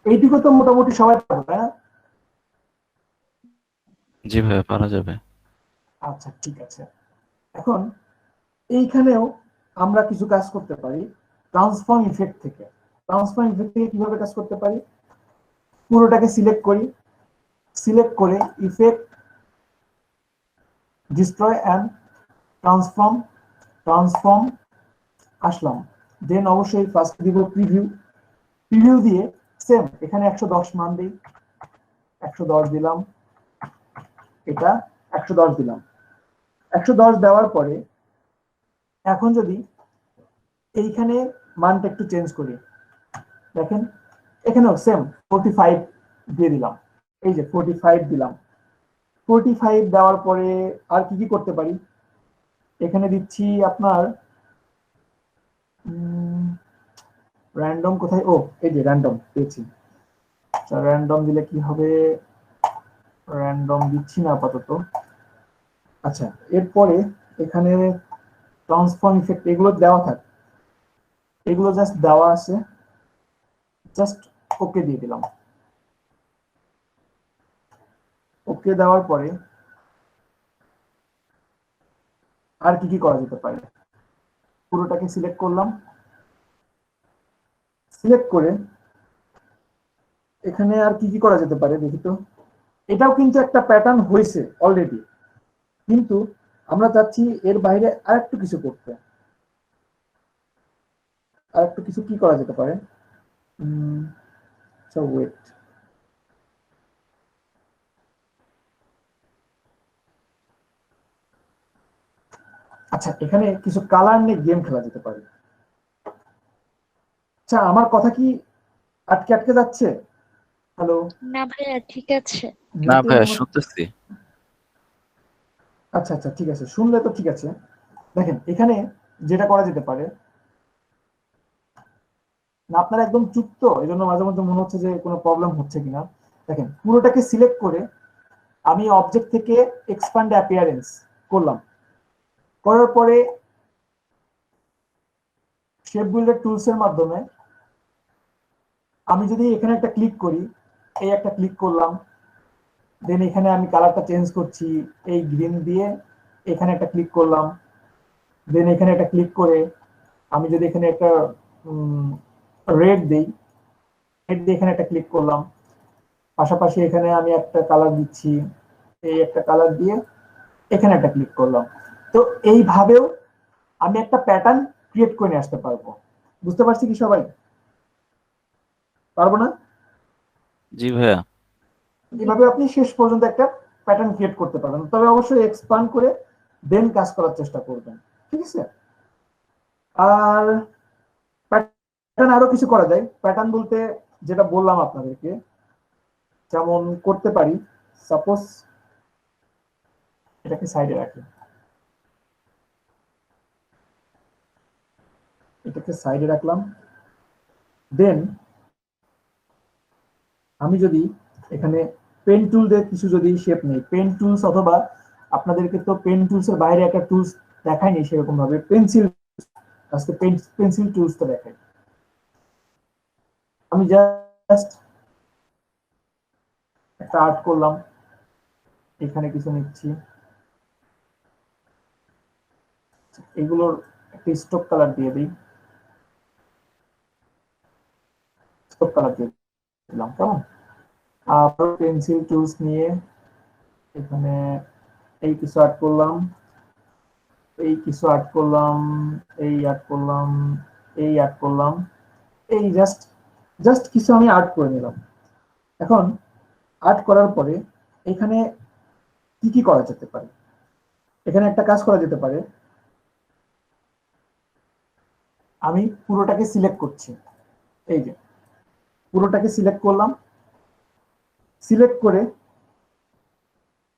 এইটুকু তো মোটামুটি সবাই পারবে, তাই না? জি ভাইয়া পারা যাবে। আচ্ছা ঠিক আছে। এখন এইখানেও আমরা কিছু কাজ করতে পারি ট্রান্সফর্ম ইফেক্ট থেকে। ট্রান্সফর্ম ইফেক্ট থেকে কিভাবে কাজ করতে পারি? পুরোটাকে সিলেক্ট করি, সিলেক্ট করে effect, destroy and transform, transform আসলাম, দেন অবশ্যই ফার্স্ট দিব প্রিভিউ, প্রিভিউ দিয়ে সেম এখানে 110 মান দিই, 110 দিলাম, এটা 110 দিলাম। 110 দেওয়ার পরে এখন যদি এইখানে মানটা একটু চেঞ্জ করি, দেখেন এখানেও সেম 45 দিয়ে দিলাম, এই যে 45 দিলাম। 45 দেওয়ার পরে আর কি কি করতে পারি, এখানে দিচ্ছি আপনার র্যান্ডম, কোথায়, ও এই যে র্যান্ডম পেয়েছি। আচ্ছা র্যান্ডম দিলে কি হবে, র্যান্ডম দিচ্ছি না আপাতত। আচ্ছা এরপরে এখানে ট্রান্সফর্ম ইফেক্ট এগুলো দেওয়া থাক, এগুলো জাস্ট দেওয়া আছে, জাস্ট ওকে দিয়ে দিলাম। ওকে দেওয়ার পরে আর কি কি করা যেতে পারে, পুরোটাকে সিলেক্ট করলাম, সিলেক্ট করে এখানে আর কি কি করা যেতে পারে দেখি তো। এটাও কিন্তু একটা প্যাটার্ন হয়েছে অলরেডি, কিন্তু আমরা চাচ্ছি এর বাইরে আরেকটু কিছু করতে। আরেকটু কিছু কি করা যেতে পারে? ওয়েট, আচ্ছা এখানে কিছু কালার নিয়ে গেম খেলা যেতে পারে। আচ্ছা আমার কথা কি আটকে আটকে যাচ্ছে? হ্যালো? না ভাইয়া, ঠিক আছে। না ভাইয়া শুনতেছি। আচ্ছা আচ্ছা ঠিক আছে, শুনলে তো ঠিক আছে। দেখেন এখানে যেটা করা যেতে পারে, না আপনারা একদম চুপ তো, এই জন্য মাঝে মধ্যে মনে হচ্ছে যে কোনো প্রবলেম হচ্ছে কিনা। দেখেন পুরোটাকে সিলেক্ট করে আমি অবজেক্ট থেকে এক্সপ্যান্ড অ্যাপিয়ারেন্স করলাম, করার পরে শেপ বিল্ডার টুলস এর মাধ্যমে আমি যদি এখানে একটা ক্লিক করি, এই একটা ক্লিক করলাম, দেন এখানে আমি কালারটা চেঞ্জ করছি এই গ্রিন দিয়ে, এখানে একটা ক্লিক করলাম, দেন এখানে একটা ক্লিক করে আমি যদি এখানে একটা রেড দিই, রেড দিয়ে এখানে একটা ক্লিক করলাম, পাশাপাশি এখানে আমি একটা কালার দিচ্ছি, এই একটা কালার দিয়ে এখানে একটা ক্লিক করলাম। তো এইভাবেও আমি একটা প্যাটার্ন ক্রিয়েট করে নিয়ে আসতে পারবো। বুঝতে পারছি কি সবাই? পারবো না? জি ভাইয়া। এইভাবে আপনি শেষ পর্যন্ত একটা প্যাটার্ন ক্রিয়েট করতে পারবেন, তবে অবশ্যই এক্সপ্যান্ড করে দেন কাজ করার চেষ্টা করবেন, ঠিক আছে? আর প্যাটার্ন আরো কিছু করা যায়। প্যাটার্ন বলতে যেটা বললাম আপনাদেরকে, যেমন করতে পারি, সাপোজ এটাকে সাইডে রাখি, এটাকে সাইডে রাখলাম, দেন আমি যদি এখানে পেন টুল দিয়ে কিছু যদি শেপ নেই, পেন টুলস, অথবা আপনাদেরকে তো পেন টুলস এর বাইরে একটা টুলস দেখায়নি সেরকম ভাবে, পেন্সিল, আজকে পেন্সিল টুলসটা দেখাই। আমি জাস্ট একটা আর্ট করলাম, এখানে কিছু নিচ্ছি, এগুলোর একটা স্টক কালার দিয়ে দিই, স্টক কালার দিয়ে দিলাম, কেমন? আবার পেন্সিল টুলস নিয়ে এখানে এই কিছু আর্ট করলাম, এই কিছু আর্ট করলাম, এই আর্ট করলাম, এই আর্ট করলাম, এই জাস্ট কিছু আমি আর্ট করে নিলাম। এখন আর্ট করার পরে এখানে কি কি করা যেতে পারে? এখানে একটা কাজ করা যেতে পারে, আমি পুরোটাকে সিলেক্ট করছি, এই যে পুরোটাকে সিলেক্ট করলাম, সিলেক্ট করে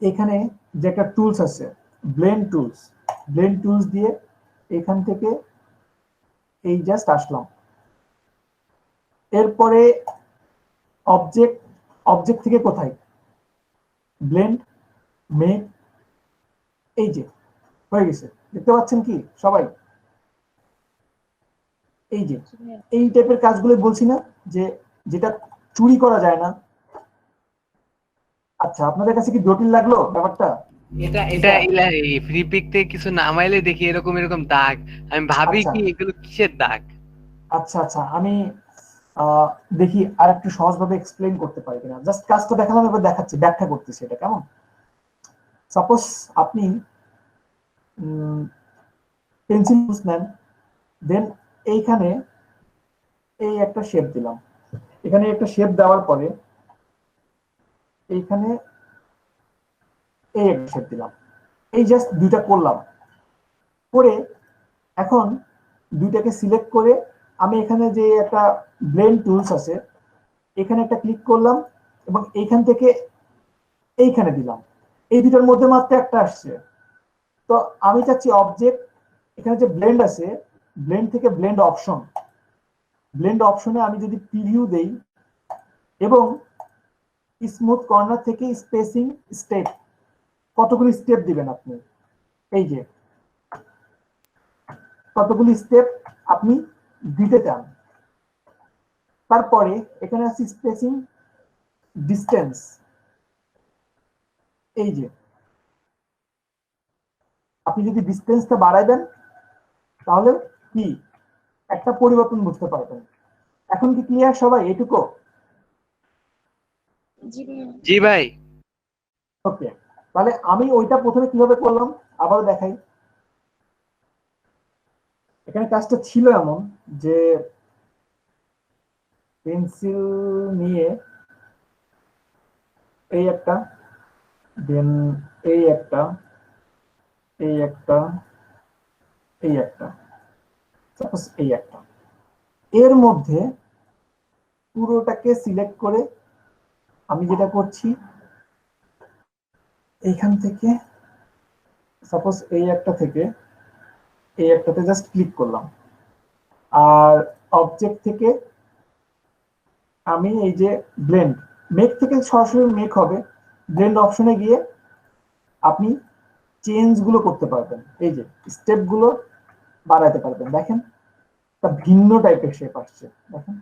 এখানে যে একটা টুলস আছে ব্লেন্ড টুলস দিয়ে এখান থেকে এই জাস্ট আসলাম, এরপরে অবজেক্ট থেকে কোথায় ব্লেন্ড মেক, এই যে হয়ে গেছে, দেখতে পাচ্ছেন কি সবাই? এই যে এই টাইপের কাজগুলো বলছি না, যে যেটা চুরি করা যায় না। আচ্ছা আপনাদের কাছে কি জটিল লাগলো ব্যাপারটা? এটা ফ্রি পিক থেকে কিছু নামাইলে দেখি এরকম এরকম দাগ, আমি ভাবি আচ্ছা কি এগুলো কিসের দাগ। আচ্ছা আচ্ছা, আমি দেখি আর একটু সহজভাবে এক্সপ্লেইন করতে পারি কিনা। জাস্ট কাজটা দেখালাম, এবার দেখাচ্ছি, ব্যাখ্যা করতেছি এটা কেমন। সাপোজ আপনি পেন্সিল টুলস নেন, দেন এইখানে এই একটা শেপ দিলাম, এখানে একটা শেপ দেওয়ার পরে এইখানে এই একটা শেপ দিলাম, এই জাস্ট দুইটা করলাম, করে এখন দুইটাকে সিলেক্ট করে আমি এখানে যে একটা ব্লেন্ড টুলস আছে এখানে একটা ক্লিক করলাম এবং এইখান থেকে এইখানে দিলাম, এই দুটার মধ্যে মাত্র একটা আসছে। তো আমি চাচ্ছি অবজেক্ট, এখানে যে ব্লেন্ড আছে, ব্লেন্ড থেকে ব্লেন্ড অপশনে আমি যদি প্রিভিউ দেই এবং স্মুথ কর্নার থেকে স্পেসিং স্টেপ, কতগুলি স্টেপ দিবেন আপনি, এই যে কতগুলি স্টেপ আপনি দিতে চান, তারপরে এখানে আছে স্পেসিং ডিস্টেন্স, এই যে আপনি যদি ডিস্টেন্সটা বাড়াই দেন তাহলে কি একটা পরিবর্তন বুঝতে পারবেন। এখন কি ক্লিয়ার সবাই এটুকু? জি ভাইয়া। জি ভাই। ওকে, তাহলে আমি ওইটা প্রথমে কিভাবে করলাম আবারও দেখাই। এখানে কাজটা ছিল এমন যে পেন্সিল নিয়ে এই একটা, দেন এই একটা, এই একটা, এই একটা, সাপোজ এই একটা, এর মধ্যে পুরোটাকে সিলেক্ট করে আমি যেটা করছি এইখান থেকে সাপোজ এই একটা থেকে এই একটাতে জাস্ট ক্লিক করলাম, আর অবজেক্ট থেকে আমি এই যে ব্লেন্ড, মেক থেকে সরাসরি মেক হবে, ব্লেন্ড অপশনে গিয়ে আপনি চেঞ্জ গুলো করতে পারবেন, এই যে স্টেপ গুলো বাড়াতে পারবেন। দেখেন একটা ভিন্ন টাইপের শেপ আসছে, দেখেন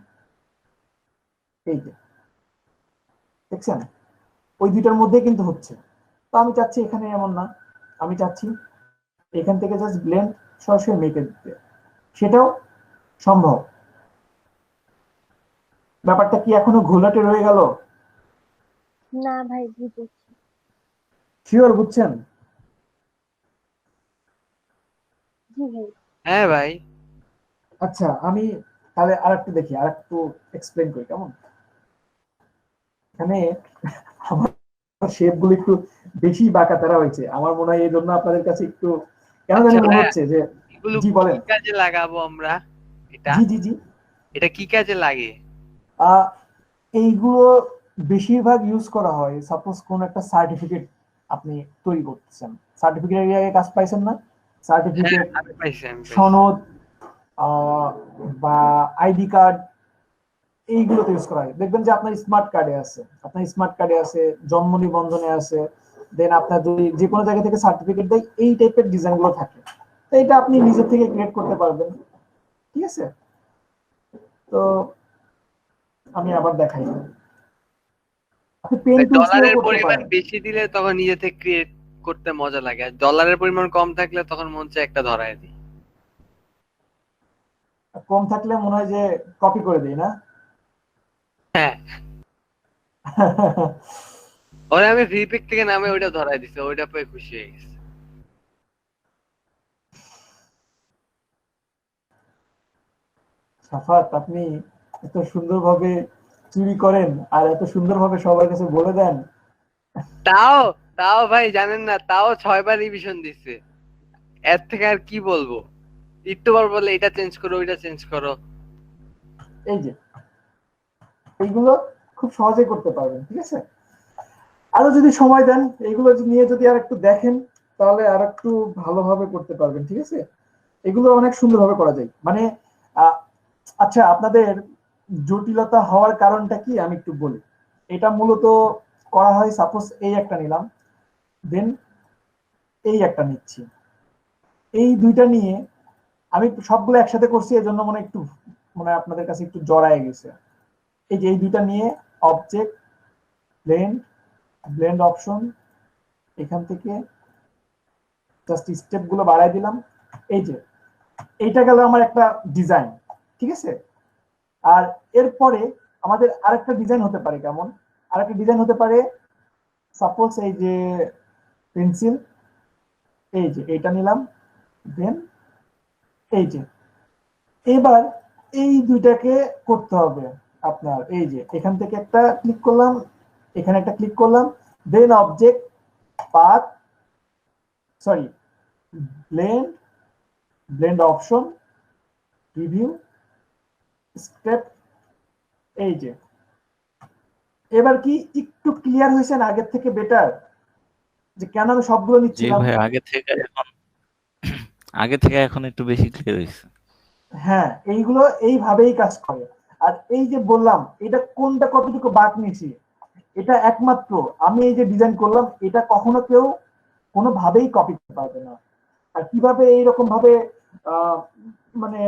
এই যে, দেখছেন ওই দুইটার মধ্যে কিন্তু হচ্ছে। তো আমি চাচ্ছি এখানে এমন না, আমি চাচ্ছি এখান থেকে জাস্ট ব্লেন্ড সরাসরি মেকে দিতে, সেটাও সম্ভব। ব্যাপারটা কি এখনো ঘোলাটে রয়ে গেল? না ভাই, বুঝেছি। শিওর বুঝছেন? জি ভাই। হ্যাঁ ভাই। আচ্ছা, আমি তাহলে আরেকটু দেখি, আরেকটু এক্সপ্লেন করি কেমন। এখানে আমার শেপ গুলো একটু বেশি বাঁকা তারা হয়েছে, আমার মনে হয় এই জন্য আপনাদের কাছে একটু কেন জানি মনে হচ্ছে যে, এগুলো জি বলেন। কি কাজে লাগাবো আমরা? এটা জি জি জি, এটা কি কাজে লাগে? এইগুলো বেশিরভাগ ইউজ করা হয় সাপোজ কোন একটা সার্টিফিকেট আপনি তৈরি করতেছেন, সার্টিফিকেট এর কাজ পাইছেন না, সার্টিফিকেট, আমি পাইছি, আমি পাইছি। সনদ বা আইডি কার্ড, এইগুলোতে ইউজ করা হয়। দেখবেন যে আপনার স্মার্ট কার্ডে আছে, আপনার স্মার্ট কার্ডে আছে, জন্ম নিবন্ধনে আছে, দেন আপনার যদি যে কোনো জায়গা থেকে সার্টিফিকেট দেয়, এই টাইপের ডিজাইন গুলো থাকে। তো এটা আপনি নিজের থেকে ক্রিয়েট করতে পারবেন, ঠিক আছে? তো আমি আবার দেখাই, আপনি পেন টুলস দিয়েও ডলারের করতে পরিমাণ পারেন। বেশি দিলে তখন নিজে থেকে ক্রিয়েট করতে মজা লাগে, আর ডলারের পরিমাণ কম থাকলে তখন মন চায় একটা ধরায় দিই। কম থাকলে মনে হয় যে কপি করে দেই না? হ্যাঁ, ওরে আমি ফ্রি পিক থেকে নামে ওইটা ধরায় দিছে, ওইটা পেয়ে খুশি হয়ে গেছে। সাফাত, আপনি এত সুন্দরভাবে চুরি করেন আর এত সুন্দরভাবে সবার কাছে বলে দেন। তাও তাও ভাই জানেন না, তাও 6 বার রিভিশন দিছে। এর থেকে আর কি বলবো? একটু বার বলে এটা চেঞ্জ করো, ওইটা চেঞ্জ করো। এই যে এইগুলো খুব সহজে করতে পারবেন, ঠিক আছে? আরো যদি সময় দেন, এইগুলো নিয়ে যদি আর একটু দেখেন, তাহলে আর একটু ভালোভাবে করতে পারবেন, ঠিক আছে? এগুলো অনেক সুন্দরভাবে করা যায়। মানে আচ্ছা, আপনাদের জটিলতা হওয়ার কারণটা কি আমি একটু বলি। এটা মূলত করা হয়, সাপোজ এই একটা নিলাম, দেন এই একটা নিচ্ছি, এই দুইটা নিয়ে আমি সবগুলো একসাথে করছি, এজন্য মনে একটু মানে আপনাদের কাছে একটু জড়ায় গেছে। এই যে এই দুইটা নিয়ে অবজেক্ট, ব্লেন্ড, ব্লেন্ড অপশন, এখান থেকে জাস্ট স্টেপ গুলো বাড়াই দিলাম। এই যে এইটা গেল আমার একটা ডিজাইন, ঠিক আছে? আর এরপরে আমাদের আরেকটা ডিজাইন হতে পারে কেমন, আরেকটা ডিজাইন হতে পারে সাপোজ এই যে পেন্সিল, এই যে এইটা নিলাম, দেন এই যে এবার এই দুইটাকে করতে হবে আপনার। এই যে এখান থেকে একটা ক্লিক করলাম, এখানে একটা ক্লিক করলাম, then object, path, sorry, blend, blend option, review, step. এই যে এবার কি একটু ক্লিয়ার হয়েছে না আগের থেকে বেটার, যে কেন আমি সবগুলো জি নিচ্ছিলাম? ভাই, আগে থেকে এখন একটু বেশি ক্লিয়ার হয়েছে। হ্যাঁ, এইগুলো এইভাবেই কাজ করে। আর এই যে বললাম এটা কোনটা কতটুকু বাদ নিছি, এটা একমাত্র আমি এই যে ডিজাইন করলাম, এটা কখনো কেউ কোনোভাবেই কপি করতে পারবে না। আর কিভাবে এইরকম ভাবে মানে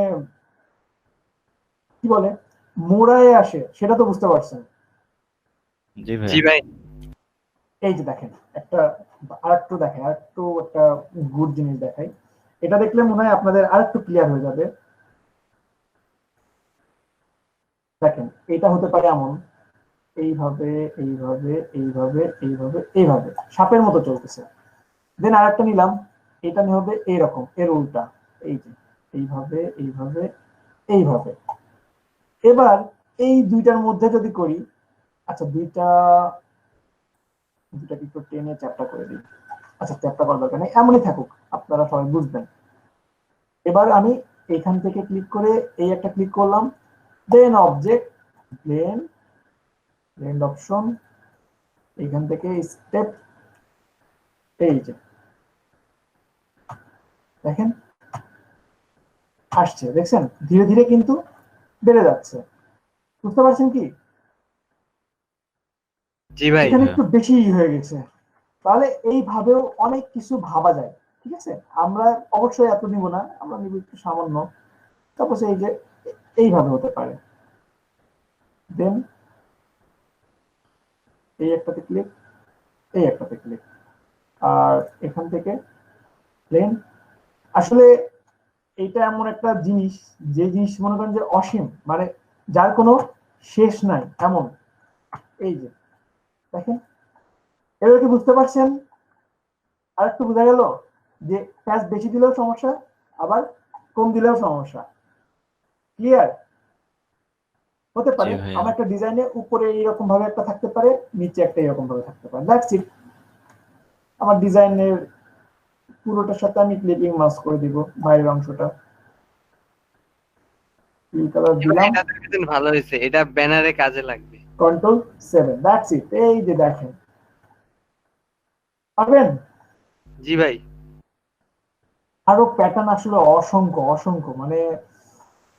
কি বলে মোড়ায় আসে সেটা তো বুঝতে পারছেন। জি ভাই। জি ভাই। এই যে দেখেন একটা, আরেকটু দেখেন, আরেকটু একটা গুড জিনিস দেখাই। এটা দেখলে মনে হয় আপনাদের আরেকটু ক্লিয়ার হয়ে যাবে। দেখেন এটা হতে পারে এমন, এইভাবে এইভাবে এইভাবে এইভাবে এইভাবে সাপের মতো চলতেছে। দেন আরেকটা নিলাম, এটা হবে এইরকম, এর উল্টা, এই যে এইভাবে এইভাবে এইভাবে। এবার এই দুইটার মধ্যে যদি করি, আচ্ছা দুইটাকে একটু টেনে চ্যাপ্টা করে দিই। আচ্ছা চ্যাপ্টা করার দরকার নেই, এমনই থাকুক, আপনারা সবাই বুঝবেন। এবার আমি এখান থেকে ক্লিক করে এই একটা ক্লিক করলাম, then object plane blend option, এখান থেকে স্টেপ, এই যে দেখেন আসছে, দেখছেন ধীরে ধীরে কিন্তু বেড়ে যাচ্ছে, বুঝতে পারছেন কি? জি ভাই। এখানে একটু বেশি হয়ে গেছে। তাহলে এইভাবেও অনেক কিছু ভাবা যায়, ঠিক আছে? আমরা অবশ্যই এত নিব না, আমরা নিব একটু সামান্য। তারপর এই যে এইভাবে হতে পারে, দেন এই একটাতে ক্লিক, এই একটাতে ক্লিক, আর এখান থেকে প্লেন। আসলে এটা এমন একটা জিনিস, যে জিনিস মনে করেন যে অসীম, মানে যার কোনো শেষ নাই এমন। এই যে দেখেন, এবার কি বুঝতে পারছেন? আর একটু বোঝা গেল যে প্যাচ বেশি দিলেও সমস্যা, আবার কম দিলেও সমস্যা। ক্লিয়ার? হতে পারে জি ভাইয়া। আমার একটা ডিজাইনে উপরে এইরকম ভাবে একটা থাকতে পারে, নিচে একটা এরকম ভাবে থাকতে পারে, দ্যাটস ইট। আমার ডিজাইনের পুরোটার সাথে আমি ক্লিপিং মাস্ক করে দিব বাইরের অংশটা, এই কালার দিলাম, এটা দেখেন ভালো হয়েছে, এটা ব্যানারে কাজে লাগবে। Ctrl+7, that's it. এই যে দেখেন, পারবেন? জি ভাই। আরো প্যাটার্ন আসলে অসংখ্য অসংখ্য, মানে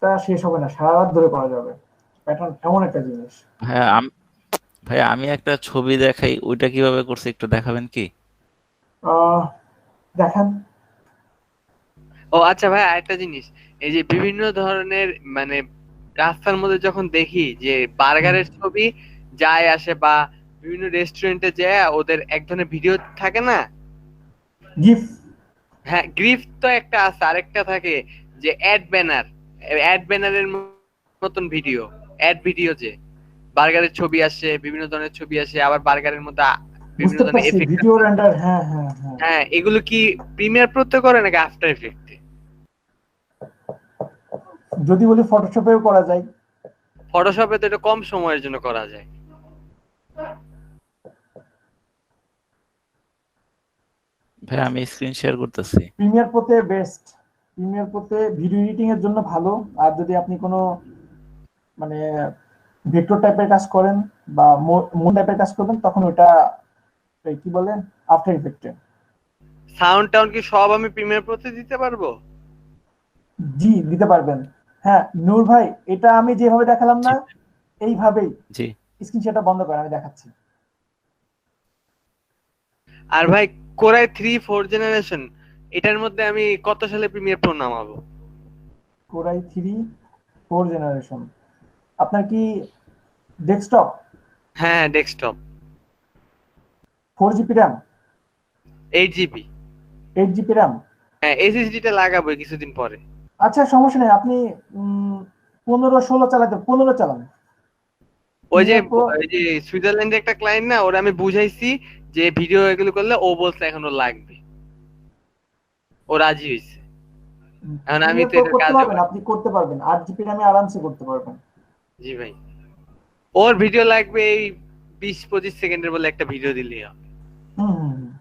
তা শেষ হবে না, সারা রাত ধরে করা যাবে। প্যাটার্ন এমন একটা জিনিস। ভাইয়া ভাইয়া আমি একটা ছবি দেখাই, ওইটা কিভাবে করছে একটু দেখাবেন কি? দেখান। ও আচ্ছা ভাই, আরেকটা জিনিস, এই যে বিভিন্ন ধরনের মানে রাস্তার মধ্যে যখন দেখি যে বার্গারের ছবি যায় আসে, বা বিভিন্ন রেস্টুরেন্টে যায় ওদের এক ধরনের ভিডিও থাকে না? গিফ। হ্যাঁ, গ্রিফ তো একটা আছে, আরেকটা থাকে যে অ্যাড ব্যানারের মতন ভিডিও, অ্যাড ভিডিও, যে বার্গারের ছবি আসে, বিভিন্ন ধরনের ছবি আসে, আবার বার্গারের মধ্যে বিভিন্ন বুঝতে ধরনের পারছি, এফেক্ট। ভিডিও রেন্ডার, হ্যাঁ হ্যাঁ হ্যাঁ। হ্যাঁ, এগুলো কি প্রিমিয়ার প্রোতে করে নাকি আফটার এফেক্টে? যদি বলি ফটোশপেও করা যায়। ফটোশপে তো এটা কম সময়ের জন্য করা যায়। ভাইয়া আমি স্ক্রিন শেয়ার করতেছি। প্রিমিয়ার প্রোতে বেস্ট, প্রিমিয়ার প্রোতে ভিডিও এডিটিং এর জন্য ভালো। আর যদি আপনি কোনো মানে ভেক্টর টাইপের কাজ করেন বা মোন টাইপের কাজ করবেন, তখন ওটা কি বলে আফটার ইফেক্টে। সাউন্ড টাউন কি সব আমি প্রিমিয়ার প্রোতে দিতে পারবো? জি দিতে পারবেন। হ্যাঁ নূর ভাই, এটা আমি যেভাবে দেখালাম না, এইভাবেই জি স্ক্রিনশটটা বন্ধ করেন, আমি দেখাচ্ছি। আর ভাই, কোরাই 3 4 জেনারেশন, এটার মধ্যে আমি কত সালে প্রিমিয়ার প্রো নামাবো? কোরাই 3 4 জেনারেশন, আপনার কি ডেস্কটপ? হ্যাঁ, desktop. 4 GB RAM? 8 GB। 8 GB RAM? হ্যাঁ, এসএসডি টা লাগাবো কিছুদিন পরে। আচ্ছা সমস্যা নেই, আপনি 15 16 চালাতে, 15 চালান। ওই যে Pro সুইজারল্যান্ডে একটা ক্লায়েন্ট না, ওরা আমি বুঝাইছি যে ভিডিও এগুলো করলে, ও বলছে এখনো লাগবে, ও রাজি হয়েছে। এখন আমি তো এটার করতে কাজ। পারবেন, আপনি করতে পারবেন, 8 জিবি র্যামে আরামসে করতে পারবেন। জি ভাই, ওর ভিডিও লাগবে এই 20 25 সেকেন্ডের বলে একটা ভিডিও দিলেই হবে। হুম হুম হুম।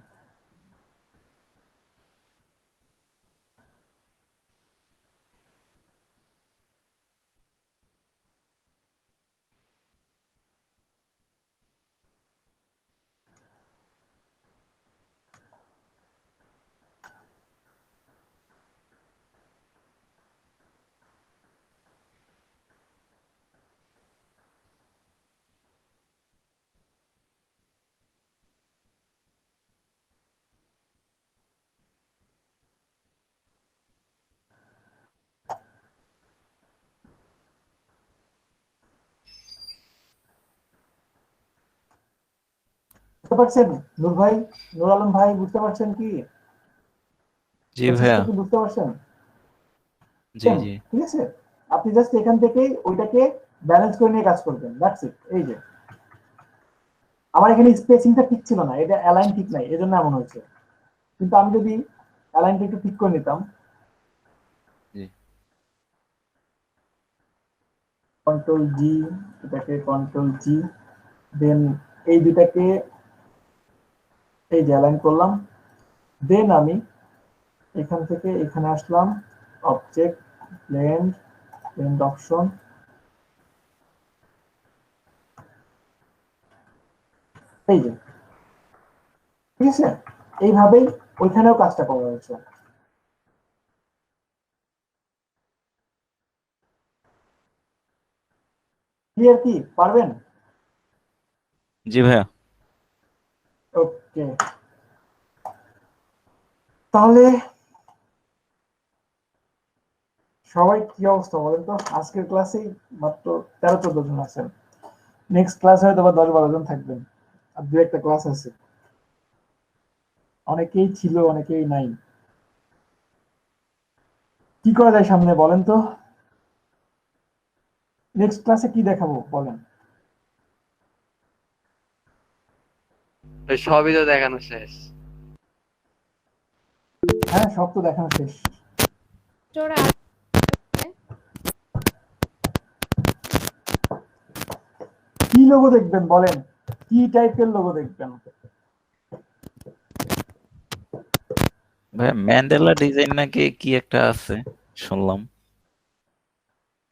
বুঝতে পারছেন নূর ভাই, নূর আলম ভাই, বুঝতে পারছেন কি? জি ভাইয়া। কি বুঝতে পারছেন? জি জি ঠিক আছে, আপনি জাস্ট এখান থেকে ওইটাকে ব্যালেন্স করে নিয়ে কাজ করবেন, দ্যাটস ইট। এই যে আমার এখানে স্পেসিংটা ঠিক ছিল না, এটা অ্যালাইন ঠিক নাই, এজন্য এমন হয়েছে। কিন্তু আমি যদি অ্যালাইনটা একটু ঠিক করে নিতাম, জি। কন্ট্রোল জি, এটাকে কন্ট্রোল জি, দেন এই দুটাকে এই যে অ্যালাইন করলাম, দেন আমি এখান থেকে এখানে আসলাম, অবজেক্ট, ব্লেন্ড, ব্লেন্ড অপশন, এই যে, ঠিক আছে, এইভাবেই ওইখানেও কাজটা করা হয়েছে। ক্লিয়ার কি? পারবেন? জি ভাইয়া। ওকে, তাহলে সবাই কি অবস্থা বলেন তো? আজকের ক্লাসে মাত্র 13-14 জন আছেন, নেক্সট ক্লাস হয়তো বা 10-12 জন থাকবেন, আর দু একটা ক্লাস আছে, অনেকেই ছিল অনেকেই নাই। কি করা যায় সামনে বলেন তো? নেক্সট ক্লাসে কি দেখাবো বলেন? সবই তো দেখানো শেষ। হ্যাঁ, সব তো দেখানো শেষ। তোরা কি লোগো দেখবেন বলেন? কি টাইপের লোগো দেখবেন? ভাইয়া ম্যান্ডেলা ডিজাইন নাকি কি একটা আছে শুনলাম।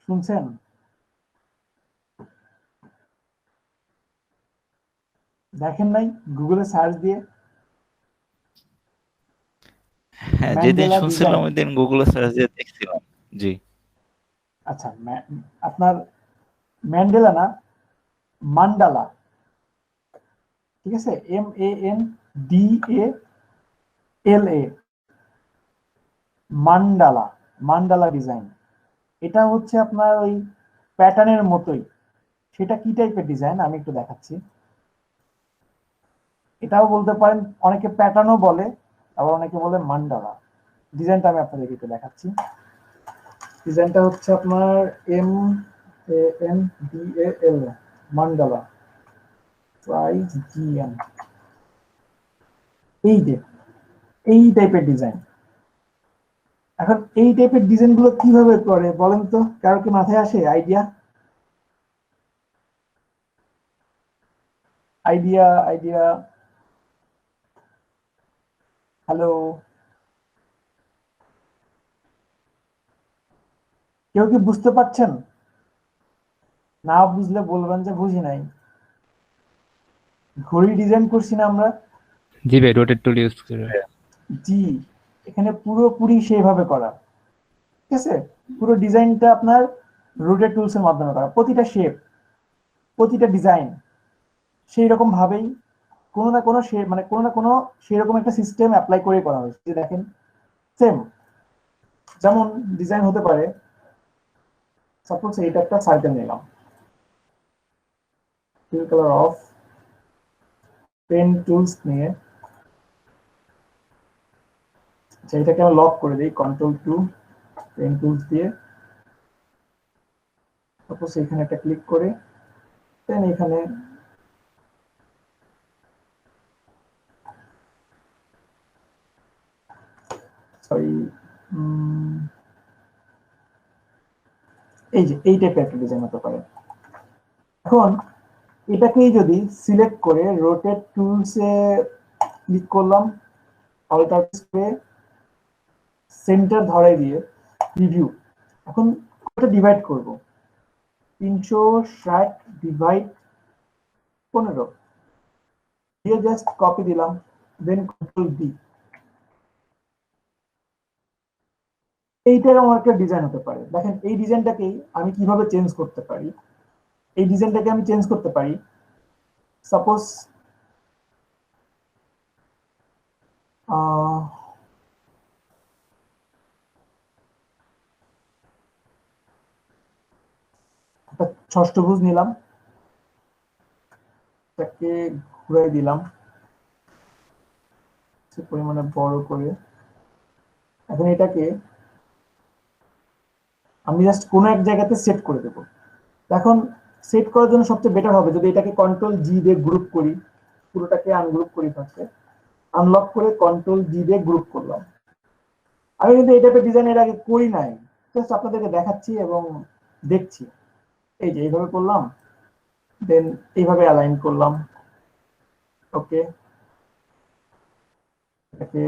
শুনছেন? দেখেন নাই গুগলে সার্চ দিয়ে? হ্যাঁ, যেদিন ম্যান্ডেলা শুনছিলাম ডিজাইন। ওই দিন গুগলে সার্চ দিয়ে দেখছিলাম। জি। আচ্ছা, আপনার ম্যান্ডেলা না, মান্ডালা, ঠিক আছে, MANDALA, মান্ডালা, মান্ডালা ডিজাইন। এটা হচ্ছে আপনার ওই প্যাটার্নের মতোই। সেটা কি টাইপের ডিজাইন আমি একটু দেখাচ্ছি। এটাও বলতে পারেন, অনেকে প্যাটার্নও বলে, আবার অনেকে বলে মান্ডালা। ডিজাইনটা আমি আপনাদেরকে একটু দেখাচ্ছি। ডিজাইনটা হচ্ছে আপনার MANDAL, মান্ডালা, GN, এই যে এই টাইপের ডিজাইন। এখন এই টাইপের ডিজাইন গুলো কিভাবে করে বলেন তো? কারো কি মাথায় আসে আইডিয়া? আইডিয়া, আইডিয়া, হ্যালো, কেউ কি বুঝতে পারছেন? না বুঝলে বলবেন যে বুঝি নাই। ঘড়ি ডিজাইন করছি না আমরা? জি ভাই, রোটেট টুল ইউজ করে। জি, এখানে পুরোপুরি সেইভাবে করা, ঠিক আছে। পুরো ডিজাইনটা আপনার রোটেট টুলস এর মাধ্যমে করা, প্রতিটা শেপ, প্রতিটা ডিজাইন সেই রকম ভাবেই কোনো না কোনো মানে কোনো না কোনো সেরকম একটা সিস্টেম অ্যাপ্লাই করে করা হয়েছে। যে দেখেন, সেম যেমন ডিজাইন হতে পারে, সাপোজ এইটা একটা সার্কেল নিলাম, fill colour off, pen tools নিয়ে, আচ্ছা এটাকে আমি লক করে দিই, Ctrl+2, পেন টুলস দিয়ে, সাপোজ এখানে একটা ক্লিক করে, দেন এখানে সরি, এই যে এই টাইপের একটা ডিজাইন হতে পারে। এখন এটাকেই যদি সিলেক্ট করে রোটেট টুলসে ক্লিক করলাম, অল্টার করে সেন্টার ধরাই দিয়ে রিভিউ, এখন এটা ডিভাইড করব, 360 ডিভাইড 15 দিয়ে জাস্ট কপি দিলাম, দেন Ctrl+D। এইটার আমার একটা ডিজাইন হতে পারে। দেখেন এই ডিজাইনটাকেই আমি কিভাবে চেঞ্জ করতে পারি। এই ডিজাইনটাকে আমি চেঞ্জ করতে পারি, সাপোজ একটা ষষ্ঠভুজ নিলাম, এটাকে ঘুরাই দিলাম সে পরিমাণে বড় করে। এখন এটাকে আমি জাস্ট কোনো এক জায়গাতে সেট করে দেবো। এখন সেট করার জন্য সবচেয়ে বেটার হবে যদি এটাকে Ctrl+G দিয়ে গ্রুপ করি, পুরোটাকে আনগ্রুপ করি ফার্স্টে, আনলক করে কন্ট্রোল জি দিয়ে গ্রুপ করলাম। আমি কিন্তু এই টাইপের ডিজাইন এর আগে করি নাই, জাস্ট আপনাদেরকে দেখাচ্ছি এবং দেখছি। এই যে এইভাবে করলাম, দেন এইভাবে অ্যালাইন করলাম। ওকে, এটাকে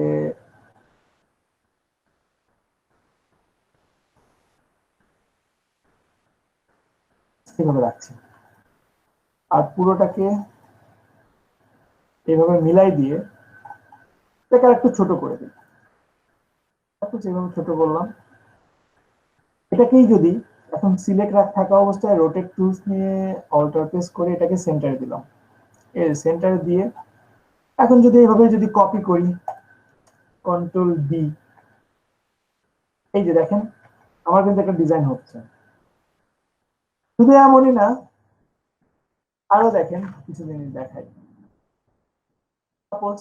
এইভাবে রাখছি, আর পুরোটাকে এইভাবে মিলাই দিয়ে এটাকে একটু ছোট করে দিই। যেভাবে ছোট করলাম, এটাকেই যদি এখন সিলেক্ট থাকা অবস্থায় রোটেট টুলস নিয়ে অল্টার প্রেস করে এটাকে সেন্টারে দিলাম, এর সেন্টারে দিয়ে এখন যদি এইভাবে যদি কপি করি কন্ট্রোল ডি, এই যে দেখেন আমার কিন্তু একটা ডিজাইন হচ্ছে। শুধু এমনই না, আরো দেখেন কিছু জিনিস দেখাই। সাপোজ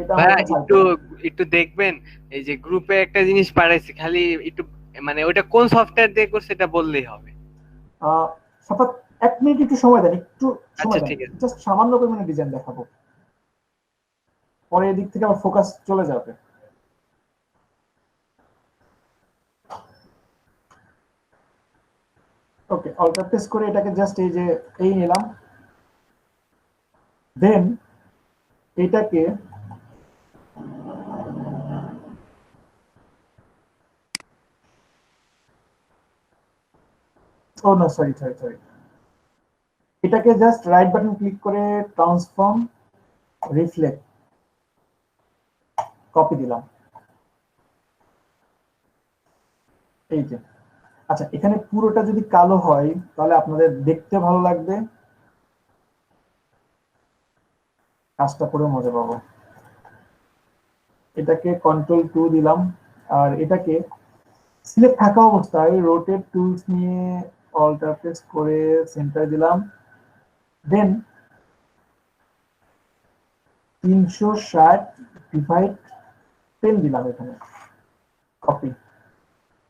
এটা আমার ভাইয়া একটা একটু circle। একটু দেখবেন, এই যে গ্রুপে একটা জিনিস পাঠাইছি, খালি একটু মানে ওইটা কোন সফটওয়্যার দিয়ে করছে এটা বললেই হবে। সাপোজ 1 মিনিট একটু সময় দেন, একটু আচ্ছা সময় দেন, ঠিক আছে। জাস্ট সামান্য পরিমাণে ডিজাইন দেখাবো, পরে এদিক থেকে আমার ফোকাস চলে যাবে। ওকে, অল্টার প্রেস করে এটাকে জাস্ট এই যে এই নিলাম, দেন এটাকে ও না সরি সরি সরি, এটাকে জাস্ট রাইট বাটন ক্লিক করে ট্রান্সফর্ম রিফ্লেক্ট কপি দিলাম, এই যে। আচ্ছা, এখানে পুরোটা যদি কালো হয় তাহলে আপনাদের দেখতে ভালো লাগবে, কাজটা করে মজা পাবো। এটাকে কন্ট্রোল 2 দিলাম, আর এটাকে সিলেক্ট থাকা অবস্থায় রোটেট টুলস নিয়ে অল্টার প্রেস করে সেন্টার দিলাম, দেন 360 ডিভাইড 10 দিলাম এখানে, কপি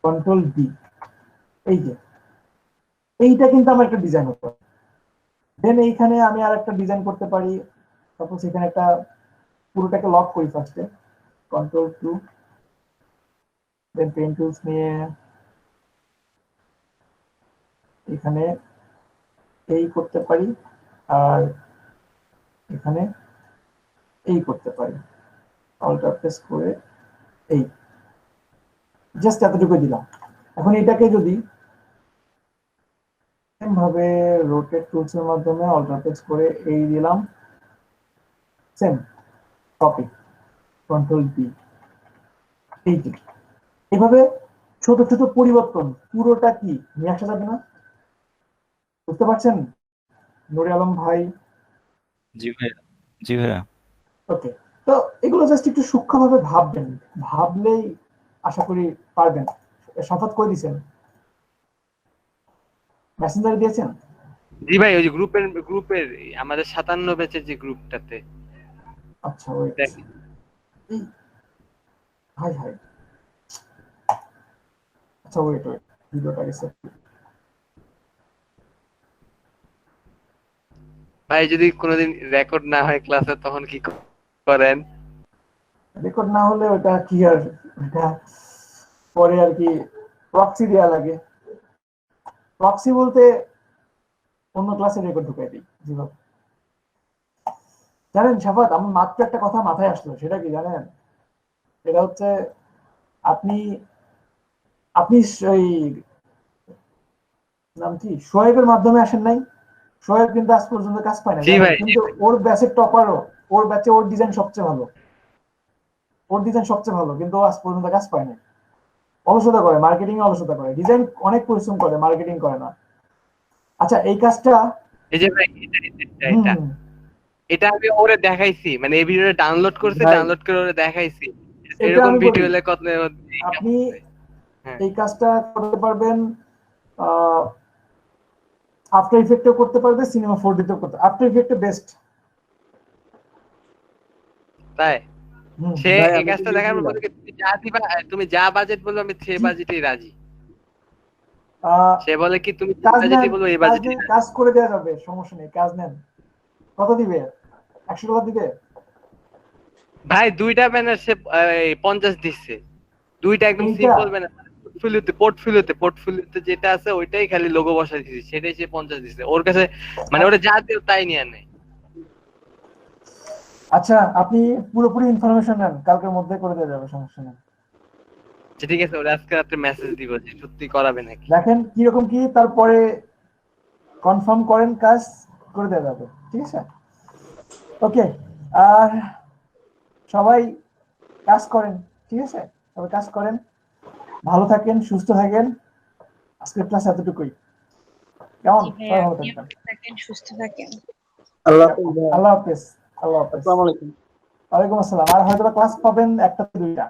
কন্ট্রোল ডি, এই যে এইটা কিন্তু আমার একটা ডিজাইন হতো। দেন এইখানে আমি আর একটা ডিজাইন করতে পারি, সাপোজ এখানে একটা পুরোটাকে লক করি ফার্স্টে কন্ট্রোল 2, দেন পেন টুলস নিয়ে এখানে এই করতে পারি, আর এখানে এই করতে পারি, অল্টার প্রেস করে এই, জাস্ট এতটুকু দিলাম। এখন এটাকে যদি ভাবে রোটেট টুলস এর মাধ্যমে অল্টার প্রেস করে এই দিলাম, সেম কপি কন্ট্রোল ডি, এই যে এভাবে ছোট ছোট পরিবর্তন পুরোটা কি নিয়ে আসা যাবে না? বুঝতে পারছেন নুরে আলম ভাই? জি ভাইয়া, জি ভাইয়া। ওকে, তো এগুলো জাস্ট একটু সূক্ষ্মভাবে ভাববেন, ভাবলেই আশা করি পারবেন। শপথ করে দিয়েছেন, মেসেঞ্জারে দিয়েছেন? জি ভাই, ওই যে গ্রুপের আমাদের 57 ব্যাচের যে গ্রুপটাতে আচ্ছা ওয়েট, দেখেন। হাই হাই, আচ্ছা ওয়েট ওয়েট, ভিডিওটা গেছে। ভাই যদি কোনোদিন রেকর্ড না হয় ক্লাসে তখন কি করেন? রেকর্ড না হলে ওটা কি আর, ওটা পরে আর কি প্রক্সি দেওয়া লাগে। প্রক্সি বলতে অন্য ক্লাসে রেকর্ড ঢুকাই দিই যেভাবে। জানেন শাফাত, আমার মাত্র একটা কথা মাথায় আসলো, সেটা কি জানেন? এটা হচ্ছে আপনি আপনি ওই নাম কি শোয়েবের মাধ্যমে আসেন নাই? শোয়েব কিন্তু আজ পর্যন্ত কাজ পায় না, জি ভাই, কিন্তু ওর ব্যাচের টপারও, ওর ব্যাচে ওর ডিজাইন সবচেয়ে ভালো, ওর ডিজাইন সবচেয়ে ভালো, কিন্তু ও আজ পর্যন্ত কাজ পায় না। অলসতা করে, মার্কেটিং এ অলসতা করে, ডিজাইন অনেক পরিশ্রম করে, মার্কেটিং করে না। আচ্ছা এই কাজটা, এই যে ভাই এটা এটা আমি ওরে দেখাইছি, মানে এই ভিডিওটা ডাউনলোড করছি, ভাই, ডাউনলোড করে ওরে দেখাইছি এটা এরকম আমি ভিডিও বলি, হলে কত। আপনি হ্যাঁ। এই কাজটা করতে পারবেন আফটার ইফেক্টও করতে পারবে, সিনেমা 4D তেও করতে, আফটার ইফেক্টে বেস্ট। তাই সে ভাই এই আমি কাজটা তো দেখার পর দিলাম। বলে কি, তুমি যা দিবা, তুমি যা বাজেট বলবে আমি সেই বাজেটেই রাজি। সে বলে কি তুমি কাজ নেন, বাজেটই বলবো এই বাজেটেই রাজি। কাজ করে দেওয়া যাবে, সমস্যা নেই, কাজ নেন। কত দিবে? 100 টাকা দিবে? ভাই দুইটা ব্যানার সে 50 দিচ্ছে, দুইটা একদম এইটা? সিম্পল ব্যানার, পোর্টফোলিওতে যেটা আছে ওইটাই খালি লোগো বসাই দিয়েছে, সেটাই সে 50 দিচ্ছে। ওর কাছে মানে ওরা যা দিও তাই নিয়ে নেয়। আচ্ছা, আপনি পুরোপুরি ইনফরমেশন নেন, কালকের মধ্যে করে দেওয়া যাবে, সমস্যা নেই। আচ্ছা, ঠিক আছে, ওরা আজকে রাত্রে মেসেজ দিব যে সত্যি করাবে নাকি। দেখেন কিরকম কি, তারপরে কনফার্ম করেন, কাজ করে দেওয়া যাবে, ঠিক আছে? ওকে, আর সবাই কাজ করেন, ঠিক আছে? সবাই কাজ করেন, ভালো থাকেন, সুস্থ থাকেন। আজকের ক্লাস এতটুকুই, কেমন? সবাই ভালো থাকবেন, সুস্থ থাকেন। আল্লাহ হাফেজ ভাইয়া। আল্লাহ হাফেজ। আল্লাহ হাফেজ। আসসালামু আলাইকুম। ওয়ালাইকুম আসসালাম। আর হয়তো ক্লাস পাবেন 1টা থেকে 2টা।